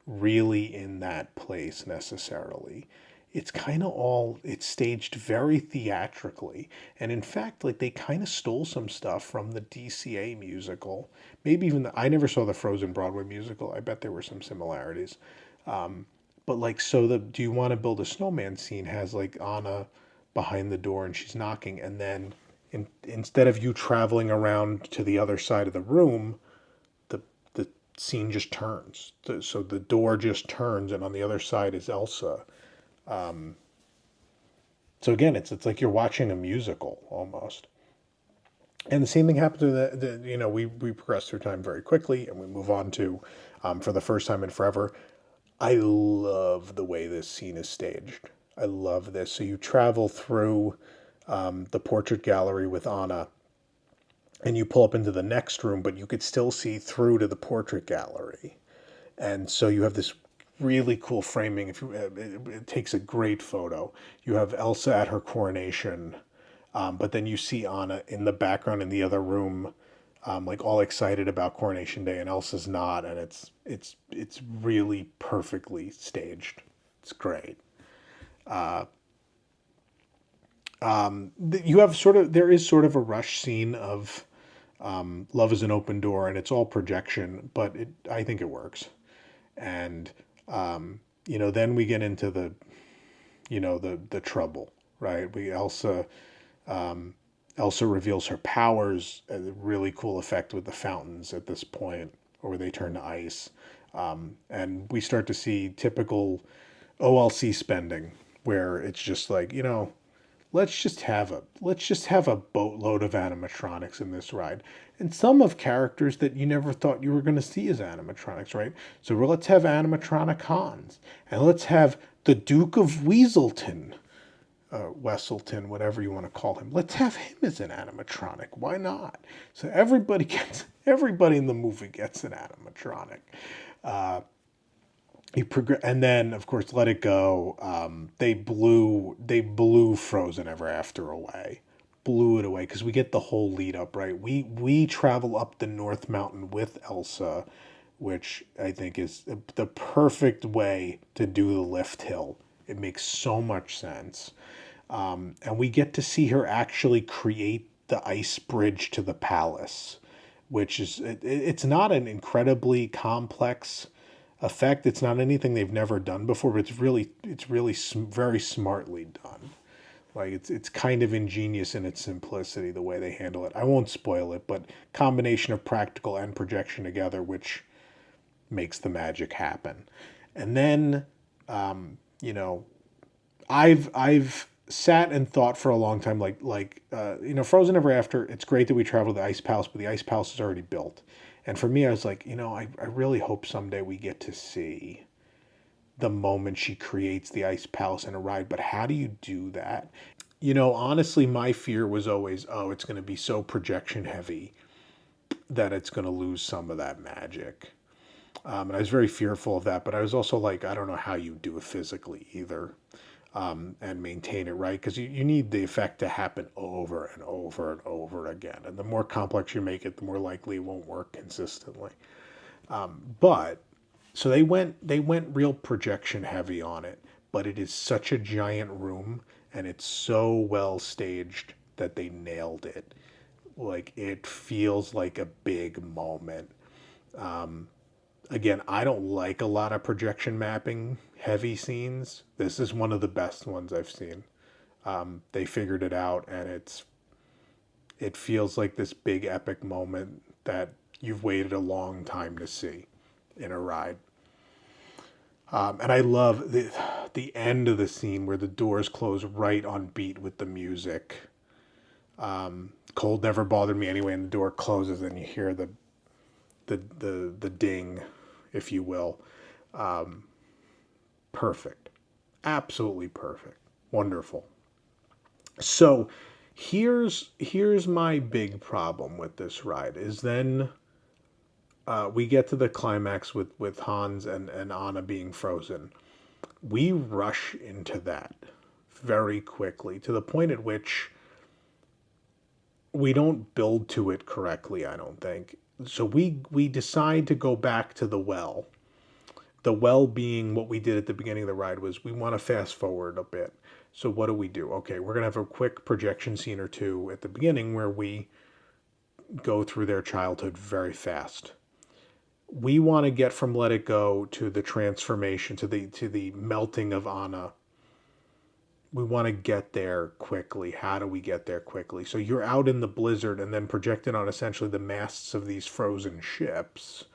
really in that place necessarily. It's kind of all it's staged very theatrically, and in fact, like they kind of stole some stuff from the DCA musical. Maybe even I never saw the Frozen Broadway musical. I bet there were some similarities. But like, so the do you want to build a snowman scene has like Anna behind the door and she's knocking, and then instead of you traveling around to the other side of the room, the scene just turns. So the door just turns, and on the other side is Elsa. So again, it's like you're watching a musical almost. And the same thing happens to we progress through time very quickly, and we move on to, for the first time in forever, I love the way this scene is staged. I love this. So you travel through the portrait gallery with Anna, and you pull up into the next room, but you could still see through to the portrait gallery. And so you have this really cool framing. If you, it takes a great photo. You have Elsa at her coronation, but then you see Anna in the background in the other room, like all excited about Coronation Day, and Elsa's not, and it's really perfectly staged. It's great. You have there is sort of a rush scene of love is an open door, and it's all projection, but I think it works. And then we get into the trouble, right? Elsa reveals her powers, a really cool effect with the fountains at this point, or where they turn to ice. And we start to see typical OLC spending, where it's just like, let's just have a boatload of animatronics in this ride, and some of characters that you never thought you were going to see as animatronics, right? So let's have animatronic Hans, and let's have the Duke of Weaselton, Wesselton, whatever you want to call him. Let's have him as an animatronic. Why not? So everybody in the movie gets an animatronic. And then of course Let It Go. They blew Frozen Ever After away, blew it away because we get the whole lead up, right. We travel up the North Mountain with Elsa, which I think is the perfect way to do the lift hill. It makes so much sense. And we get to see her actually create the ice bridge to the palace, which it's not an incredibly complex effect. It's not anything they've never done before, but it's really very smartly done. Like it's kind of ingenious in its simplicity the way they handle it. I won't spoil it, but combination of practical and projection together, which makes the magic happen. And then, you know, I've sat and thought for a long time, Frozen Ever After. It's great that we travel to the ice palace, but the ice palace is already built. And for me, I was like, I really hope someday we get to see the moment she creates the ice palace in a ride. But how do you do that? Honestly, my fear was always, oh, it's going to be so projection heavy that it's going to lose some of that magic. And I was very fearful of that. But I was also like, I don't know how you do it physically either, and maintain it, right? Because you need the effect to happen over and over and over again. And the more complex you make it, the more likely it won't work consistently. But so they went real projection heavy on it, but it is such a giant room and it's so well staged that they nailed it. Like it feels like a big moment. Again, I don't like a lot of projection mapping heavy scenes. This is one of the best ones I've seen. They figured it out, and it feels like this big epic moment that you've waited a long time to see in a ride. And I love the end of the scene where the doors close right on beat with the music. Cold never bothered me anyway, and the door closes, and you hear the ding, if you will. Perfect, absolutely perfect, wonderful. So here's my big problem with this ride is then we get to the climax with Hans and Anna being frozen. We rush into that very quickly to the point at which we don't build to it correctly, I don't think. So we decide to go back to the well. The well being what we did at the beginning of the ride was we want to fast forward a bit. So what do? Okay, we're going to have a quick projection scene or two at the beginning where we go through their childhood very fast. We want to get from Let It Go to the transformation to the melting of Anna. We want to get there quickly. How do we get there quickly? So you're out in the blizzard and then projected on essentially the masts of these frozen ships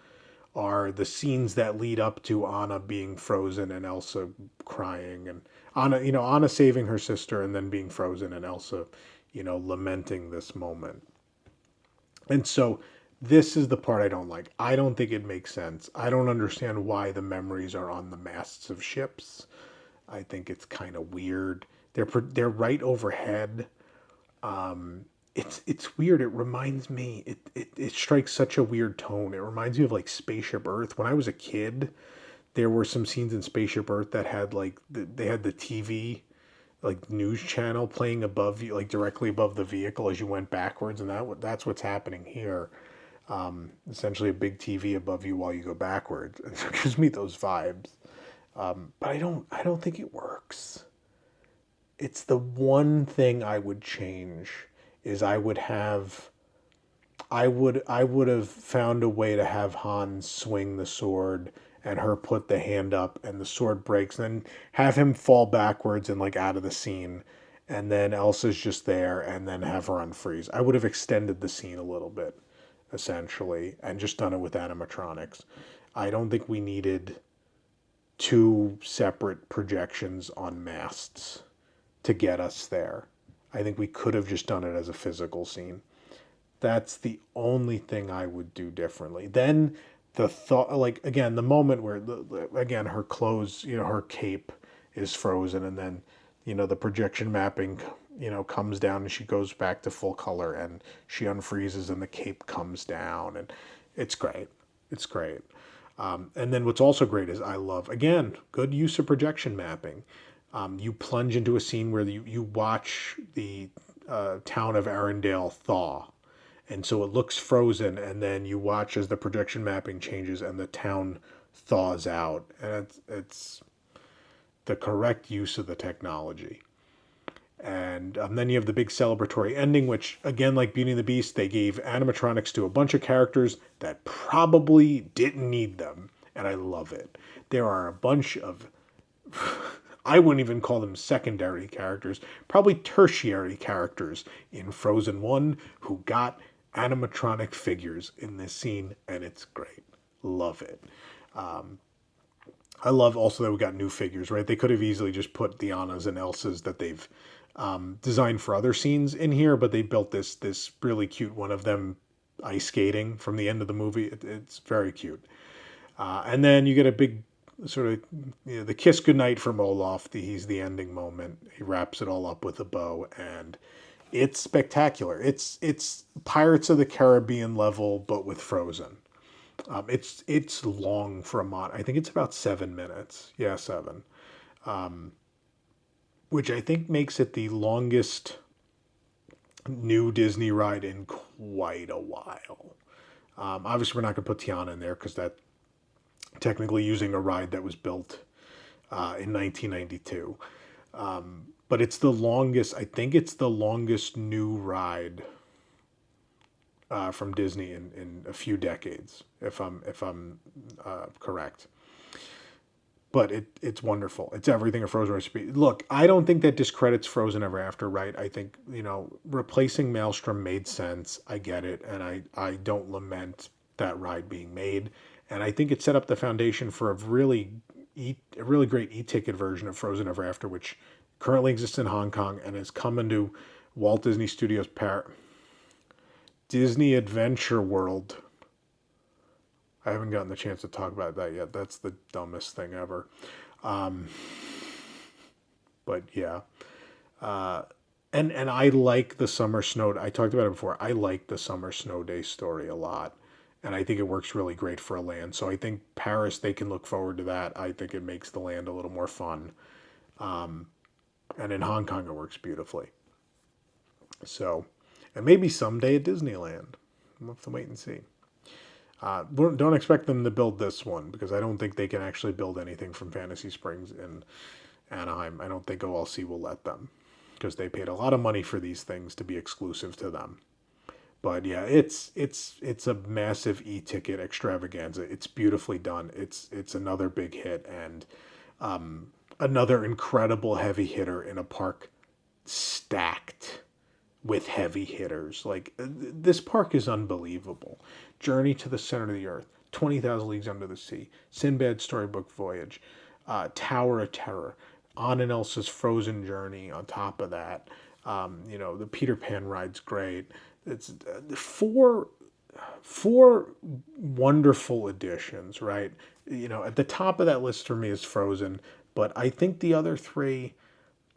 are the scenes that lead up to Anna being frozen and Elsa crying and Anna saving her sister and then being frozen and Elsa, lamenting this moment. And so this is the part I don't like. I don't think it makes sense. I don't understand why the memories are on the masts of ships. I think it's kind of weird. They're right overhead. It's weird. It reminds me. It strikes such a weird tone. It reminds me of like Spaceship Earth. When I was a kid, there were some scenes in Spaceship Earth that had like they had the TV like news channel playing above you, like directly above the vehicle as you went backwards, and that's what's happening here. Essentially, a big TV above you while you go backwards. It gives me those vibes. But I don't think it works. It's the one thing I would change is I would have found a way to have Han swing the sword and her put the hand up and the sword breaks, and then have him fall backwards and like out of the scene, and then Elsa's just there, and then have her unfreeze. I would have extended the scene a little bit, essentially, and just done it with animatronics. I don't think we needed two separate projections on masts to get us there. I think we could have just done it as a physical scene. That's the only thing I would do differently. Then the thought, like again, the moment where again her clothes, her cape is frozen, and then the projection mapping, comes down and she goes back to full color and she unfreezes and the cape comes down and it's great. It's great. And then what's also great is I love, again, good use of projection mapping. You plunge into a scene where you watch the town of Arendelle thaw. And so it looks frozen, and then you watch as the projection mapping changes and the town thaws out. And it's the correct use of the technology. And then you have the big celebratory ending, which, again, like Beauty and the Beast, they gave animatronics to a bunch of characters that probably didn't need them. And I love it. There are a bunch of, I wouldn't even call them secondary characters, probably tertiary characters in Frozen 1 who got animatronic figures in this scene, and it's great. Love it. I love also that we got new figures, right? They could have easily just put the Annas and Elsas that they've designed for other scenes in here, but they built this really cute one of them ice skating from the end of the movie. It's very cute. And then you get a big sort of the kiss goodnight from Olaf. He's the ending moment. He wraps it all up with a bow, and it's spectacular. It's Pirates of the Caribbean level, but with Frozen. It's long for a mod. I think it's about 7 minutes. Yeah, 7. Which I think makes it the longest new Disney ride in quite a while. Obviously, we're not going to put Tiana in there because that technically using a ride that was built in 1992. But it's the longest, I think it's the longest new ride from Disney in a few decades, if I'm correct. But it's wonderful. It's everything a Frozen recipe. Look, I don't think that discredits Frozen Ever After, right? I think, replacing Maelstrom made sense. I get it, and I don't lament that ride being made. And I think it set up the foundation for a really great e-ticket version of Frozen Ever After, which currently exists in Hong Kong and is coming to Walt Disney Studios Disney Adventure World. I haven't gotten the chance to talk about that yet. That's the dumbest thing ever. But yeah. And I like the summer snow. I talked about it before. I like the summer snow day story a lot. And I think it works really great for a land. So I think Paris, they can look forward to that. I think it makes the land a little more fun. And in Hong Kong, it works beautifully. So, and maybe someday at Disneyland. We'll have to wait and see. Don't expect them to build this one because I don't think they can actually build anything from Fantasy Springs in Anaheim. I don't think OLC will let them because they paid a lot of money for these things to be exclusive to them. But yeah, it's a massive e-ticket extravaganza. It's beautifully done. It's another big hit and another incredible heavy hitter in a park stacked with heavy hitters. Like, this park is unbelievable. Journey to the Center of the Earth, 20,000 Leagues Under the Sea, Sinbad's Storybook Voyage, Tower of Terror, Anna and Elsa's Frozen Journey on top of that. The Peter Pan ride's great. It's four wonderful additions, right? At the top of that list for me is Frozen, but I think the other three,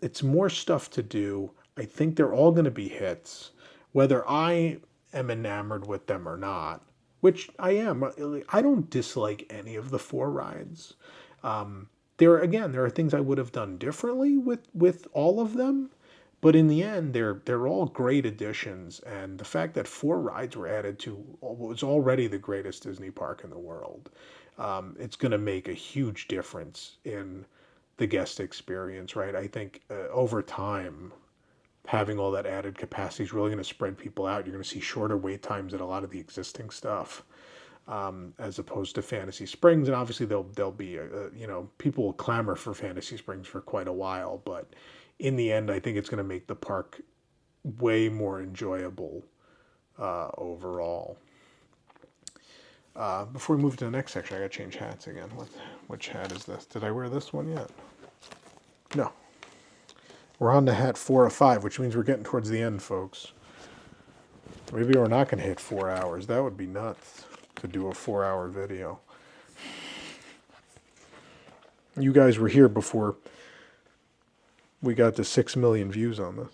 it's more stuff to do. I think they're all going to be hits, whether I am enamored with them or not, which I am. I don't dislike any of the four rides. There are things I would have done differently with all of them, but in the end, they're all great additions. And the fact that four rides were added to what was already the greatest Disney park in the world, it's going to make a huge difference in the guest experience, right? I think over time, having all that added capacity is really going to spread people out. You're going to see shorter wait times at a lot of the existing stuff, as opposed to Fantasy Springs. And obviously, there'll be people will clamor for Fantasy Springs for quite a while. But in the end, I think it's going to make the park way more enjoyable overall. Before we move to the next section, I got to change hats again. Which hat is this? Did I wear this one yet? No. We're on to hat 4 of 5, which means we're getting towards the end, folks. Maybe we're not going to hit 4 hours. That would be nuts to do a 4-hour video. You guys were here before we got to 6 million views on this.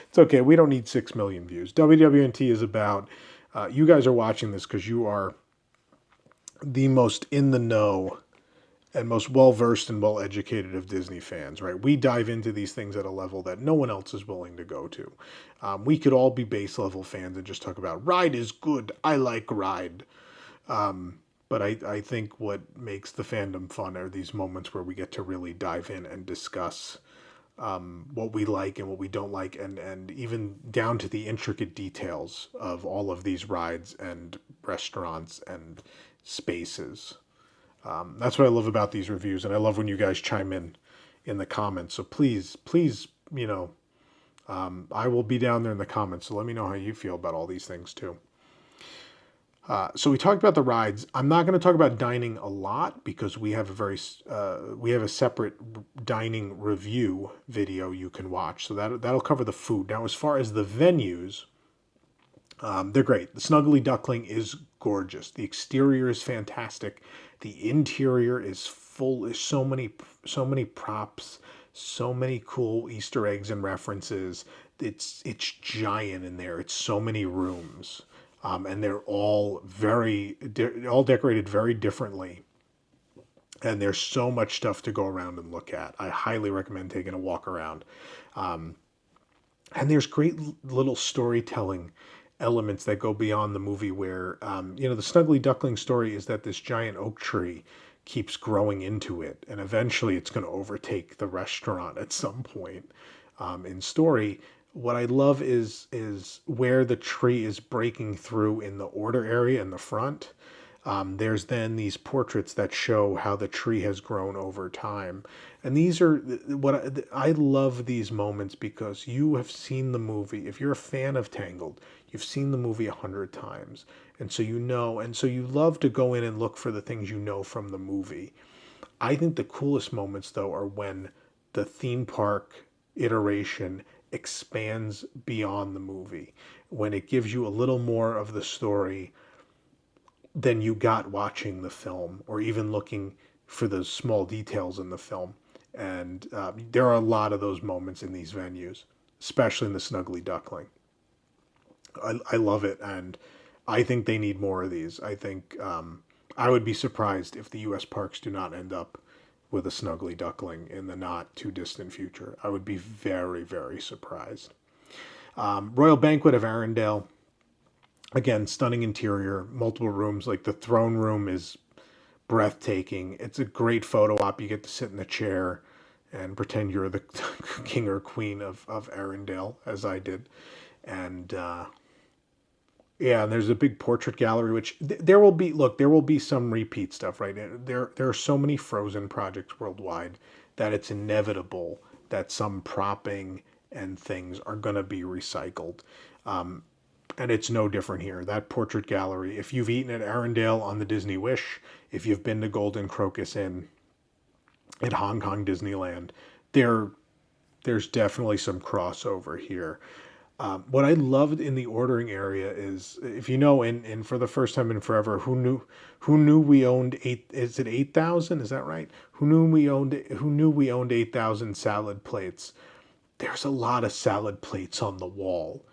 It's okay. We don't need 6 million views. WWNT is about, you guys are watching this because you are the most in the know and most well-versed and well-educated of Disney fans, right? We dive into these things at a level that no one else is willing to go to. We could all be base-level fans and just talk about, ride is good, I like ride. But I think what makes the fandom fun are these moments where we get to really dive in and discuss what we like and what we don't like, and even down to the intricate details of all of these rides and restaurants and spaces. That's what I love about these reviews, and I love when you guys chime in the comments. So please, I will be down there in the comments, so let me know how you feel about all these things too. So we talked about the rides. I'm not going to talk about dining a lot because we have a separate dining review video you can watch. So that'll cover the food. Now, as far as the venues, they're great. The Snuggly Duckling is gorgeous. The exterior is fantastic. The interior is full. There's so many props, so many cool Easter eggs and references. It's giant in there. It's so many rooms, and they're all all decorated very differently. And there's so much stuff to go around and look at. I highly recommend taking a walk around. And there's great little storytelling elements that go beyond the movie where, the Snuggly Duckling story is that this giant oak tree keeps growing into it, and eventually it's going to overtake the restaurant at some point in story. What I love is where the tree is breaking through in the order area in the front. There's then these portraits that show how the tree has grown over time, and these are what I love these moments because you have seen the movie. If you're a fan of Tangled, you've seen the movie 100 times, and so you know, and so you love to go in and look for the things you know from the movie. I think the coolest moments, though, are when the theme park iteration expands beyond the movie, when it gives you a little more of the story than you got watching the film, or even looking for the small details in the film. And there are a lot of those moments in these venues, especially in the Snuggly Duckling. I love it, and I think they need more of these. I think I would be surprised if the U.S. parks do not end up with a Snuggly Duckling in the not too distant future. I would be very, very surprised. Royal Banquet of Arendelle, again, stunning interior, multiple rooms. Like the throne room is breathtaking. It's a great photo op. You get to sit in the chair and pretend you're the king or queen of Arendelle, as I did. And yeah, and there's a big portrait gallery, which there will be. Look, there will be some repeat stuff, right? There are so many Frozen projects worldwide that it's inevitable that some propping and things are going to be recycled. And it's no different here. That portrait gallery, if you've eaten at Arendelle on the Disney Wish, if you've been to Golden Crocus Inn at Hong Kong Disneyland, there there's definitely some crossover here. What I loved in the ordering area is, if you know, in for the first time in forever, who knew we owned eight? Is it 8,000? Is that right? Who knew we owned 8,000 salad plates? There's a lot of salad plates on the wall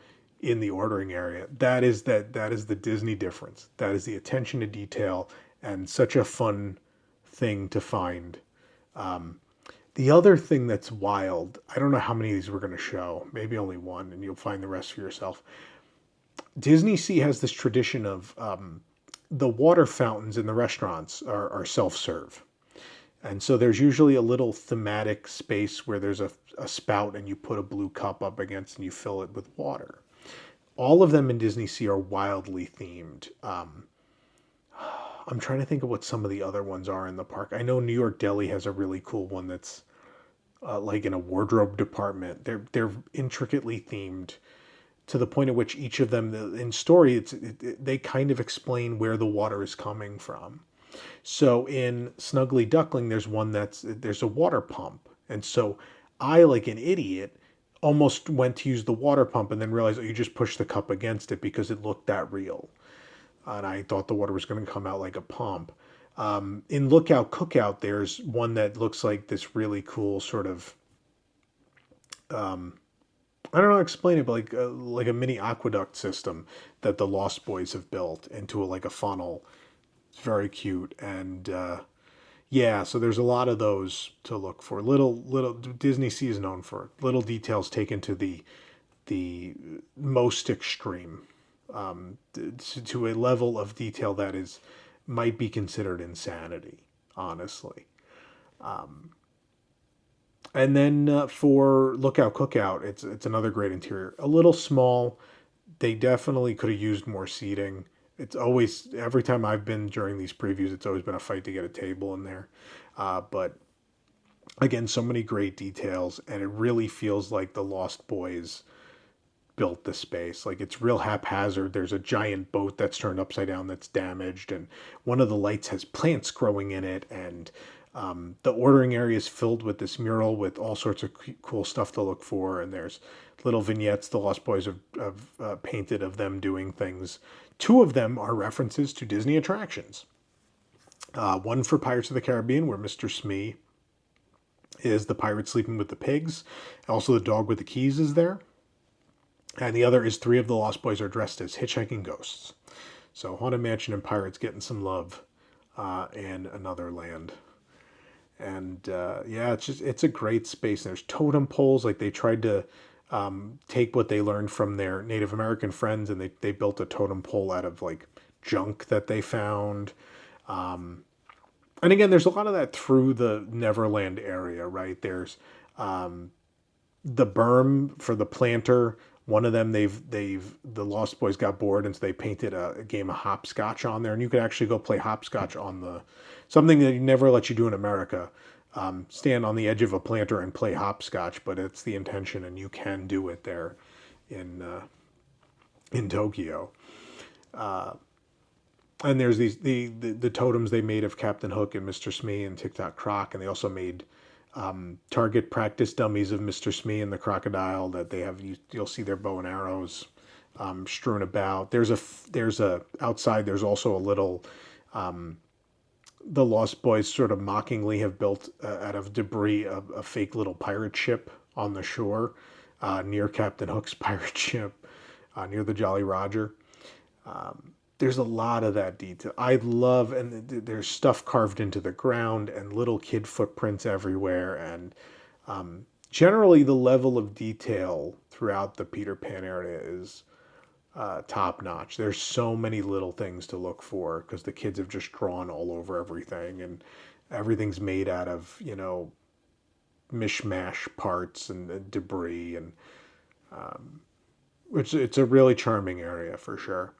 in the ordering area. That is the Disney difference. That is the attention to detail, and such a fun thing to find. The other thing that's wild, I don't know how many of these we're going to show, maybe only one, and you'll find the rest for yourself. DisneySea has this tradition of the water fountains in the restaurants are self serve. And so there's usually a little thematic space where there's a spout and you put a blue cup up against and you fill it with water. All of them in DisneySea are wildly themed. I'm trying to think of what some of the other ones are in the park. I know New York Deli has a really cool one that's like in a wardrobe department. They're intricately themed to the point at which each of them in story they kind of explain where the water is coming from. So in Snuggly Duckling, there's a water pump, and so I, like an idiot, almost went to use the water pump and then realized, oh, you just push the cup against it because it looked that real, and I thought the water was going to come out like a pump. In Lookout Cookout, there's one that looks like this really cool sort of I don't know how to explain it, but like a mini aqueduct system that the Lost Boys have built into like a funnel. It's very cute, and yeah, so there's a lot of those to look for. Little DisneySea is known for little details taken to the most extreme, to a level of detail that is might be considered insanity, honestly. And then for Lookout Cookout, it's another great interior. A little small. They definitely could have used more seating. It's always, every time I've been during these previews, it's always been a fight to get a table in there. But again, so many great details, and it really feels like the Lost Boys built the space. Like, it's real haphazard. There's a giant boat that's turned upside down that's damaged, and one of the lights has plants growing in it, and the ordering area is filled with this mural with all sorts of cool stuff to look for, and there's little vignettes the Lost Boys have painted of them doing things. Two of them are references to Disney attractions. One for Pirates of the Caribbean, where Mr. Smee is the pirate sleeping with the pigs. Also, the dog with the keys is there. And the other is three of the Lost Boys are dressed as hitchhiking ghosts. So Haunted Mansion and Pirates getting some love in another land. And yeah, it's a great space. There's totem poles. Like, they tried to take what they learned from their Native American friends, and they built a totem pole out of like junk that they found. And again, there's a lot of that through the Neverland area, right? There's the berm for the planter. One of them, the Lost Boys got bored, and so they painted a game of hopscotch on there, and you could actually go play hopscotch on the something that you never let you do in America. Stand on the edge of a planter and play hopscotch, but it's the intention, and you can do it there in Tokyo. And there's the totems they made of Captain Hook and Mr. Smee and Tick Tock Croc, and they also made target practice dummies of Mr. Smee and the crocodile that they have. You'll see their bow and arrows strewn about. There's a outside. There's also a little. The Lost Boys sort of mockingly have built out of debris a fake little pirate ship on the shore near Captain Hook's pirate ship near the Jolly Roger. There's a lot of that detail. I love, and there's stuff carved into the ground and little kid footprints everywhere. And generally, the level of detail throughout the Peter Pan area is top notch. There's so many little things to look for because the kids have just drawn all over everything, and everything's made out of, mishmash parts and debris. And it's a really charming area for sure.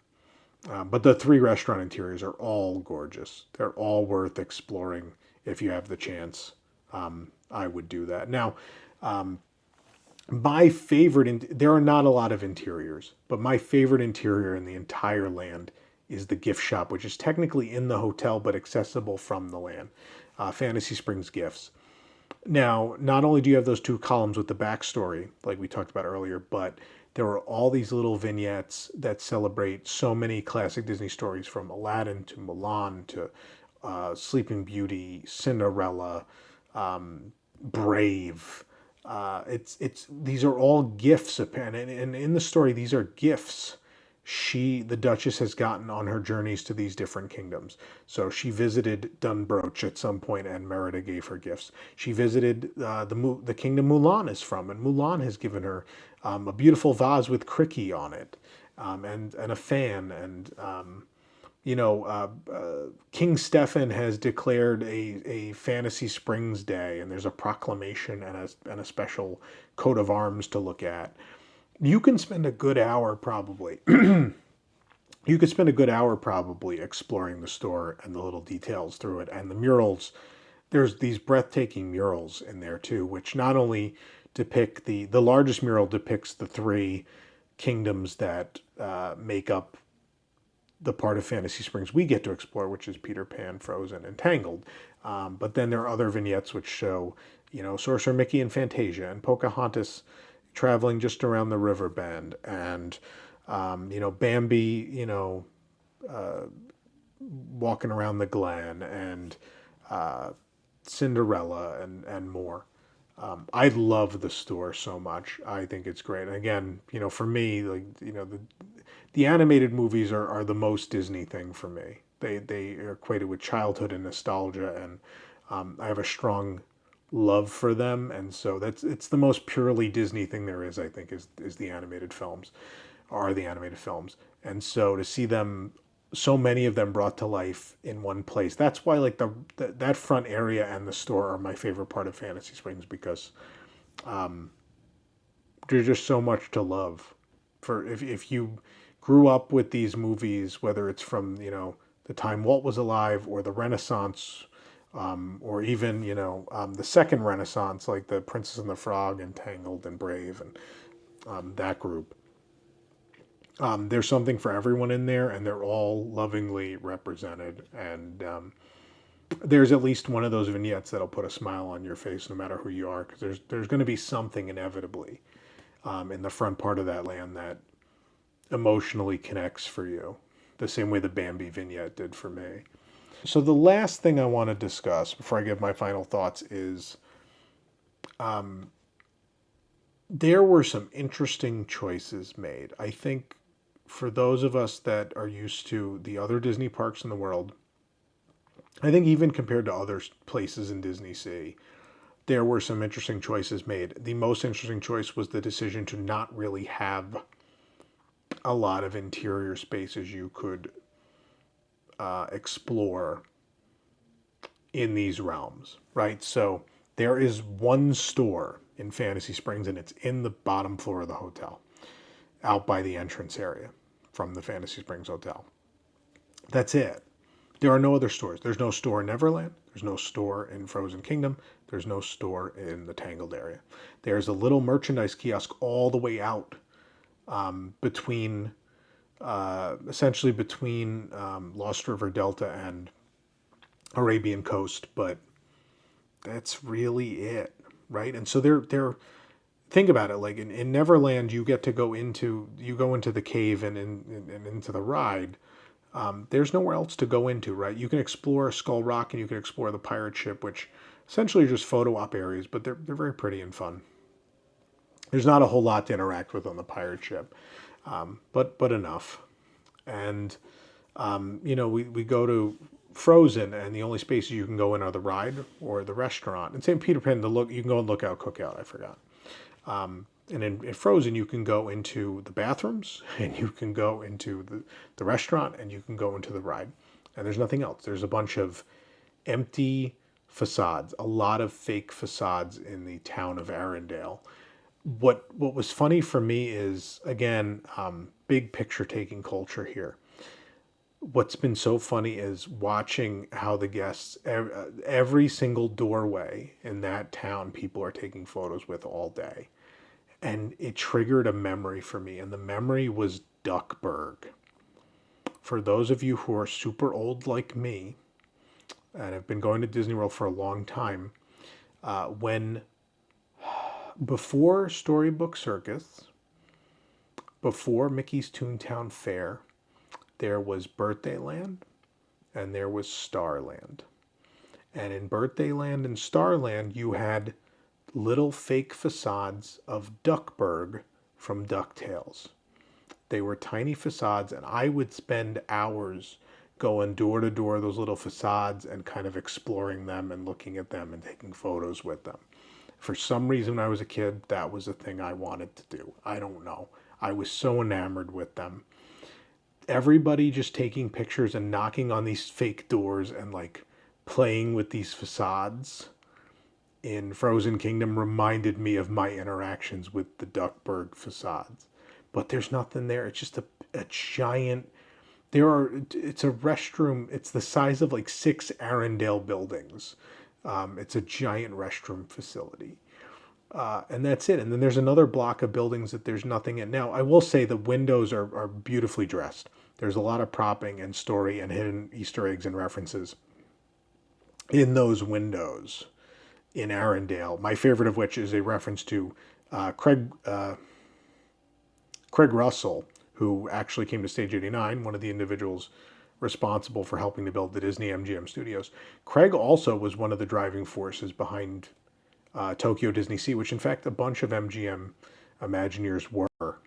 But the 3 restaurant interiors are all gorgeous. They're all worth exploring if you have the chance. I would do that. Now, my favorite, there are not a lot of interiors, but my favorite interior in the entire land is the gift shop, which is technically in the hotel but accessible from the land. Fantasy Springs Gifts. Now, not only do you have those 2 columns with the backstory, like we talked about earlier, but there are all these little vignettes that celebrate so many classic Disney stories, from Aladdin to Mulan to Sleeping Beauty, Cinderella, Brave. It's these are all gifts, and in the story, these are gifts the Duchess has gotten on her journeys to these different kingdoms. So she visited Dunbroach at some point, and Merida gave her gifts. She visited the kingdom Mulan is from, and Mulan has given her a beautiful vase with Cricky on it, and a fan. And King Stefan has declared a Fantasy Springs Day, and there's a proclamation and a special coat of arms to look at. You can spend a good hour probably. You could spend a good hour probably exploring the store and the little details through it. And the murals, there's these breathtaking murals in there too, which not only depict the largest mural depicts the 3 kingdoms that make up the part of Fantasy Springs we get to explore, which is Peter Pan, Frozen, and Tangled. But then there are other vignettes which show, Sorcerer Mickey and Fantasia, and Pocahontas traveling just around the river bend, and Bambi, walking around the glen, and Cinderella, and more. I love the store so much. I think it's great. And again, for me, the animated movies are the most Disney thing for me. They are equated with childhood and nostalgia, and I have a strong love for them, and so it's the most purely Disney thing there is. I think is the animated films, are the animated films, and so to see them, so many of them brought to life in one place. That's why that front area and the store are my favorite part of Fantasy Springs, because there's just so much to love. For if you grew up with these movies, whether it's from the time Walt was alive, or the Renaissance, or even the second Renaissance, like the Princess and the Frog and Tangled and Brave, and that group. There's something for everyone in there, and they're all lovingly represented. And there's at least one of those vignettes that'll put a smile on your face, no matter who you are, because there's going to be something inevitably in the front part of that land that emotionally connects for you, the same way the Bambi vignette did for me. So the last thing I want to discuss before I give my final thoughts is there were some interesting choices made. I think for those of us that are used to the other Disney parks in the world, I think even compared to other places in DisneySea, there were some interesting choices made. The most interesting choice was the decision to not really have a lot of interior spaces you could explore in these realms, right? So there is one store in Fantasy Springs, and it's in the bottom floor of the hotel, out by the entrance area from the Fantasy Springs Hotel. That's it. There are no other stores. There's no store in Neverland. There's no store in Frozen Kingdom. There's no store in the Tangled area. There's a little merchandise kiosk all the way out between, essentially between Lost River Delta and Arabian Coast, but that's really it, right? And so they're think about it, like in Neverland, you get to go into the cave and into the ride. There's nowhere else to go into, right? You can explore Skull Rock and you can explore the pirate ship, which essentially are just photo op areas, but they're very pretty and fun. There's not a whole lot to interact with on the pirate ship, but enough. And we go to Frozen, and the only spaces you can go in are the ride or the restaurant. And St. Peter Pan, you can go and Lookout Cookout. I forgot. And in Frozen, you can go into the bathrooms, and you can go into the restaurant, and you can go into the ride. And there's nothing else. There's a bunch of empty facades, a lot of fake facades in the town of Arendelle. What was funny for me is, again, big picture taking culture here. What's been so funny is watching how the guests, every single doorway in that town, people are taking photos with all day. And it triggered a memory for me, and the memory was Duckburg. For those of you who are super old like me, and have been going to Disney World for a long time, before Storybook Circus, before Mickey's Toontown Fair, there was Birthdayland and there was Starland. And in Birthdayland and Starland, you had little fake facades of Duckburg from DuckTales. They were tiny facades, and I would spend hours going door to door, those little facades, and kind of exploring them and looking at them and taking photos with them. For some reason, when I was a kid, that was a thing I wanted to do. I don't know. I was so enamored with them. Everybody just taking pictures and knocking on these fake doors and like playing with these facades in Frozen Kingdom reminded me of my interactions with the Duckburg facades. But there's nothing there. It's just a giant, it's a restroom. It's the size of like 6 Arendelle buildings. It's a giant restroom facility. And that's it. And then there's another block of buildings that there's nothing in. Now, I will say the windows are beautifully dressed. There's a lot of propping and story and hidden Easter eggs and references in those windows in Arendelle. My favorite of which is a reference to Craig Russell, who actually came to Stage 89, one of the individuals responsible for helping to build the Disney MGM studios. Craig also was one of the driving forces behind Tokyo DisneySea, which in fact a bunch of MGM Imagineers were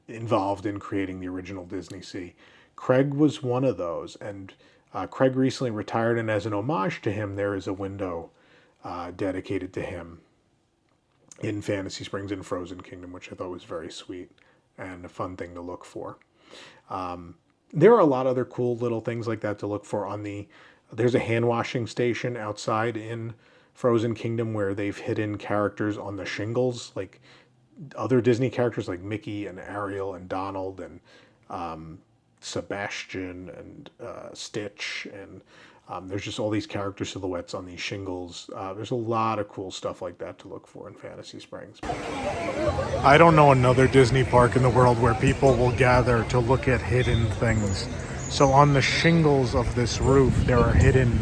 involved in creating the original DisneySea. Craig was one of those, and Craig recently retired, and as an homage to him, there is a window dedicated to him in Fantasy Springs and Frozen Kingdom, which I thought was very sweet and a fun thing to look for. There are a lot of other cool little things like that to look for. There's a hand washing station outside in Frozen Kingdom where they've hidden characters on the shingles, like other Disney characters like Mickey and Ariel and Donald and Sebastian and Stitch, and there's just all these character silhouettes on these shingles. There's a lot of cool stuff like that to look for in Fantasy Springs. I don't know another Disney park in the world where people will gather to look at hidden things. So on the shingles of this roof, there are hidden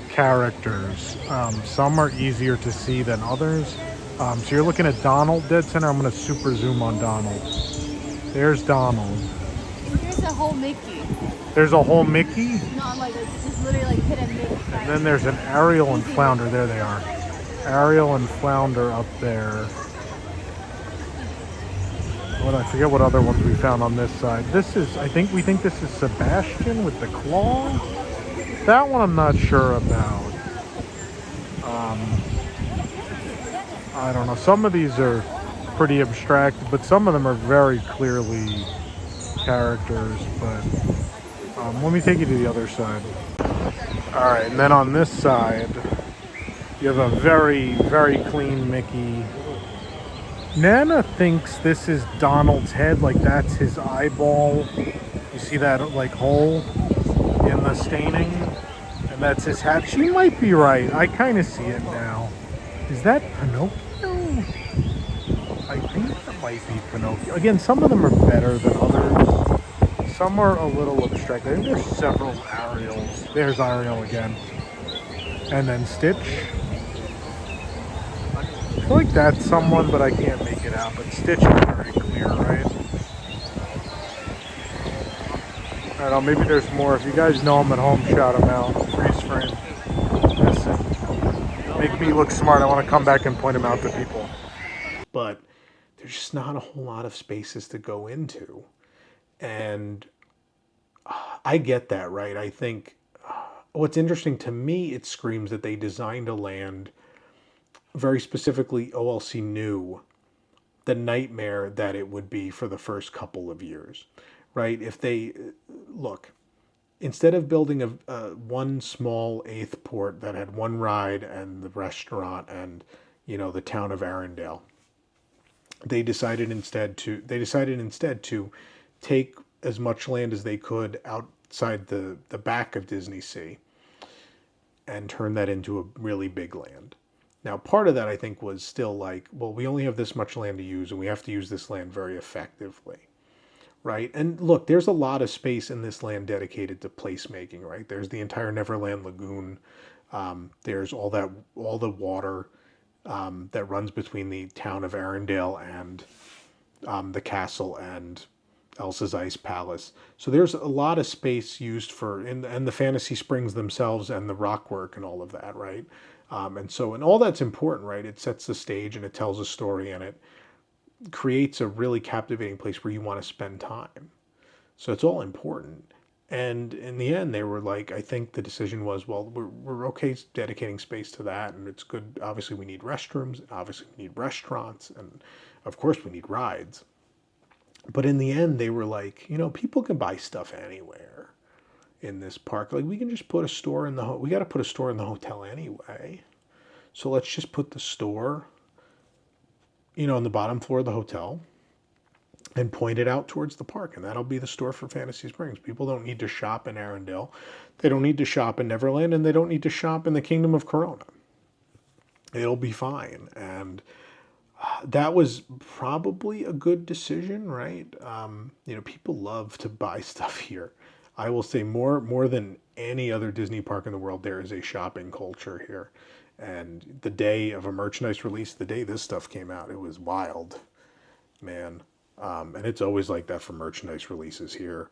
characters. Some are easier to see than others. So you're looking at Donald dead center. I'm going to super zoom on Donald. There's Donald. There's a whole Mickey. There's a whole Mickey? No, like it's just literally like hidden Mickey. And then there's an Ariel and Flounder. There they are. Ariel and Flounder up there. I forget what other ones we found on this side. We think this is Sebastian with the claw. That one I'm not sure about. I don't know. Some of these are pretty abstract, but some of them are very clearly characters. But let me take you to the other side. All right, and then on this side, You have a very, very clean Mickey. Nana thinks this is Donald's head, like that's his eyeball. You see that like hole in the staining? And that's his hat. She might be right. I kind of see it now. Is that Pinocchio? I think that might be Pinocchio. Again, some of them are better than others. Some are a little abstract. I think there's several Ariels. There's Ariel again. And then Stitch. I feel like that's someone, but I can't make it out. But Stitch is very clear, right? I don't know, maybe there's more. If you guys know them at home, shout them out. Freeze frame. Listen. Make me look smart. I want to come back and point them out to people. But there's just not a whole lot of spaces to go into. And I get that, right? I think what's interesting to me, it screams that they designed a land very specifically. OLC knew the nightmare that it would be for the first couple of years, right? If they look, instead of building a one small eighth port that had one ride and the restaurant and the town of Arendelle, they decided instead to take as much land as they could outside the back of DisneySea and turn that into a really big land. Now, part of that I think was still like, well, we only have this much land to use and we have to use this land very effectively, right? And look, there's a lot of space in this land dedicated to placemaking, right? There's the entire Neverland Lagoon. There's all the water that runs between the town of Arendelle and the castle and Elsa's Ice Palace. So there's a lot of space used for, and the Fantasy Springs themselves and the rock work and all of that, right? And all that's important, right? It sets the stage and it tells a story and it creates a really captivating place where you want to spend time. So it's all important. And in the end, they were like, I think the decision was, well, we're okay dedicating space to that. And it's good. Obviously, we need restrooms. Obviously, we need restaurants. And of course, we need rides. But in the end, they were like, people can buy stuff anywhere in this park. Like, we can just put a store in we got to put a store in the hotel anyway. So let's just put the store, on the bottom floor of the hotel and point it out towards the park. And that'll be the store for Fantasy Springs. People don't need to shop in Arendelle. They don't need to shop in Neverland, and they don't need to shop in the Kingdom of Corona. It'll be fine. And that was probably a good decision, right? People love to buy stuff here. I will say more than any other Disney park in the world, there is a shopping culture here. And the day of a merchandise release, the day this stuff came out, it was wild, man. And it's always like that for merchandise releases here.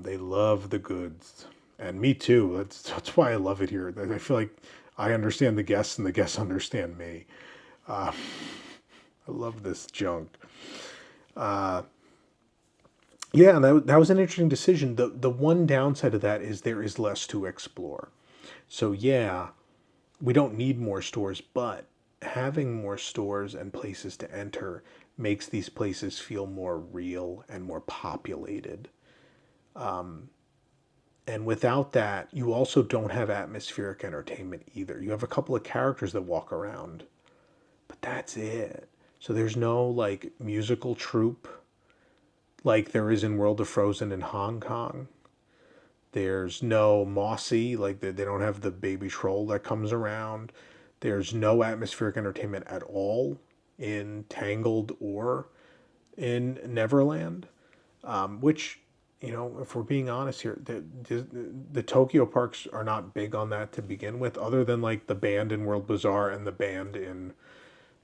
They love the goods, and me too. That's why I love it here. I feel like I understand the guests, and the guests understand me. I love this junk. Yeah, and that was an interesting decision. The one downside of that is there is less to explore. So yeah, we don't need more stores, but having more stores and places to enter makes these places feel more real and more populated. And without that, you also don't have atmospheric entertainment either. You have a couple of characters that walk around, but that's it. So there's no like musical troupe like there is in World of Frozen in Hong Kong. There's no Mossy, like they don't have the baby troll that comes around. There's no atmospheric entertainment at all in Tangled or in Neverland, which, if we're being honest here, the Tokyo parks are not big on that to begin with, other than like the band in World Bazaar and the band in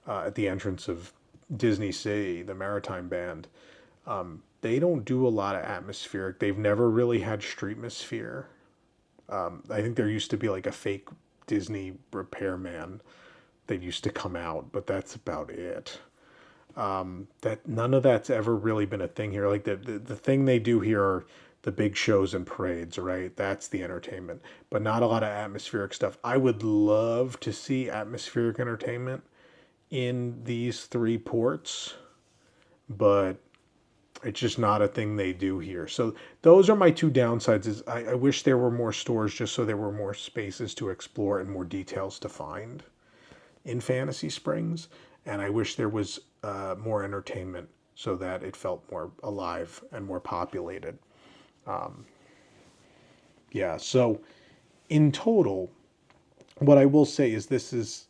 at the entrance of DisneySea, the Maritime Band. They don't do a lot of atmospheric. They've never really had Streetmosphere. I think there used to be like a fake Disney repairman that used to come out, but that's about it. That none of that's ever really been a thing here. Like the thing they do here are the big shows and parades, right? That's the entertainment, but not a lot of atmospheric stuff. I would love to see atmospheric entertainment in these three ports, but It's just not a thing they do here. So those are my two downsides. Is I wish there were more stores just so there were more spaces to explore and more details to find in Fantasy Springs. And I wish there was more entertainment so that it felt more alive and more populated. Yeah, so in total, what I will say is this is,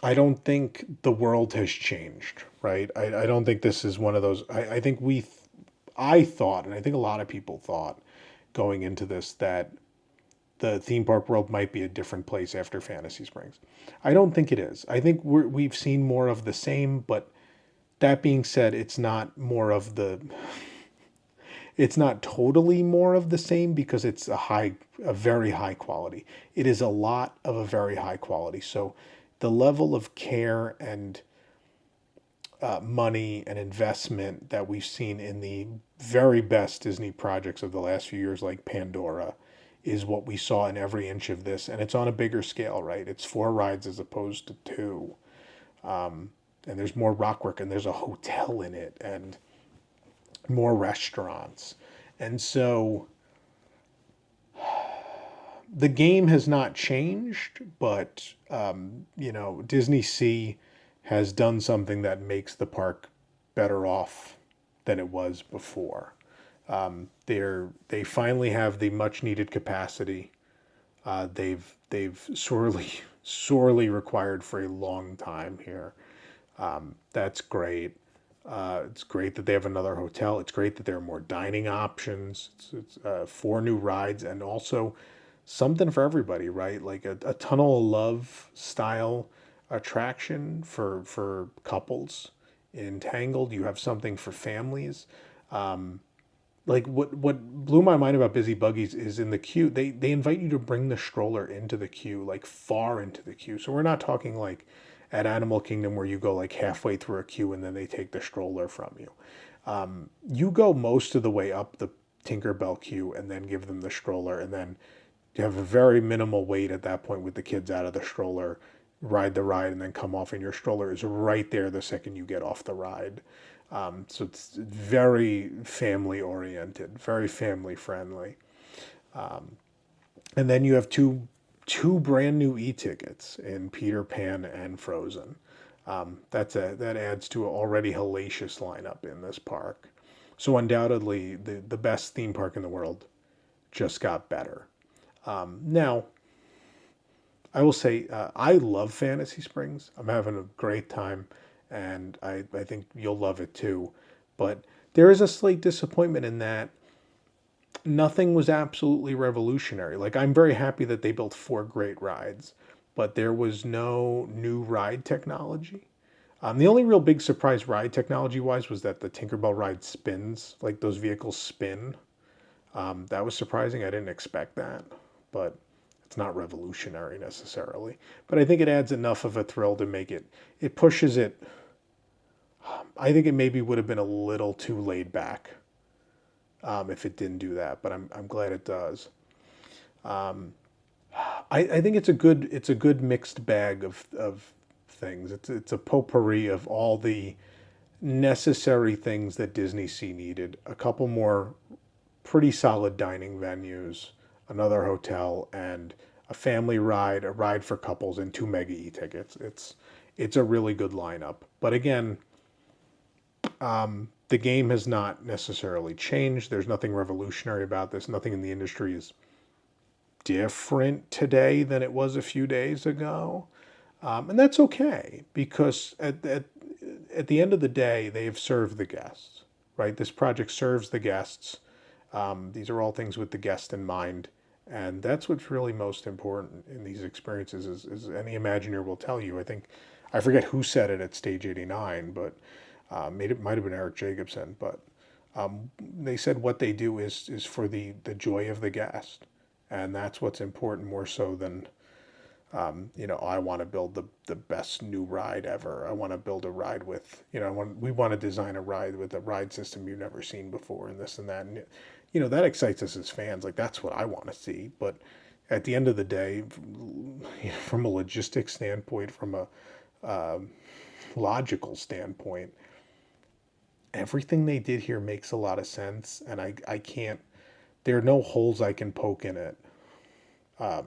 I don't think the world has changed, right? I don't think this is one of those. I think I thought, and I think a lot of people thought going into this that the theme park world might be a different place after Fantasy Springs. I don't think it is. I think we've seen more of the same, but that being said, it's not totally more of the same because it's a very high quality. It is a lot of a very high quality. So the level of care and money and investment that we've seen in the very best Disney projects of the last few years, like Pandora, is what we saw in every inch of this. And it's on a bigger scale, right? It's 4 rides as opposed to 2. And there's more rock work and there's a hotel in it and more restaurants. And so the game has not changed, but DisneySea has done something that makes the park better off than it was before. They finally have the much needed capacity. They've sorely required for a long time here. That's great. It's great that they have another hotel. It's great that there are more dining options. It's 4 new rides and also something for everybody, right? Like a Tunnel of Love style attraction for couples. In Tangled, you have something for families. Like what blew my mind about Busy Buggies is in the queue, they invite you to bring the stroller into the queue, like far into the queue. So we're not talking like at Animal Kingdom where you go like halfway through a queue and then they take the stroller from you. You go most of the way up the Tinkerbell queue and then give them the stroller, and then you have a very minimal wait at that point with the kids out of the stroller, ride the ride, and then come off, and your stroller is right there the second you get off the ride. So it's very family oriented, very family friendly. And then you have two brand new e-tickets in Peter Pan and Frozen. That adds to an already hellacious lineup in this park. So undoubtedly, the best theme park in the world just got better. Now, I will say I love Fantasy Springs. I'm having a great time, and I think you'll love it too. But there is a slight disappointment in that nothing was absolutely revolutionary. Like, I'm very happy that they built 4 great rides, but there was no new ride technology. The only real big surprise ride technology wise was that the Tinkerbell ride spins, like those vehicles spin. That was surprising. I didn't expect that, but it's not revolutionary necessarily. But I think it adds enough of a thrill to make it pushes it. I think it maybe would have been a little too laid back if it didn't do that, but I'm glad it does. I think it's a good mixed bag of things. It's a potpourri of all the necessary things that DisneySea needed. A couple more pretty solid dining venues, another hotel, and a family ride, a ride for couples, and 2 mega e-tickets. It's a really good lineup. But again, the game has not necessarily changed. There's nothing revolutionary about this. Nothing in the industry is different today than it was a few days ago. And that's okay, because at the end of the day, they've served the guests, right? This project serves the guests. These are all things with the guest in mind. And that's what's really most important in these experiences, is any Imagineer will tell you. I forget who said it at Stage 89, but it might have been Eric Jacobson, but they said what they do is for the joy of the guest. And that's what's important more so than, I want to build the best new ride ever. I want to build a ride with, we want to design a ride with a ride system you've never seen before and this and that. And, that excites us as fans. Like, that's what I want to see. But at the end of the day, from a logistics standpoint, from a logical standpoint, everything they did here makes a lot of sense, and I can't, there are no holes I can poke in it,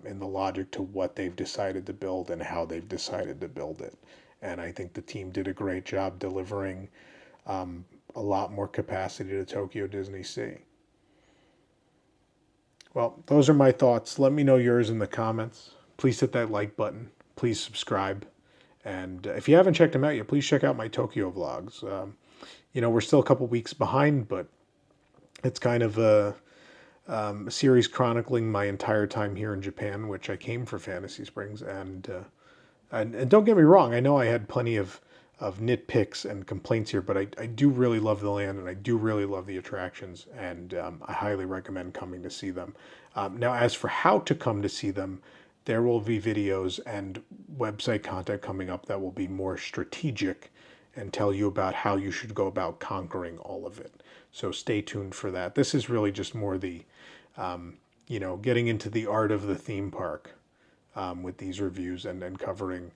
in the logic to what they've decided to build and how they've decided to build it. And I think the team did a great job delivering a lot more capacity to Tokyo DisneySea. Well, those are my thoughts. Let me know yours in the comments. Please hit that like button. Please subscribe. And if you haven't checked them out yet, please check out my Tokyo vlogs. We're still a couple weeks behind, but it's kind of a series chronicling my entire time here in Japan, which I came for Fantasy Springs. And don't get me wrong, I know I had plenty of nitpicks and complaints here, but I do really love the land, and I do really love the attractions, and I highly recommend coming to see them. Now, as for how to come to see them, there will be videos and website content coming up that will be more strategic and tell you about how you should go about conquering all of it. So stay tuned for that. This is really just more the, getting into the art of the theme park with these reviews, and then covering,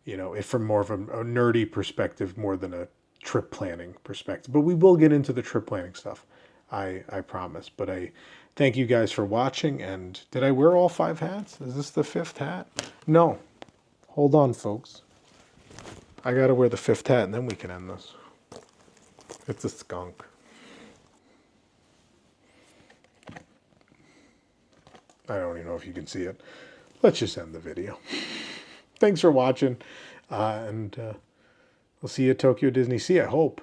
it from more of a nerdy perspective more than a trip planning perspective. But we will get into the trip planning stuff, I promise. But I thank you guys for watching. And did I wear all 5 hats? Is this the 5th hat? No. Hold on, folks. I got to wear the 5th hat, and then we can end this. It's a skunk. I don't even know if you can see it. Let's just end the video. Thanks for watching, and we'll see you at Tokyo DisneySea, I hope.